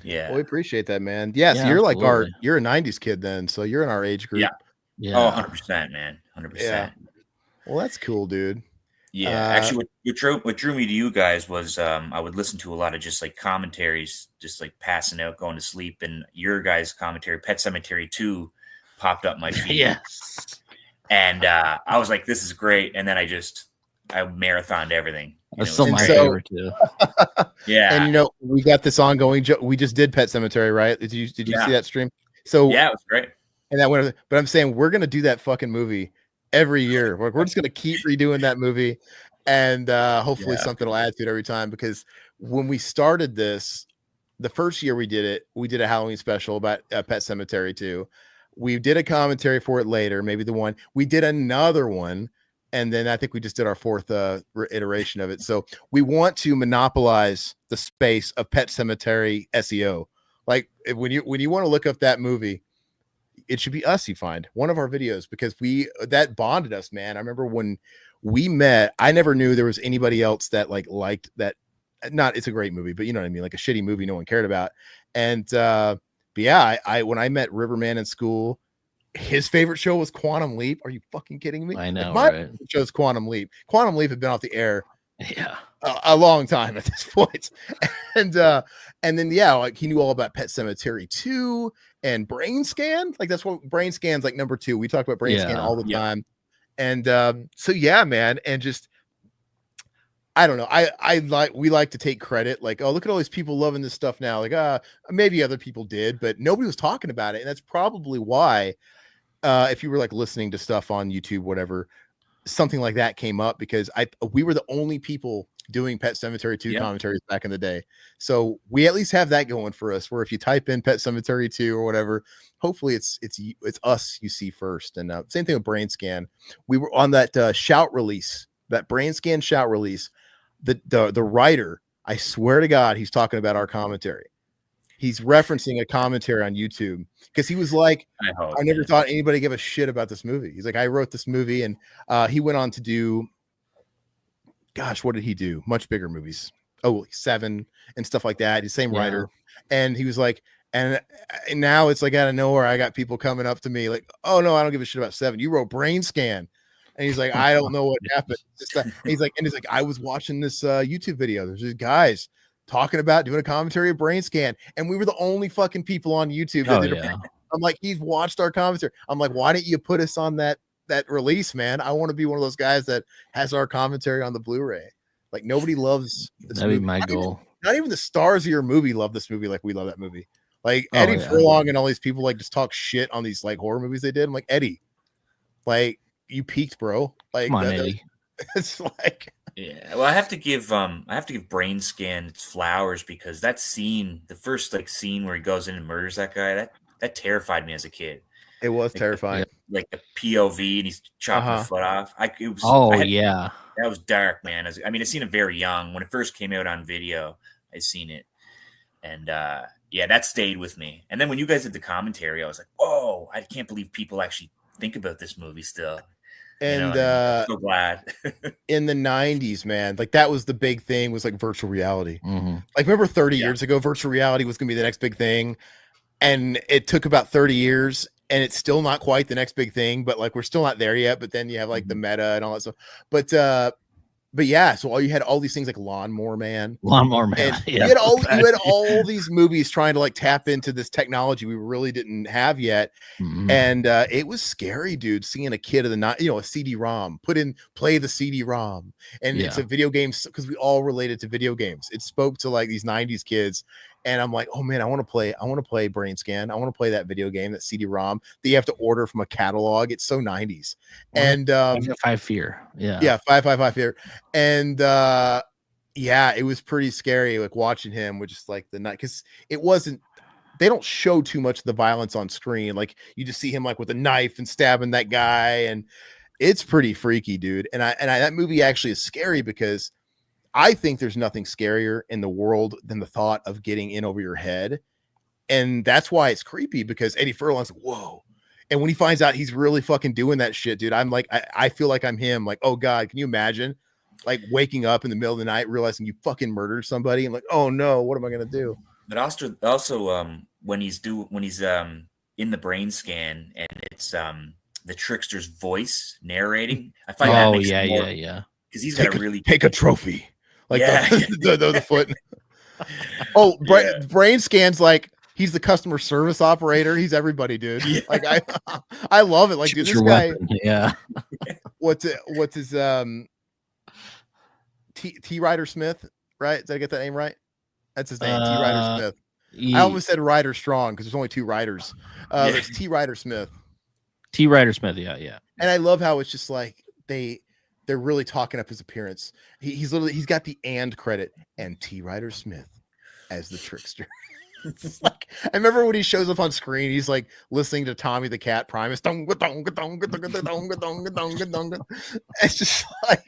Speaker 4: Yeah,
Speaker 2: well, we appreciate that, man. Yeah, so you're like you're a 90s kid then, so you're in our age group.
Speaker 4: Yeah. Oh, 100%, man. 100%.
Speaker 2: Yeah. Well, that's cool, dude.
Speaker 4: Yeah, actually, what drew me to you guys was I would listen to a lot of just like commentaries, just like passing out, going to sleep, and your guys' commentary, Pet Sematary 2, popped up my feed.
Speaker 3: Yes,
Speaker 4: and I was like, "This is great," and then I marathoned everything.
Speaker 3: That's still my favorite too.
Speaker 4: Yeah,
Speaker 2: and we got this ongoing. We just did Pet Sematary, right? Did you see that stream? So
Speaker 4: yeah, it was great.
Speaker 2: And that went, but I'm saying we're gonna do that fucking movie every year. We're just gonna keep redoing that movie, and hopefully something will add to it every time. Because when we started this, the first year we did it, we did a Halloween special about Pet Cemetery 2. We did a commentary for it later, maybe the one we did another one, and then I think we just did our fourth iteration of it. So we want to monopolize the space of Pet Cemetery SEO. Like when you want to look up that movie, it should be us. You find one of our videos, because that bonded us, man. I remember when we met, I never knew there was anybody else that liked that. Not, it's a great movie, but you know what I mean? Like a shitty movie no one cared about. And but yeah, I when I met Riverman in school, his favorite show was Quantum Leap. Are you fucking kidding me?
Speaker 3: I know,
Speaker 2: my
Speaker 3: right?
Speaker 2: show's Quantum Leap. Quantum Leap had been off the air
Speaker 3: Yeah,
Speaker 2: a long time at this point. And then like he knew all about Pet Cemetery 2 and Brain Scan. Like that's what Brain Scan's like number 2. We talk about Brain Scan all the time. And so yeah, man. And just I don't know. We like to take credit, like, oh, look at all these people loving this stuff now. Like, maybe other people did, but nobody was talking about it. And that's probably why, if you were like listening to stuff on YouTube, whatever, something like that came up, because we were the only people doing Pet Cemetery 2 commentaries back in the day. So we at least have that going for us, where if you type in Pet Cemetery 2 or whatever, hopefully it's us you see first. And same thing with Brain Scan. We were on that shout release, that Brain Scan shout release. The writer, I swear to God, he's talking about our commentary. He's referencing a commentary on YouTube, because he was like, I never thought anybody gave a shit about this movie. He's like, I wrote this movie, and he went on to do, gosh, what did he do? Much bigger movies. Oh, Seven and stuff like that. He's the same writer. And he was like, and now it's like out of nowhere, I got people coming up to me like, oh no, I don't give a shit about Seven. You wrote Brain Scan. And he's like, I don't know what happened. He's like, I was watching this YouTube video. There's these guys talking about doing a commentary of Brain Scan, and we were the only fucking people on YouTube that did it. I'm like, he's watched our commentary. I'm like, why didn't you put us on that release, man? I want to be one of those guys that has our commentary on the Blu-ray. Like, nobody loves this
Speaker 3: that'd
Speaker 2: movie.
Speaker 3: be my goal.
Speaker 2: Not even the stars of your movie love this movie like we love that movie. Like Eddie Furlong and all these people like just talk shit on these like horror movies they did. I'm like, Eddie, like, you peaked, bro. Like,
Speaker 3: come on, Eddie.
Speaker 2: It's like,
Speaker 4: yeah. Well, I have to give Brain Scan its flowers, because that scene, the first like scene where he goes in and murders that guy, that terrified me as a kid.
Speaker 2: It was terrifying.
Speaker 4: Like the POV, and he's chopping the foot off. That was dark, man. I'd seen it very young when it first came out on video. I'd seen it, and that stayed with me. And then when you guys did the commentary, I was like, oh, I can't believe people actually think about this movie still.
Speaker 2: And
Speaker 4: I'm so glad.
Speaker 2: In the 90s, man, like that was the big thing, was like virtual reality.
Speaker 3: Mm-hmm.
Speaker 2: Like, remember 30 years ago, virtual reality was going to be the next big thing. And it took about 30 years, and it's still not quite the next big thing, but like, we're still not there yet. But then you have like the meta and all that stuff. But yeah, so you had all these things like Lawnmower Man.
Speaker 3: Yeah,
Speaker 2: you had all these movies trying to like tap into this technology we really didn't have yet.
Speaker 3: Mm-hmm.
Speaker 2: And it was scary, dude, seeing a kid of the night, a CD-ROM, play the CD-ROM. And it's a video game, because we all related to video games. It spoke to like these 90s kids. And I'm like, oh man, I want to play Brain Scan. I want to play that video game, that CD-ROM that you have to order from a catalog. It's so 90s. And
Speaker 3: 5 Fear. Yeah.
Speaker 2: 555 Fear. And it was pretty scary, like watching him with just like the night, because they don't show too much of the violence on screen. Like, you just see him like with a knife and stabbing that guy, and it's pretty freaky, dude. And that movie actually is scary, because I think there's nothing scarier in the world than the thought of getting in over your head. And that's why it's creepy, because Eddie Furlong's like, whoa. And when he finds out he's really fucking doing that shit, dude, I'm like, I feel like I'm him. Like, oh God, can you imagine like waking up in the middle of the night, realizing you fucking murdered somebody, and like, oh no, what am I going to do?
Speaker 4: But also when he's in the Brain Scan, and it's the trickster's voice narrating, I find that makes more, because he's got
Speaker 2: take a trophy. Like the foot. Brain Scan's like, he's the customer service operator. He's everybody, dude. Yeah. Like I love it. Like, dude, this guy.
Speaker 3: Weapon. Yeah.
Speaker 2: What's his T. Ryder Smith, right? Did I get that name right? That's his name, T. Ryder Smith. I almost said Ryder Strong because there's only 2 Ryders. There's T. Ryder Smith.
Speaker 3: T. Ryder Smith, yeah.
Speaker 2: And I love how it's just like they're really talking up his appearance. He's got the and credit and T. Ryder Smith as the trickster. It's like I remember when he shows up on screen, he's like listening to Tommy the Cat Primus. It's just like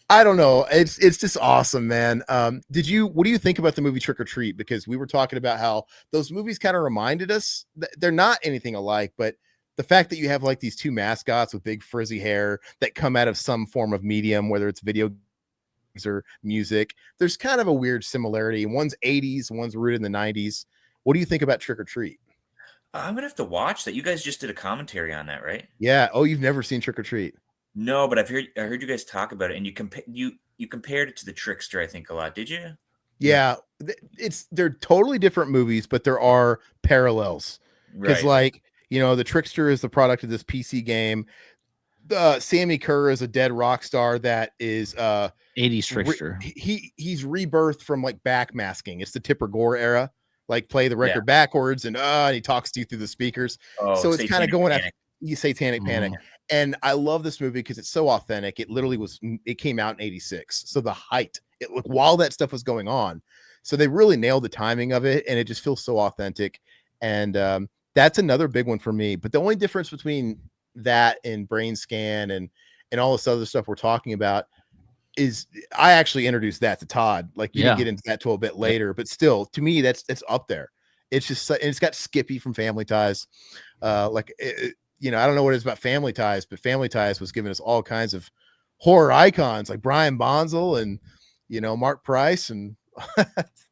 Speaker 2: I don't know. It's just awesome, man. What do you think about the movie Trick or Treat? Because we were talking about how those movies kind of reminded us that they're not anything alike, but the fact that you have like these 2 mascots with big frizzy hair that come out of some form of medium, whether it's video or music, there's kind of a weird similarity. One's 80s, one's rooted in the 90s. What do you think about Trick or Treat?
Speaker 4: I'm gonna have to watch that. You guys just did a commentary on that, right?
Speaker 2: Yeah. Oh, you've never seen Trick or Treat?
Speaker 4: No, but I heard you guys talk about it, and you compared it to The Trickster, I think, a lot. Did you?
Speaker 2: Yeah, they're totally different movies, but there are parallels. Because like, The Trickster is the product of this PC game. Sammy Kerr is a dead rock star that is
Speaker 3: 80s trickster.
Speaker 2: He's rebirthed from like backmasking. It's the Tipper Gore era. Like play the record backwards and he talks to you through the speakers. So it's kind of going after you Satanic Panic. And I love this movie because it's so authentic. It came out in 86. So the height, while that stuff was going on. So they really nailed the timing of it and it just feels so authentic. And that's another big one for me. But the only difference between that and Brain Scan and all this other stuff we're talking about is I actually introduced that to Todd. Like you can get into that a bit later, but still to me, that's up there. It's just, it's got Skippy from Family Ties. I don't know what it is about Family Ties, but Family Ties was giving us all kinds of horror icons like Brian Bonzel and, Mark Price and,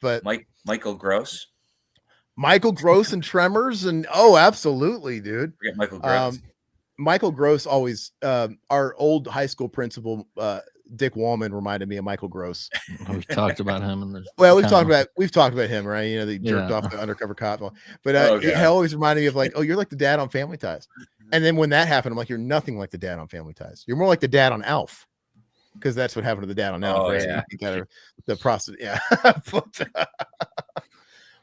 Speaker 2: but
Speaker 4: Michael Gross
Speaker 2: and Tremors. And absolutely, dude.
Speaker 4: Forget Michael Gross.
Speaker 2: Michael Gross always, our old high school principal, Dick Wallman reminded me of Michael Gross.
Speaker 3: We've talked about him.
Speaker 2: We've talked about him, right? They jerked off the undercover cop. But it always reminded me of like, you're like the dad on Family Ties. And then when that happened, I'm like, you're nothing like the dad on Family Ties. You're more like the dad on Alf. Because that's what happened to the dad on Alf. Right? Yeah. The process. Yeah.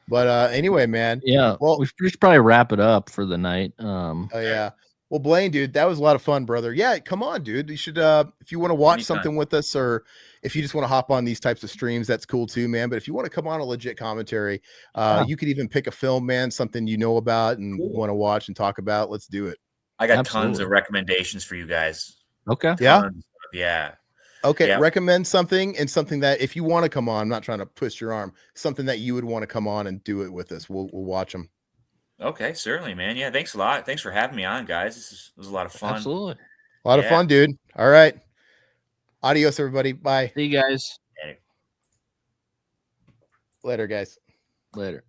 Speaker 2: But anyway, man.
Speaker 3: Yeah. Well, we should probably wrap it up for the night.
Speaker 2: Yeah. Well, Blaine, dude, that was a lot of fun, brother. Yeah, come on, dude. You should, if you want to watch something with us, or if you just want to hop on these types of streams, that's cool too, man. But if you want to come on a legit commentary, you could even pick a film, man, something you know about and want to watch and talk about. Let's do it.
Speaker 4: I got tons of recommendations for you guys.
Speaker 3: Okay.
Speaker 2: Yeah. Okay. Yeah. Recommend something and something that if you want to come on, I'm not trying to twist your arm, something that you would want to come on and do it with us. We'll watch them.
Speaker 4: Okay, certainly, man. Yeah, thanks a lot. Thanks for having me on, guys. This was a lot of fun.
Speaker 3: Absolutely.
Speaker 2: A lot of fun, dude. All right. Adios, everybody. Bye.
Speaker 3: See you guys.
Speaker 2: Later, guys.
Speaker 3: Later.